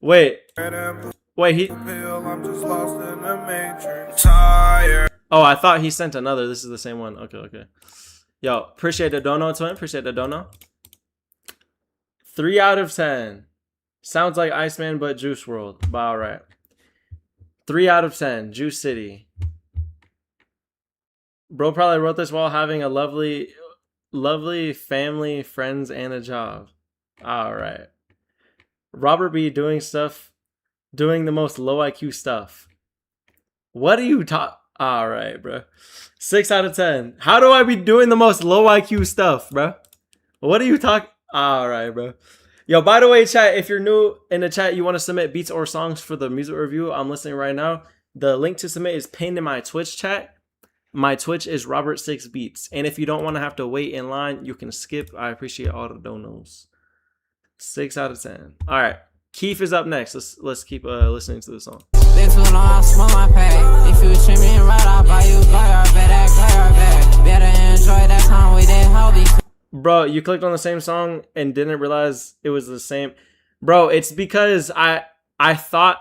Wait, he. I'm just lost in the matrix. Tired. Oh, I thought he sent another. This is the same one. Okay. Yo, appreciate the dono, twin. Appreciate the dono. 3 out of 10. Sounds like Iceman, but Juice WRLD. But all right. 3 out of 10. Juice City. Bro probably wrote this while having a lovely family, friends, and a job. All right. Robert B doing the most low IQ stuff. What are you talking? All right, bro. 6 out of 10. How do I be doing the most low IQ stuff, bro? What are you talking? All right, bro. Yo, by the way, chat, if you're new in the chat, you want to submit beats or songs for the music review I'm listening right now, the link to submit is pinned in my Twitch chat. My Twitch is Robert6Beats. And if you don't want to have to wait in line, you can skip. I appreciate all the donos. 6 out of 10. All right. Keith is up next. Let's keep listening to the song. Been too long, I smoke my pack. If you treat me right, I'll buy you Glare back. Better enjoy that time with that hobby. Bro, you clicked on the same song and didn't realize it was the same. Bro, it's because I thought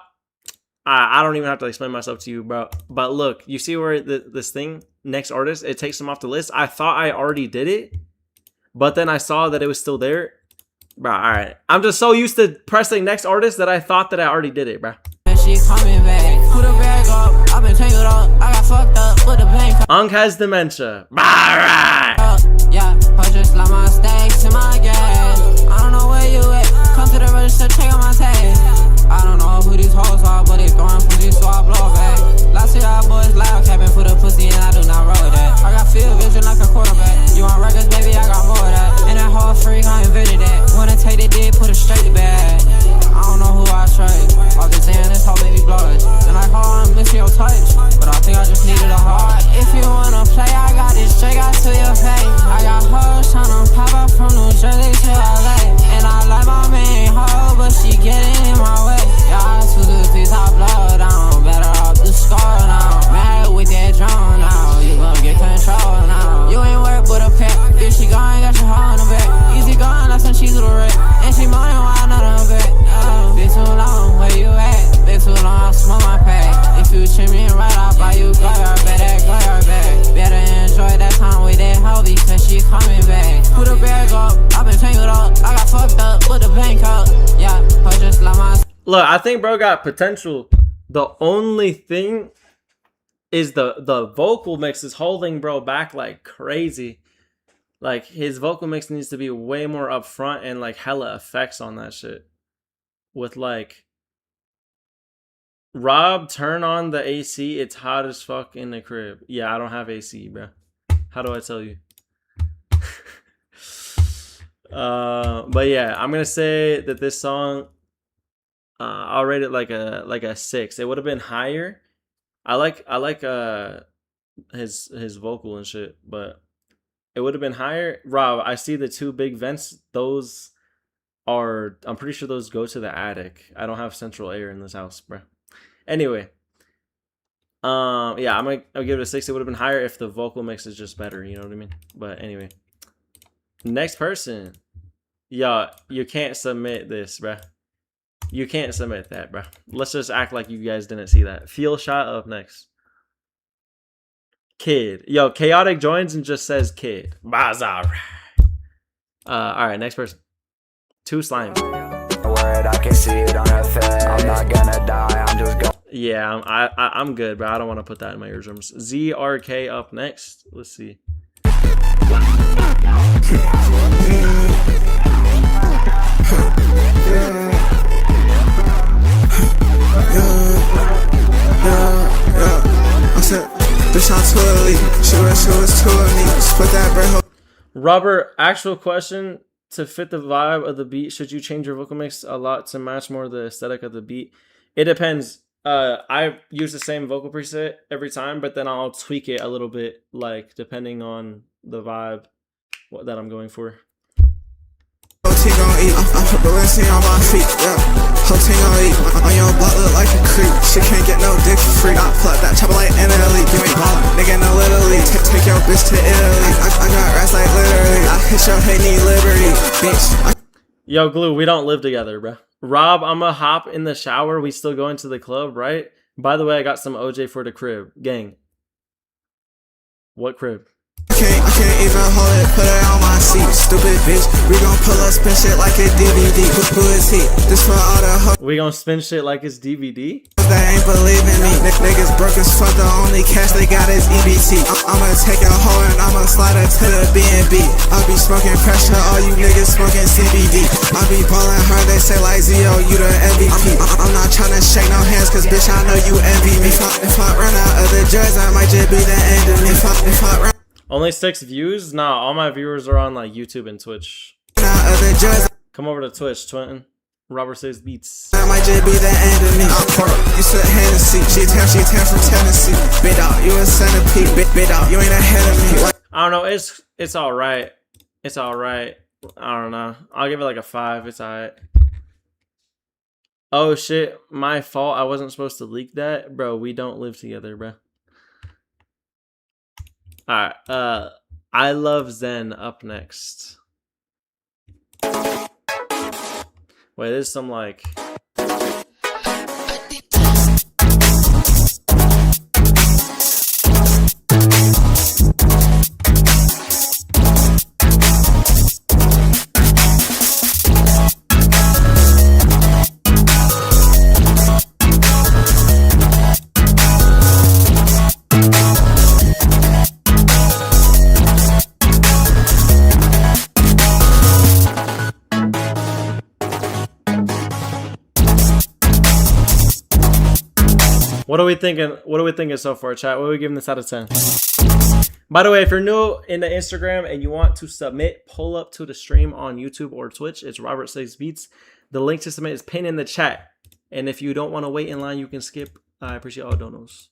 I don't even have to explain myself to you, bro. But look, you see where this thing, next artist, it takes them off the list. I thought I already did it, but then I saw that it was still there. Bro, all right. I'm just so used to pressing next artist that I thought that I already did it, bro. She coming back. Put a bag up. I've been tangled up. I got fucked up with a bank. Unk has dementia. All right. Yeah, purchase like my stacks and my gas. I don't know where you at. Come to the register, check out my tag. I don't know who these hoes are, but they throwing pussy, so I blow back. Last year, our boys loud capping for the pussy, and I do not roll that. I got field vision like a quarterback. You want records, baby? I got more of that. And that whole freak, I invented that. Wanna take the dick, put it straight to bed. I don't know who I Look, I think bro got potential. The only thing is the vocal mix is holding bro back like crazy. Like his vocal mix needs to be way more upfront and like hella effects on that shit. With like Rob, turn on the AC. It's hot as fuck in the crib. Yeah, I don't have AC, bro. How do I tell you? But yeah, I'm gonna say that this song, I'll rate it like a 6. It would have been higher. I like his vocal and shit, but it would have been higher. Rob, I see the 2 big vents. Those are, I'm pretty sure those go to the attic. I don't have central air in this house, bro. Anyway, yeah, I'll give it a 6. It would have been higher if the vocal mix is just better. You know what I mean? But anyway, next person. Yo, you can't submit this, bro. You can't submit that, bro. Let's just act like you guys didn't see that. Feel Shot up next. Kid. Yo, Chaotic joins and just says Kid. Bazaar. Alright, next person. 2 Slime. Word, I can see it on her face. I'm not gonna die, I'm just going. Yeah, I'm good, bro. I don't want to put that in my eardrums. ZRK up next. Let's see. Robert, actual question to fit the vibe of the beat. Should you change your vocal mix a lot to match more of the aesthetic of the beat? It depends. I use the same vocal preset every time, but then I'll tweak it a little bit, like depending on the vibe that I'm going for. Whole team gon' eat, I put the Lindsay on my feet, yeah. Whole team gon' eat, on your block look like a creep. She can't get no dick for free. I plug that chopper like NLE. You ain't ballin', nigga, no literally. Take your bitch to Italy. I got rats like literally. I hit your head, need liberty, bitch. Yo, Glue, we don't live together, bro. Rob, I'ma hop in the shower. We still going to the club, right? By the way, I got some OJ for the crib. Gang. What crib? I can't even hold it, put it on my seat. Stupid bitch, we gon' pull up, spin shit like a DVD. Who is he? This for all the hoes. We gon' spin shit like it's DVD? That ain't believing me. Niggas broke as fuck, the only cash they got is EBT. I'ma take a hoe and I'ma slide her to the B&B. I'll be smoking pressure, all you niggas smoking CBD. I'll be ballin' hard, they say like Zio, you the MVP. I'm not tryna shake no hands, cause bitch, I know you envy me. If I run out of the drugs, I might just be the end of me. If I run only 6 views? Nah, all my viewers are on like YouTube and Twitch. out of the drugs, Come over to Twitch, Twinton. Robert Says Beats. I might just be the end of me. I'm poor, you said Hennessy. She 10 from Tennessee. Bit out, you a centipede. Bit out, you ain't ahead of me. Like I don't know, it's alright. It's alright. I don't know. I'll give it like a 5. It's alright. Oh shit, my fault. I wasn't supposed to leak that. Bro, we don't live together, bro. Alright, I Love Zen up next. Wait, there's some like... What are we thinking? What are we thinking so far, chat? What are we giving this out of 10? By the way, if you're new in the Instagram and you want to submit, pull up to the stream on YouTube or Twitch. It's Robert Says Beats. The link to submit is pinned in the chat. And if you don't want to wait in line, you can skip. I appreciate all donos.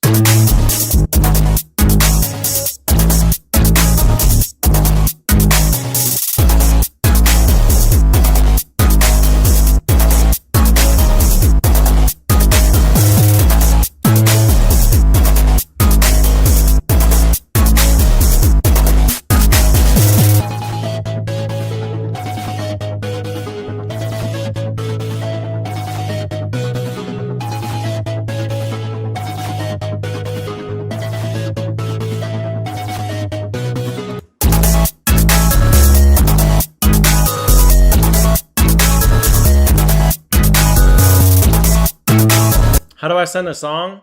How do I send a song?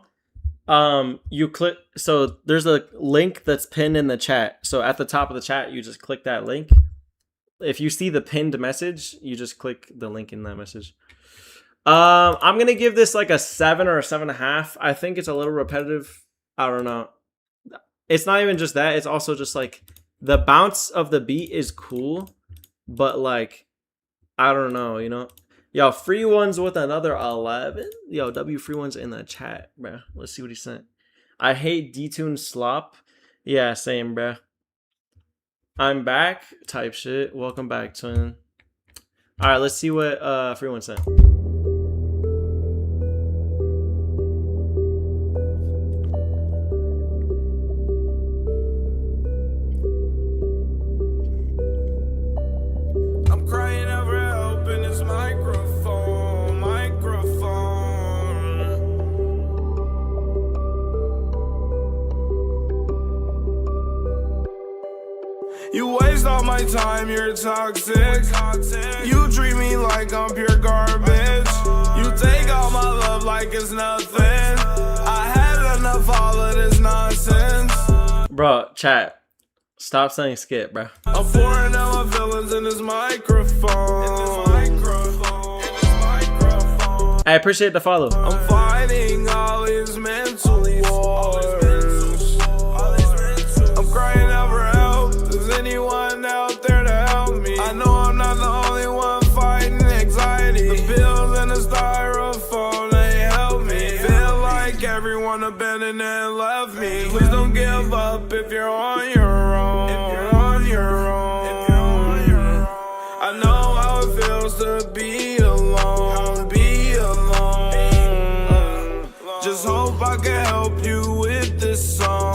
You click, so there's a link that's pinned in the chat. So at the top of the chat, you just click that link. If you see the pinned message, you just click the link in that message. I'm gonna give this like a 7 or a 7.5. I think it's a little repetitive. I don't know. It's not even just that. It's also just like the bounce of the beat is cool, but like, I don't know, you know? Yo, free ones with another 11. Yo, W free ones in the chat, bro. Let's see what he sent. I hate detune slop. Yeah, same, bro. I'm back type shit. Welcome back, twin. All right, let's see what free one sent. I'm crying out for help in this microphone. You waste all my time, you're toxic. You treat me like I'm pure garbage. You take all my love like it's nothing. I had enough of all of this nonsense. Bro, chat. Stop saying skip, bro. I'm pouring out my feelings in this microphone. I appreciate the follow. I'm fighting all these mental wars. I'm crying out for help. Is anyone out there to help me? I know I'm not the only one fighting anxiety. The pills and the styrofoam, they help me. Feel like everyone abandoned and left me. Please don't give up if you're on your own. I know how it feels to be alone. Just hope I can help you with this song.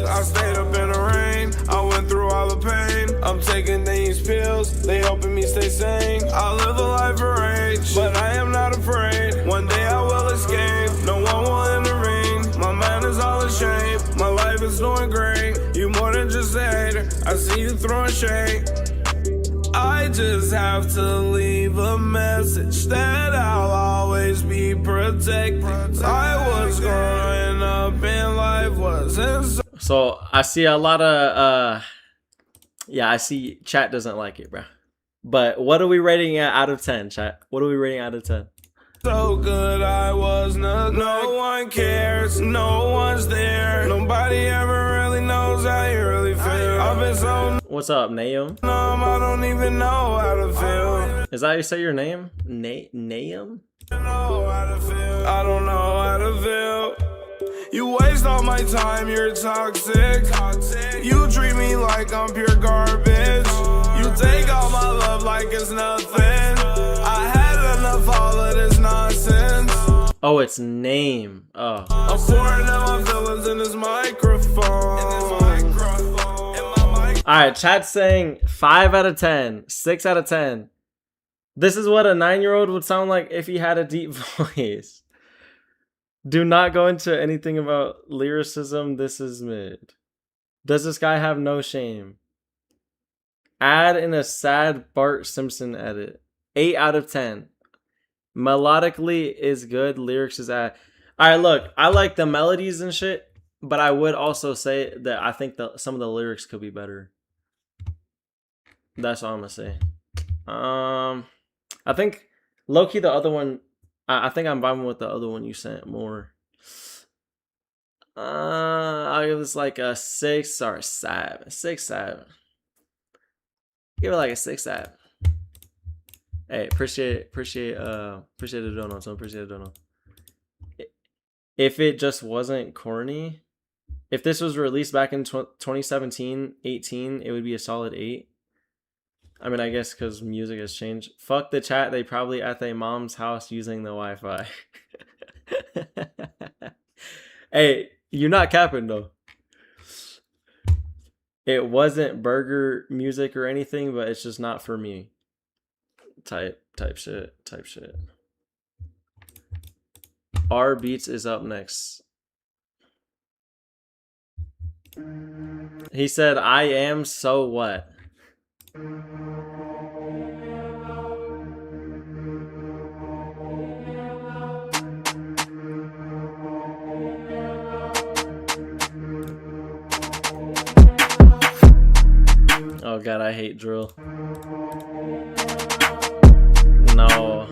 I stayed up in the rain, I went through all the pain. I'm taking these pills, they helping me stay sane. I live a life of rage, but I am not afraid. One day I will escape, no one will intervene. My mind is all in shape, my life is doing great. You more than just a hater, I see you throwing shade. I just have to leave a message that I'll always be protected. I was growing up and life wasn't So I see a lot of yeah, I see chat doesn't like it, bro. But what are we rating it out of 10, chat? What are we rating out of 10? so good. I was not. No one cares, no one's there. Nobody ever really knows how you really feel. I've been so What's up, Naum? I don't even know how to feel. Is that how you say your name? Naum? I don't know how to feel. You waste all my time, you're toxic. You treat me like I'm pure garbage. You take all my love like it's nothing. I had enough of all of this nonsense. Oh, it's name. Oh. I'm pouring out my feelings in this microphone. Alright, chat's saying 5 out of 10, 6 out of 10. This is what a 9-year-old would sound like if he had a deep voice. Do not go into anything about lyricism. This is mid. Does this guy have no shame? Add in a sad Bart Simpson edit. 8 out of 10. Melodically is good. Lyrics is at. Alright, look. I like the melodies and shit. But I would also say that I think that some of the lyrics could be better. That's all I'm gonna say. I think low-key the other one, I think I'm vibing with the other one you sent more. I'll give this like a 6 or a 7. 6, 7. Give it like a 6, 7. Hey, appreciate the dono, so appreciate the dono. If it just wasn't corny, if this was released back in 2017, 18, it would be a solid 8. I mean, I guess because music has changed. Fuck the chat. They probably at their mom's house using the Wi-Fi. Hey, you're not capping though. It wasn't burger music or anything, but it's just not for me. Type shit. R Beats is up next. He said, I am so what? Oh god, I hate drill. No.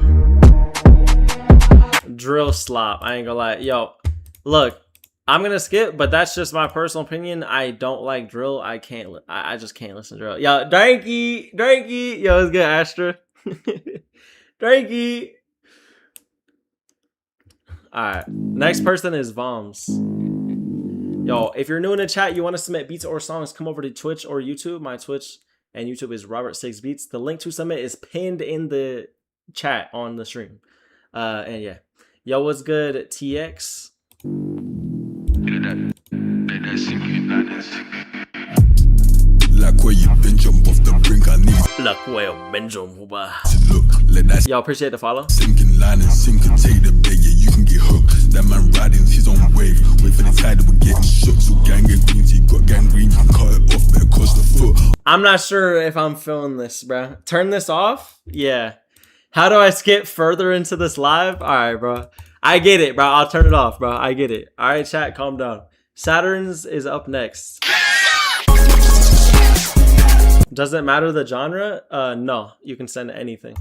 Drill slop. I ain't gonna lie. Yo, look, I'm gonna skip, but that's just my personal opinion. I don't like drill. I just can't listen to drill. Yo, Dranky. Yo, it's good, Astra. Dranky. Alright. Next person is Voms. Yo, if you're new in the chat, you want to submit beats or songs, come over to Twitch or YouTube. My Twitch and YouTube is Robert6Beats. The link to submit is pinned in the chat on the stream. And yeah. Yo, what's good, TX? Like where you been jump off the brink, I need Look, well, Benjamin. to look. Let that Yo, appreciate the follow. sinking line and sink and take the bait, yeah, you can get hooked. That man riding his own wave. Wait for the tide that we're getting shook. So gang and green tea, got gangrene, you can cut it off, better cross the foot. I'm not sure if I'm feeling this, bro. Turn this off? Yeah. How do I skip further into this live? Alright, bro. I get it, bro. I'll turn it off, bro. I get it. Alright, chat, calm down. Saturn's is up next. Does it matter the genre? No. You can send anything.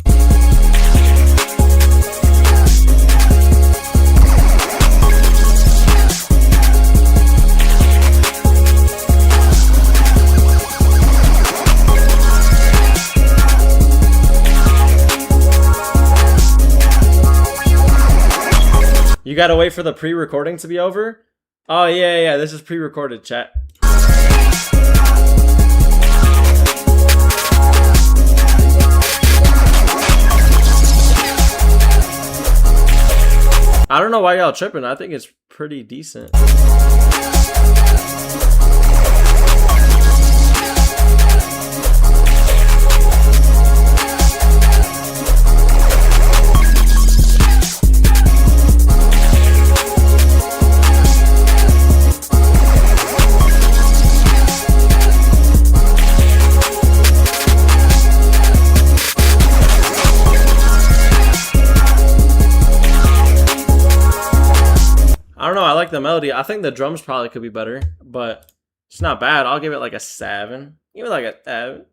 You gotta wait for the pre-recording to be over? Oh, yeah. This is pre-recorded, chat. I don't know why y'all tripping. I think it's pretty decent. I don't know. I like the melody. I think the drums probably could be better, but it's not bad. I'll give it like a 7. Give it like a 7.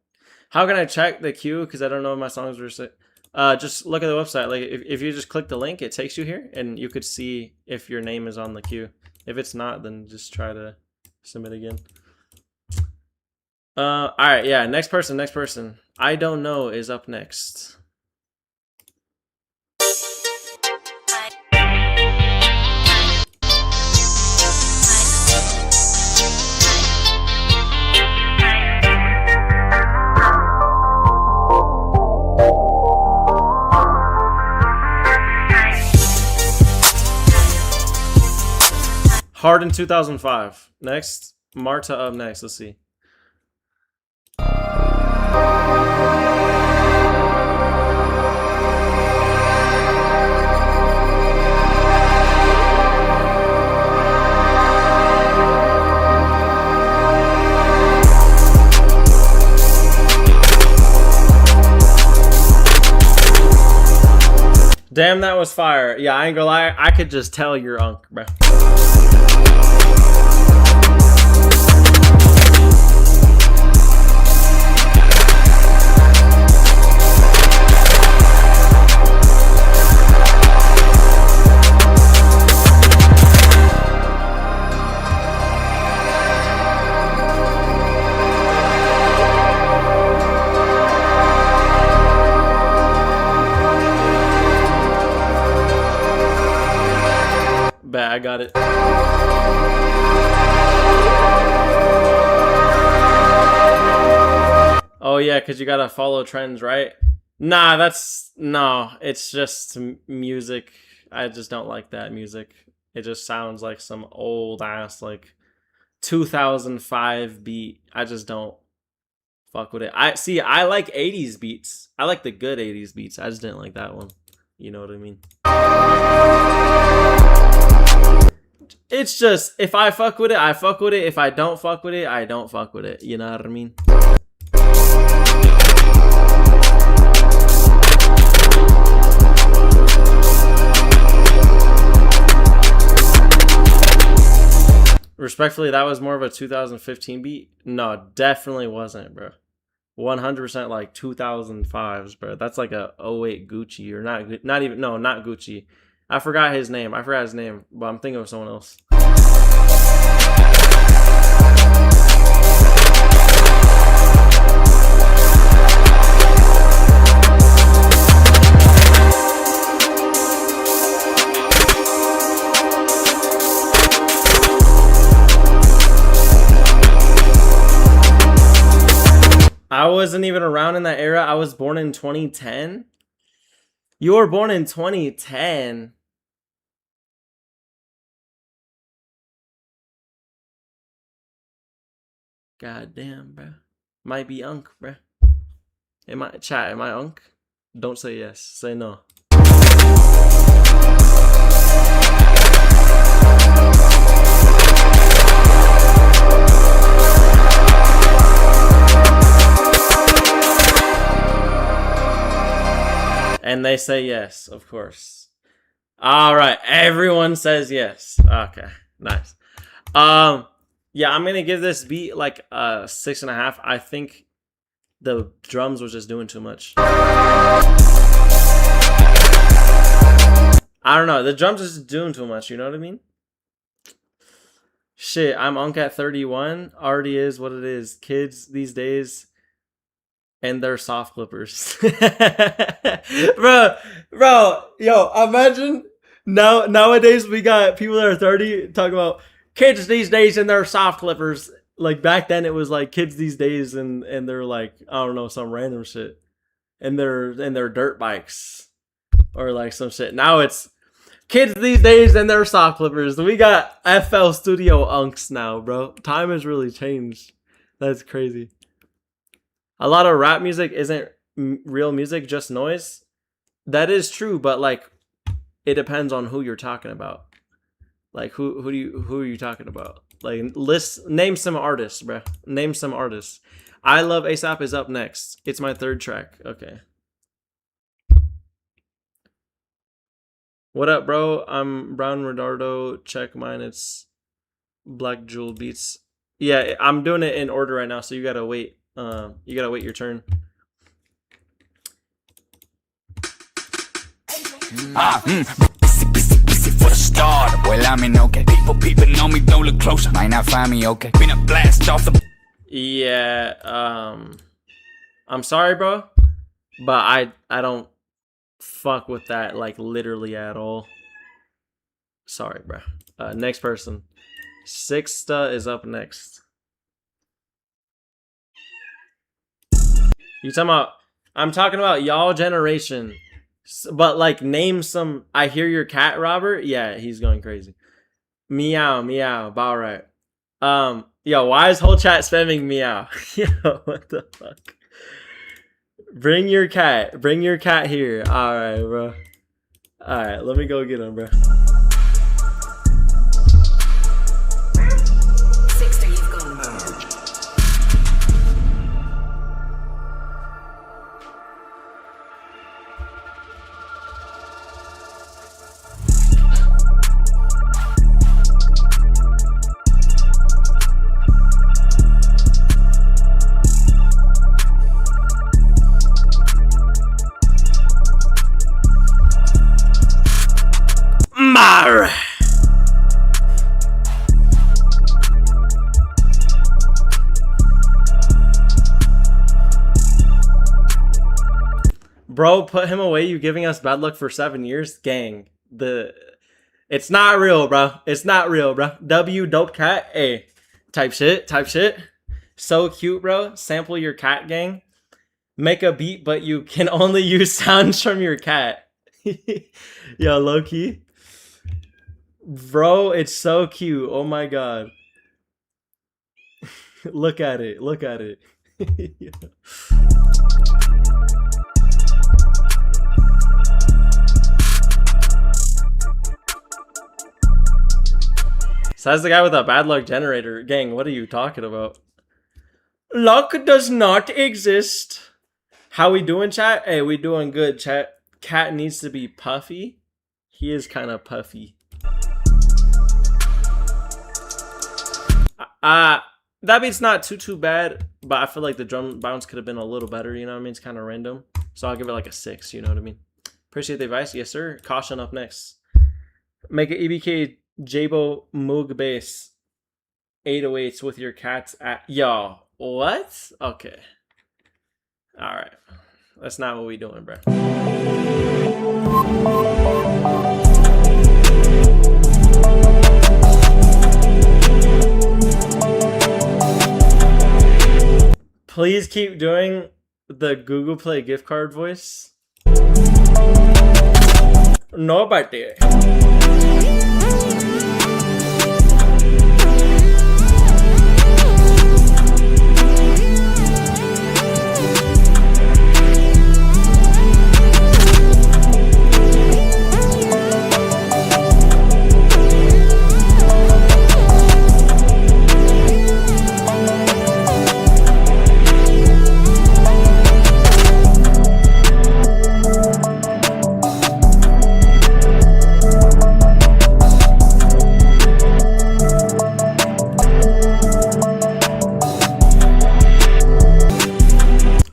How can I check the queue? Because I don't know if my songs were sick. Just look at the website. Like if you just click the link, it takes you here, and you could see if your name is on the queue. If it's not, then just try to submit again. All right, yeah. Next person. I don't know is up next. Hard in 2005. Next, Marta up next. Let's see. Damn, that was fire. Yeah, I ain't gonna lie. I could just tell you're Unk, bro. Bet, I got it. Oh yeah, because you gotta follow trends, right? Nah, no, it's just music. I just don't like that music. It just sounds like some old ass like 2005 beat. I just don't fuck with it. I like 80s beats. I like the good 80s beats. I just didn't like that one. You know what I mean? It's just, if I fuck with it, I fuck with it. If I don't fuck with it, I don't fuck with it. You know what I mean? Respectfully, that was more of a 2015 beat. No, definitely wasn't, bro. 100% like 2005s, bro. That's like a 08 Gucci or not even not Gucci. I forgot his name, but I'm thinking of someone else. I wasn't even around in that era. I was born in 2010. You were born in 2010. God damn, bro. Might be Unk, bro. Am I Unk? Don't say yes. Say no. And they say yes, of course. All right, everyone says yes. Okay, nice. Yeah, I'm gonna give this beat like a 6.5. I think the drums was just doing too much. I don't know. The drums is just doing too much. You know what I mean? Shit, I'm Unk at 31. Already is what it is. Kids these days. And they're soft clippers. bro, yo, imagine nowadays we got people that are 30 talking about kids these days and they're soft clippers. Like back then it was like kids these days and they're like, I don't know, some random shit. And they're dirt bikes. Or like some shit. Now it's kids these days and they're soft clippers. We got FL Studio Unks now, bro. Time has really changed. That's crazy. A lot of rap music isn't real music, just noise. That is true, but like, it depends on who you're talking about. Like, who are you talking about? Like, name some artists, bro. Name some artists. I Love ASAP is up next. It's my third track. Okay. What up, bro? I'm Brown Redardo. Check mine. It's Black Jewel Beats. Yeah, I'm doing it in order right now, so you gotta wait. You gotta wait your turn. For the start, well, I mean, okay. People know me, don't look closer. Might not find me, okay. Been a blast off the. Yeah, I'm sorry, bro, but I don't fuck with that like literally at all. Sorry, bro. Next person. Sixta is up next. You talking about? I'm talking about y'all generation. But like, name some. I hear your cat, Robert. Yeah, he's going crazy. Meow, meow. About right. Yo, why is whole chat spamming meow? Yo, what the fuck? Bring your cat. Bring your cat here. All right, bro. All right, let me go get him, bro. Bro, put him away. You giving us bad luck for 7 years? Gang. It's not real, bro. It's not real, bro. W dope cat. A type shit. Type shit. So cute, bro. Sample your cat, gang. Make a beat, but you can only use sounds from your cat. Yo, low key. Bro, it's so cute. Oh my god. Look at it. Look at it. Says the guy with a bad luck generator. Gang, what are you talking about? Luck does not exist. How we doing, chat? Hey, we doing good, chat. Cat needs to be puffy. He is kind of puffy. That beat's not too bad, but I feel like the drum bounce could have been a little better, you know what I mean? It's kind of random. So I'll give it like a 6, you know what I mean? Appreciate the advice. Yes, sir. Caution up next. Make an EBK Jabo Moog bass 808s with your cats at... Yo, what? Okay. All right. That's not what we doing, bro. Please keep doing the Google Play gift card voice. Nobody.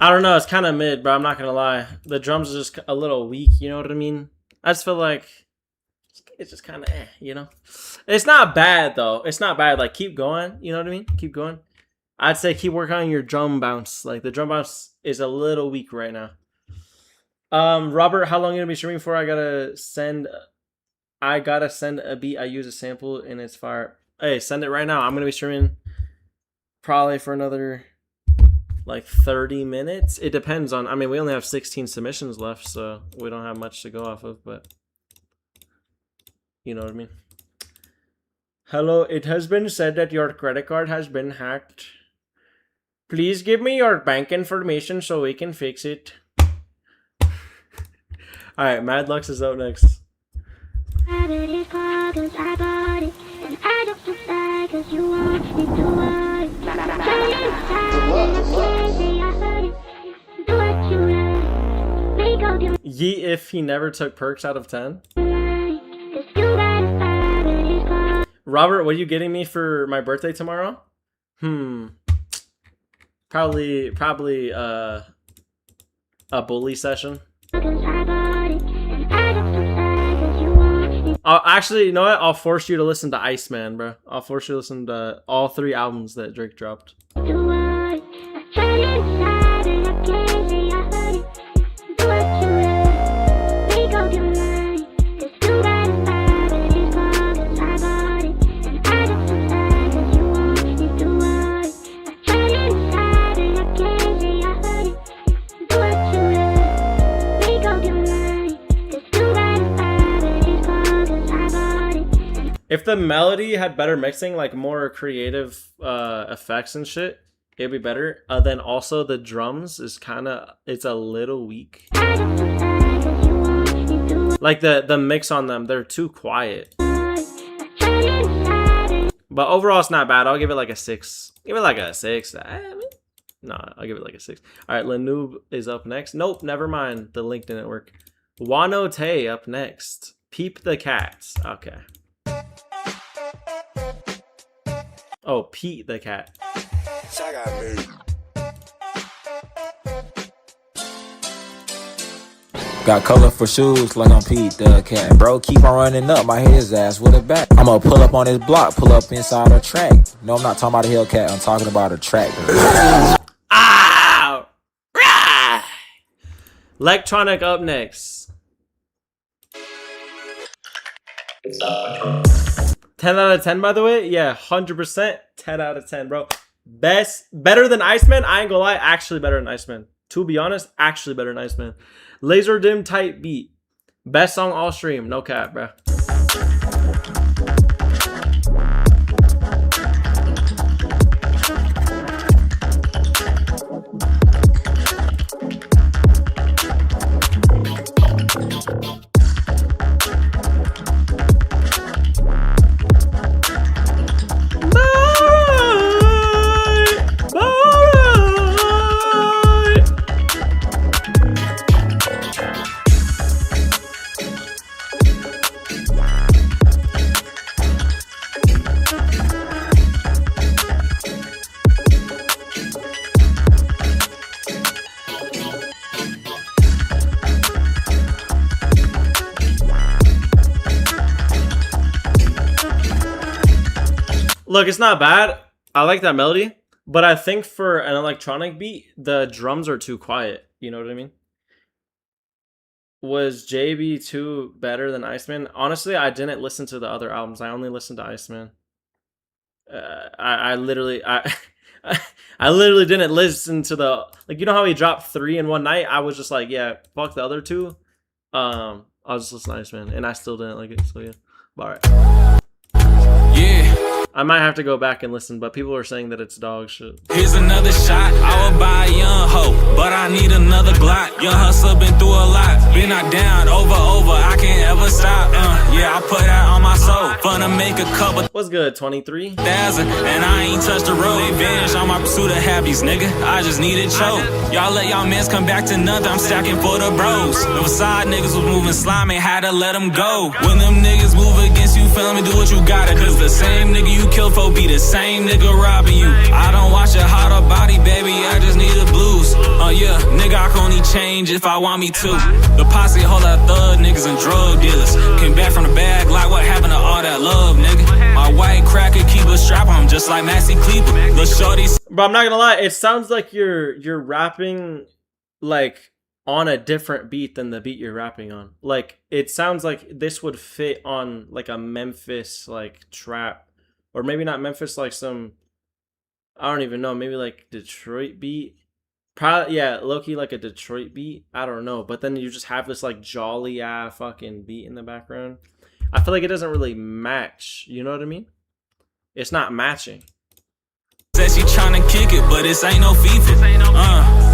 I don't know, it's kind of mid, bro. I'm not gonna lie. The drums are just a little weak, you know what I mean? I just feel like it's just kind of you know? It's not bad, though. It's not bad. Like, keep going, you know what I mean? Keep going. I'd say keep working on your drum bounce. Like, the drum bounce is a little weak right now. Robert, how long are you gonna be streaming for? I gotta send a beat. I use a sample and it's fire. Hey, send it right now. I'm gonna be streaming probably for another... like 30 minutes. It depends on, I mean, we only have 16 submissions left, so we don't have much to go off of, but you know what I mean. Hello, it has been said that your credit card has been hacked. Please give me your bank information so we can fix it. Alright, Madlux is up next. Yeet if he never took perks out of 10. Robert, what are you getting me for my birthday tomorrow? Probably a bully session. Actually, you know what? I'll force you to listen to Iceman, bro. I'll force you to listen to all 3 albums that Drake dropped. If the melody had better mixing, like more creative effects and shit, it'd be better. Then also the drums is it's a little weak. Like the mix on them, they're too quiet. But overall, it's not bad. I'll give it like a 6. Give it like a 6. No, I'll give it like a 6. All right, Lanoob is up next. Nope, never mind. The link didn't work. Wano Tay up next. Peep the Cats. Okay. Oh, Pete the Cat. Got colorful shoes like I'm Pete the Cat. Bro, keep on running up, my his ass with a bat. I'ma pull up on his block, pull up inside a track. No, I'm not talking about a Hellcat, I'm talking about a tractor. Ow! Rah! Electronic up next. 10 out of 10, by the way. Yeah, 100%. 10 out of 10, bro. Better than Iceman. I ain't gonna lie, actually better than Iceman. To be honest, actually better than Iceman. Laser Dim type beat. Best song all stream. No cap, bro. Look, it's not bad. I like that melody, but I think for an electronic beat, the drums are too quiet. You know what I mean? Was JB2 better than Iceman? Honestly, I didn't listen to the other albums. I only listened to Iceman. I literally I literally didn't listen to the, like, you know how he dropped 3 in one night? I was just like, yeah, fuck the other 2. I was just listening to Iceman, and I still didn't like it. So yeah, alright. Yeah. I might have to go back and listen, but people are saying that it's dog shit. Here's another shot. I would buy a young hoe, but I need another Glock. Young hustler been through a lot. Been knocked down over. I can't ever stop. Yeah, I put that on my soul. Fun to make a couple. What's good, 23? And I ain't touched the road. They vanished on my pursuit of happies, nigga. I just needed choke. Y'all let y'all mans come back to nothing. I'm stacking for the bros. The facade niggas was moving slimy, had to let them go. When them niggas move against you, feel me, do what you gotta. Cause the same nigga you kill for be the same nigga robbing you. I don't watch a hotter body, baby, I just need the blues. Yeah, nigga, I can only change if I want me to. The posse hold out thug niggas and drug dealers. Came back from the bag like what happened to all that love, nigga. My white cracker keep a strap on just like Maxi Kleber. The shorties. But I'm not gonna lie, it sounds like you're rapping like on a different beat than the beat you're rapping on. Like, it sounds like this would fit on like a Memphis like trap. Or maybe not Memphis, like some, I don't even know, maybe like Detroit beat. Probably, yeah, low-key like a Detroit beat. I don't know. But then you just have this like jolly ass fucking beat in the background. I feel like it doesn't really match. You know what I mean? It's not matching. Said she tryna kick it, but this ain't no FIFA.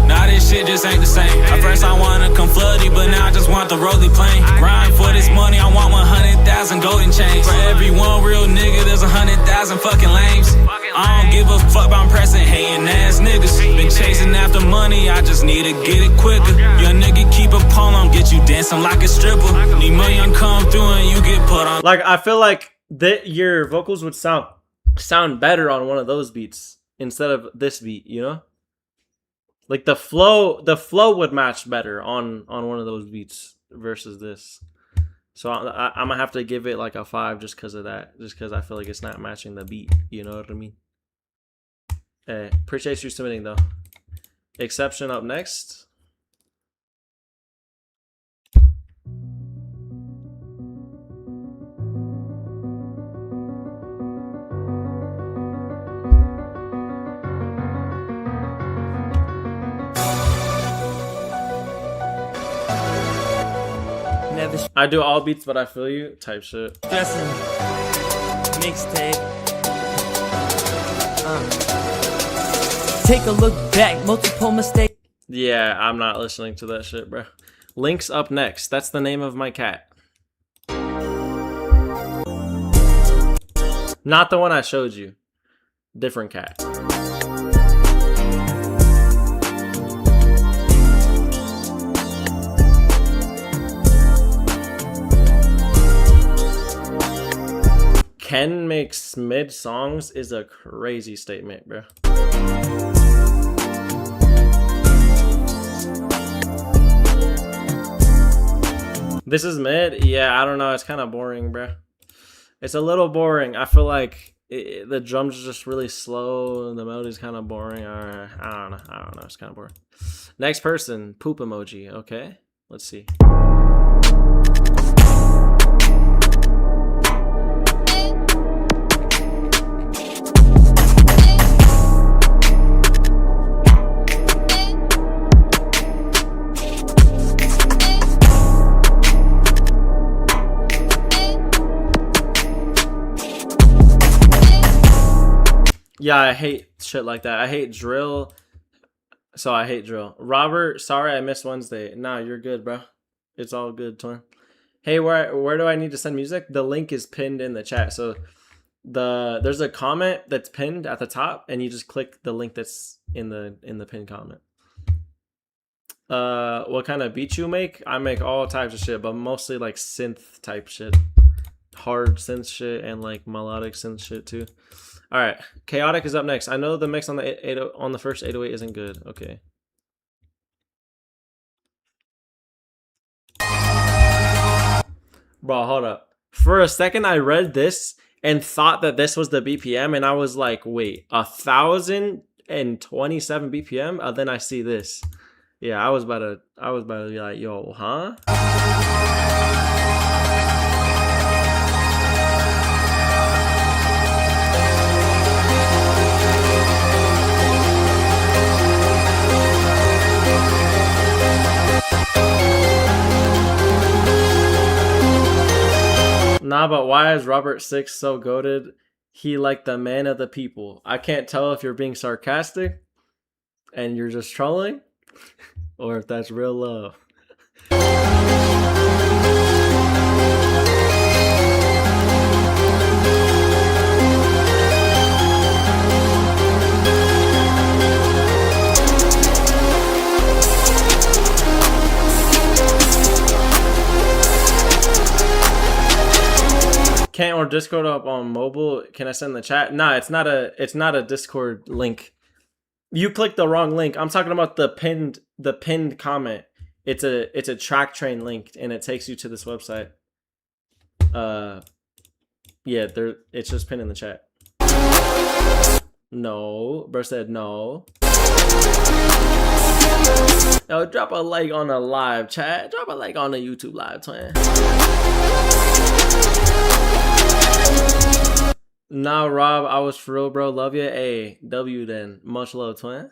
Nah, this shit just ain't the same. At first I wanna come floody, but now I just want the rolly plane. Grind for this money, I want 100,000 golden chains. For every one real nigga, there's 100,000 fucking lames. I don't give a fuck about pressing hating ass niggas. Been chasing after money, I just need to get it quicker. Young nigga keep a pole on, get you dancing like a stripper. Need million come through and you get put on. Like, I feel like that your vocals would sound better on one of those beats instead of this beat, you know? Like the flow would match better on one of those beats versus this. So I'm gonna have to give it like a 5 just because of that. Just because I feel like it's not matching the beat. You know what I mean? Hey, appreciate you submitting though. Exception up next. I do all beats, but I feel you type shit. Stressing. Mixtape. Take a look back. Multiple mistakes. Yeah, I'm not listening to that shit, bro. Link's up next. That's the name of my cat. Not the one I showed you. Different cat. Ken makes mid songs is a crazy statement, bro. This is mid? Yeah, I don't know. It's kind of boring, bro. It's a little boring. I feel like the drums are just really slow and the melody's kind of boring. I don't know. It's kind of boring. Next person, poop emoji. Okay, let's see. Yeah, I hate shit like that. I hate drill. So I hate drill. Robert, sorry I missed Wednesday. Nah, you're good, bro. It's all good, twin. Hey, where do I need to send music? The link is pinned in the chat. So there's a comment that's pinned at the top, and you just click the link that's in the pinned comment. What kind of beats you make? I make all types of shit, but mostly like synth type shit. Hard synth shit and like melodic synth shit too. All right, Chaotic is up next. I know the mix on the first 808 isn't good. Okay. Bro, hold up. For a second, I read this and thought that this was the BPM, and I was like, wait, 1,027 BPM? Then I see this. Yeah, I was about to be like, yo, huh? Nah, but why is Robert Six so goated? He like the man of the people. I can't tell if you're being sarcastic and you're just trolling, or if that's real love. Can't or Discord up on mobile? Can I send the chat? Nah, it's not a Discord link. You clicked the wrong link. I'm talking about the pinned comment. It's a track train link, and it takes you to this website. Yeah, it's just pinned in the chat. No, bro said no. Yo, drop a like on the live chat. Drop a like on the YouTube live, twin. Nah, Rob, I was for real, bro. Love you. A W then. Much love, twin.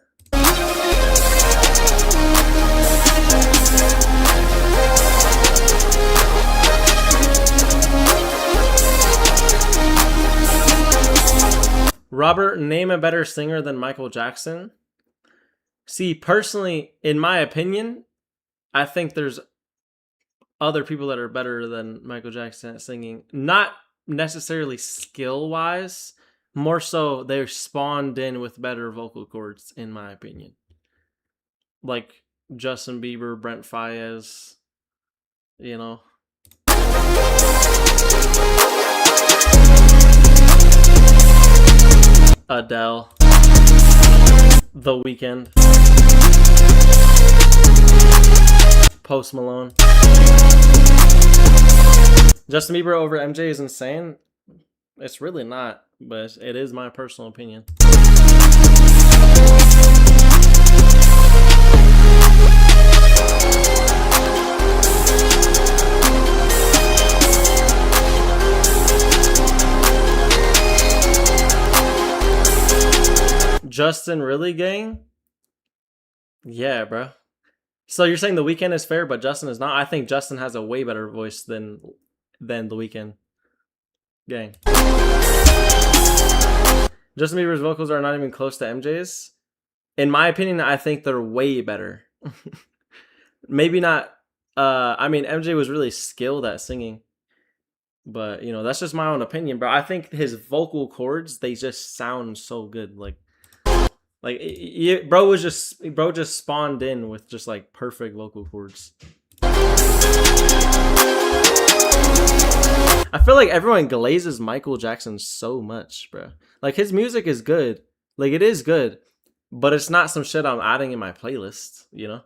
Robert, name a better singer than Michael Jackson. See, personally, in my opinion, I think there's other people that are better than Michael Jackson at singing. Not necessarily skill-wise, more so they're spawned in with better vocal cords, in my opinion. Like Justin Bieber, Brent Faiyaz, you know. Adele, The Weeknd, Post Malone. Justin Bieber over MJ is insane. It's really not, but it is my personal opinion. Justin really, gang? Yeah, bro. So you're saying The Weeknd is fair, but Justin is not? I think Justin has a way better voice than The Weeknd. Gang. Justin Bieber's vocals are not even close to MJ's. In my opinion, I think they're way better. Maybe not. I mean, MJ was really skilled at singing. But, you know, that's just my own opinion, bro. I think his vocal cords, they just sound so good. Like bro just spawned in with just like perfect vocal cords. I feel like everyone glazes Michael Jackson so much, bro. Like his music is good. Like it is good, but it's not some shit I'm adding in my playlist, you know?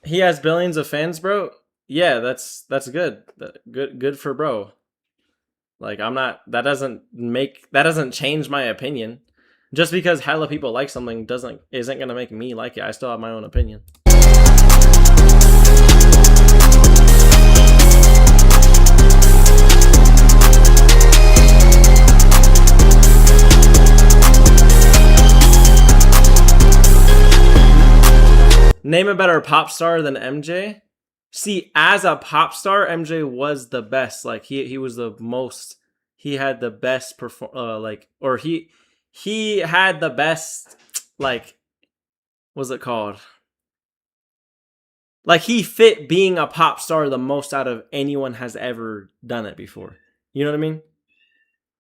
He has billions of fans, bro. Yeah, that's good. Good for bro. Like that doesn't change my opinion. Just because hella people like something isn't gonna make me like it. I still have my own opinion. Name a better pop star than MJ. See, as a pop star, MJ was the best. Like he was the most. He had the best he had the best. Like, what's it called? Like he fit being a pop star the most out of anyone has ever done it before. You know what I mean?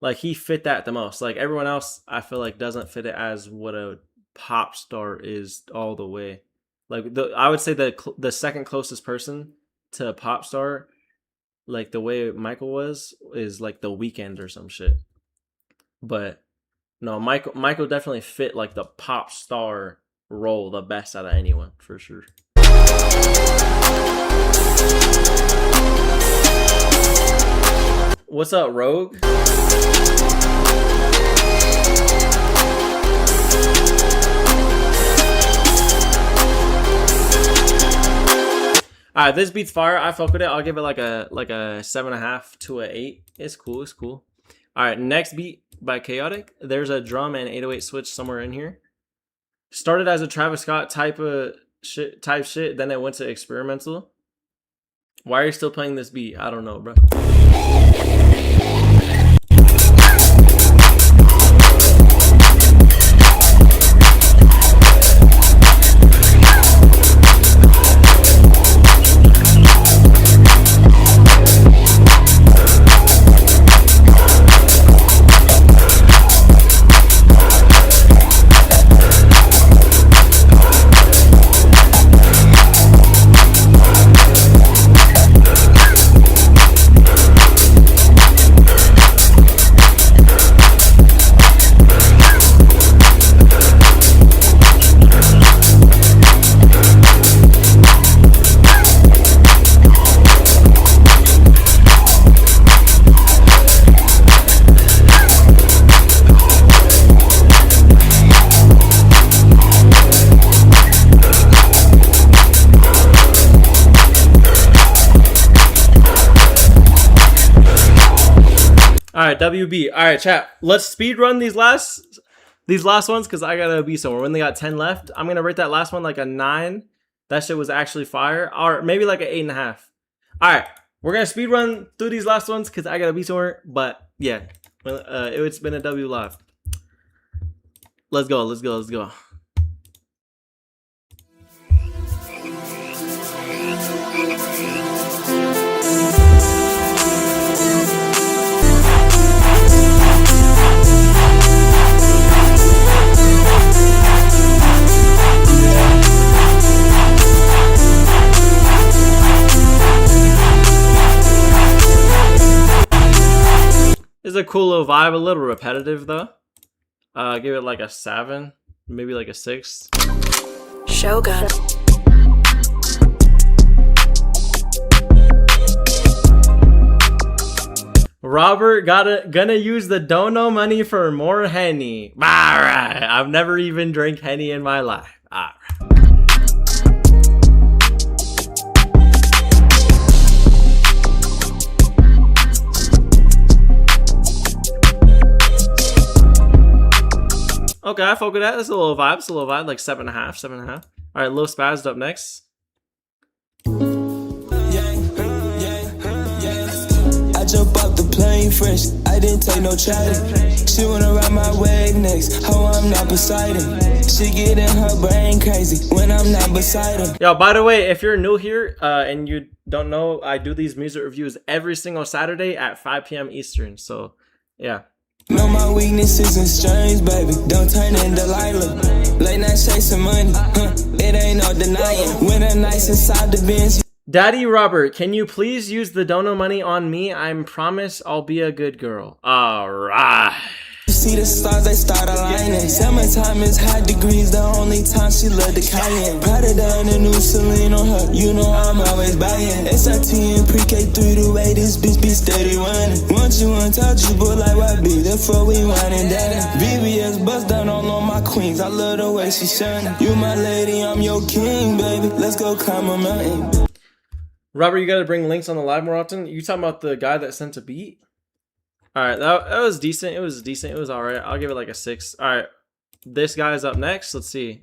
Like he fit that the most. Like everyone else, I feel like doesn't fit it as what a pop star is all the way. Like I would say the second closest person to a pop star like the way Michael was is like The Weeknd or some shit. But no, Michael definitely fit like the pop star role the best out of anyone for sure. What's up, Rogue? Alright, this beat's fire. I fuck with it. I'll give it like a 7.5 to an 8. It's cool. It's cool. Alright, next beat by Chaotic. There's a drum and 808 switch somewhere in here. Started as a Travis Scott type shit, then it went to experimental. Why are you still playing this beat? I don't know, bro. Alright, WB. Alright, chat. Let's speed run these last ones because I gotta be somewhere. We only got 10 left. I'm gonna rate that last one like a 9. That shit was actually fire. Or maybe like an 8.5. Alright, we're gonna speed run through these last ones because I gotta be somewhere. But yeah, it's been a W live. Let's go, let's go, let's go. It's a cool little vibe, a little repetitive though. Give it like a 7, maybe like a 6. Shogun. Robert gonna use the dono money for more Henny. Alright, I've never even drank Henny in my life. Alright. Okay, I fuck with that. That's a little vibe. It's a little vibe, like 7.5, 7.5. All right, Lil Spaz up next. I jump off the plane fresh. I didn't take no chatting. She wanna ride my wave next. Oh, I'm not beside him. She get in her brain crazy when I'm not beside him. Yo, by the way, if you're new here and you don't know, I do these music reviews every single Saturday at 5 p.m. Eastern. So, yeah. Know my weaknesses and strange, baby. Don't turn into Delilah. Late night chasing money, it ain't no denying. When a nice inside the bench. Daddy Robert, can you please use the dono money on me? I promise I'll be a good girl. All right. You see the stars, they start aligning. Summertime is high degrees, the only time she love the Cayenne. Prada down the new Celine on her, you know I'm always buying. SRT and pre-K3, the way this bitch be steady running. Want you untouchable like YB, therefore we winding down. VVS bust down on all my queens, I love the way she shining. You my lady, I'm your king, baby, let's go climb a mountain. Robert, you gotta bring links on the live more often. You talking about the guy that sent a beat? Alright, that was decent. It was decent. It was alright. I'll give it like a 6. Alright, this guy's up next. Let's see.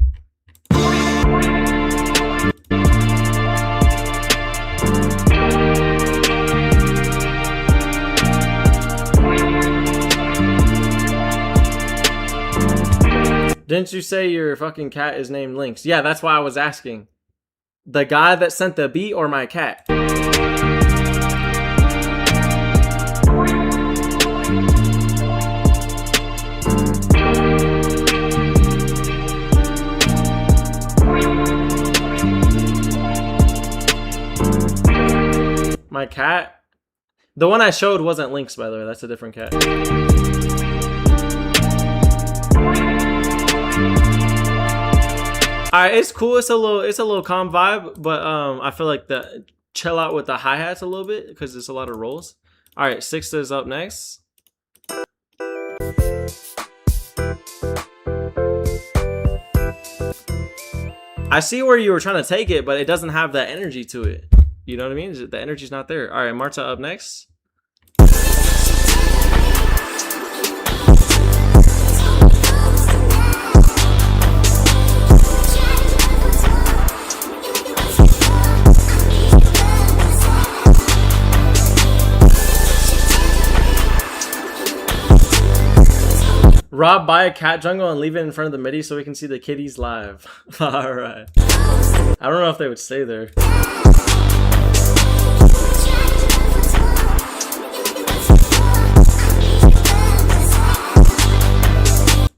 Didn't you say your fucking cat is named Lynx? Yeah, that's why I was asking. The guy that sent the beat or my cat? My cat? The one I showed wasn't Lynx, by the way. That's a different cat. Alright, it's cool. It's a little calm vibe, but I feel like the chill out with the hi-hats a little bit because there's a lot of rolls. Alright, Sixta is up next. I see where you were trying to take it, but it doesn't have that energy to it. You know what I mean? The energy's not there. All right, Marta up next. Rob, buy a cat jungle and leave it in front of the MIDI so we can see the kitties live. Alright. I don't know if they would stay there.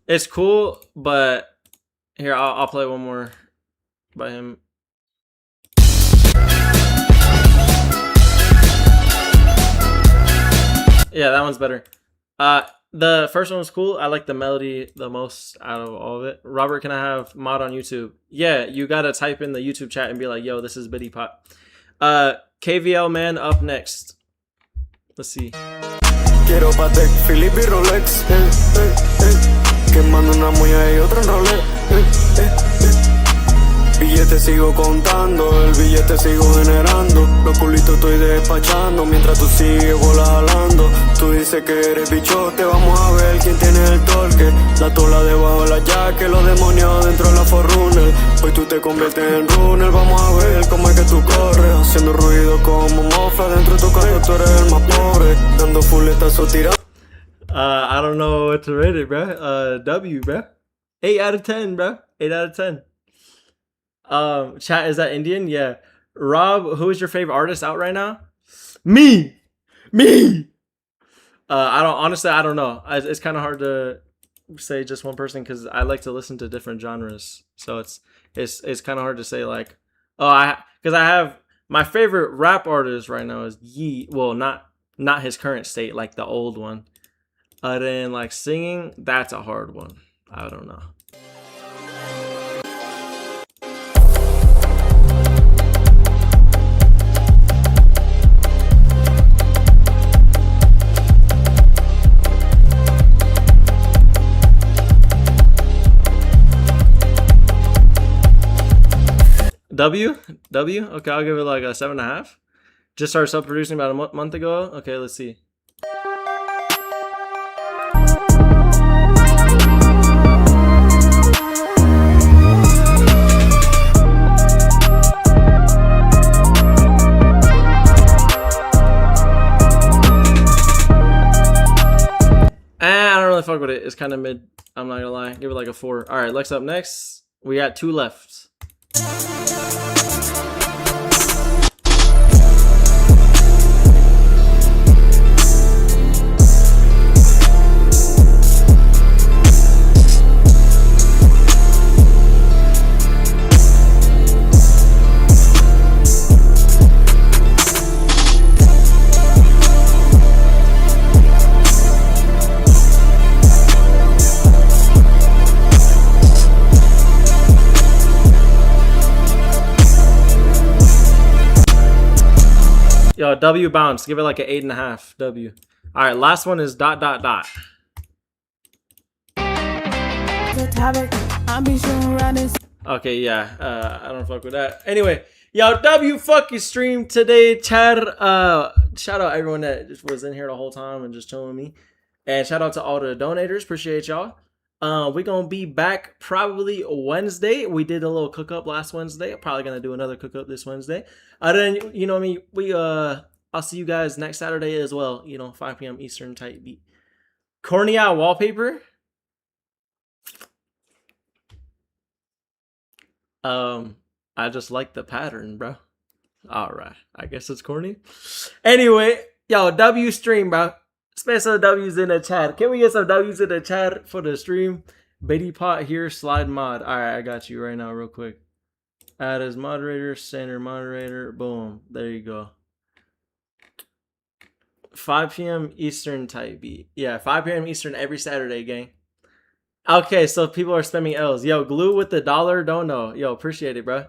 It's cool, but here, I'll play one more by him. Yeah, that one's better. The first one was cool. I like the melody the most out of all of it. Robert, can I have mod on YouTube? Yeah, you gotta type in the YouTube chat and be like, yo, this is Biddy Pot. KVL man up next. Let's see. Quiero Patek, Philippe y Rolex, quemando una moña y otra en Rolex, Billetes sigo contando, el billete sigo generando. Los culitos estoy despachando mientras tú sigues volando. Tú dices que eres bichote, vamos a ver quién tiene el torque. La tola debajo de la jaque, los demonios dentro de la forrunner. Hoy tú te conviertes en runner, vamos a ver cómo es que tú corres. Haciendo ruido como mofla dentro de tu casa, tú eres el más pobre. Dando fuletazos tirando. I don't know what to rate it, bro. W, bro. 8 out of 10, bro. 8 out of 10. Chat, is that Indian? Yeah. Rob, who is your favorite artist out right now? Me. I don't know. It's kind of hard to say just one person because I like to listen to different genres. So it's kind of hard to say like, because I have my favorite rap artist right now is Yee. Well, not his current state, like the old one. Then like singing, that's a hard one. I don't know. W? Okay, I'll give it like a 7.5. Just started self-producing about a month ago. Okay, let's see. I don't really fuck with it. It's kind of mid. I'm not gonna lie. Give it like a 4. All right, Lex up next. We got 2 left. Yo, W bounce. Give it like an 8.5. W. All right, last one is ... Okay, yeah. I don't fuck with that. Anyway, yo, W fucking stream today, Chad. Shout out everyone that just was in here the whole time and just chilling with me. And shout out to all the donators. Appreciate y'all. We're gonna be back probably Wednesday. We did a little cook up last Wednesday. I'm probably gonna do another cook up this Wednesday. Then you know what I mean, I'll see you guys next Saturday as well. 5 p.m. Eastern type beat. Cornea wallpaper. I just like the pattern, bro. Alright. I guess it's corny. Anyway, yo, W stream, bro. Spend some W's in the chat. Can we get some W's in the chat for the stream? Biddy Pot here, slide mod. Alright, I got you right now real quick. Add as moderator, center moderator. Boom. There you go. 5 p.m. Eastern type beat. Yeah, 5 p.m. Eastern every Saturday, gang. Okay, so people are spamming L's. Yo, Glue with the dollar, don't know. Yo, appreciate it, bro.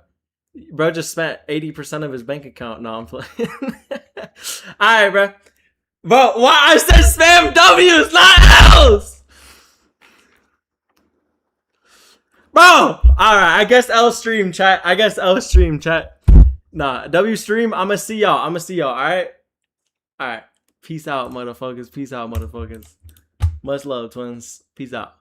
Bro just spent 80% of his bank account. No, I'm playing. Alright, bro. Bro, why I said spam W's, not L's? Bro! Alright, I guess L stream, chat. Nah, W stream, I'ma see y'all. Alright? Alright. Peace out, motherfuckers. Much love, twins. Peace out.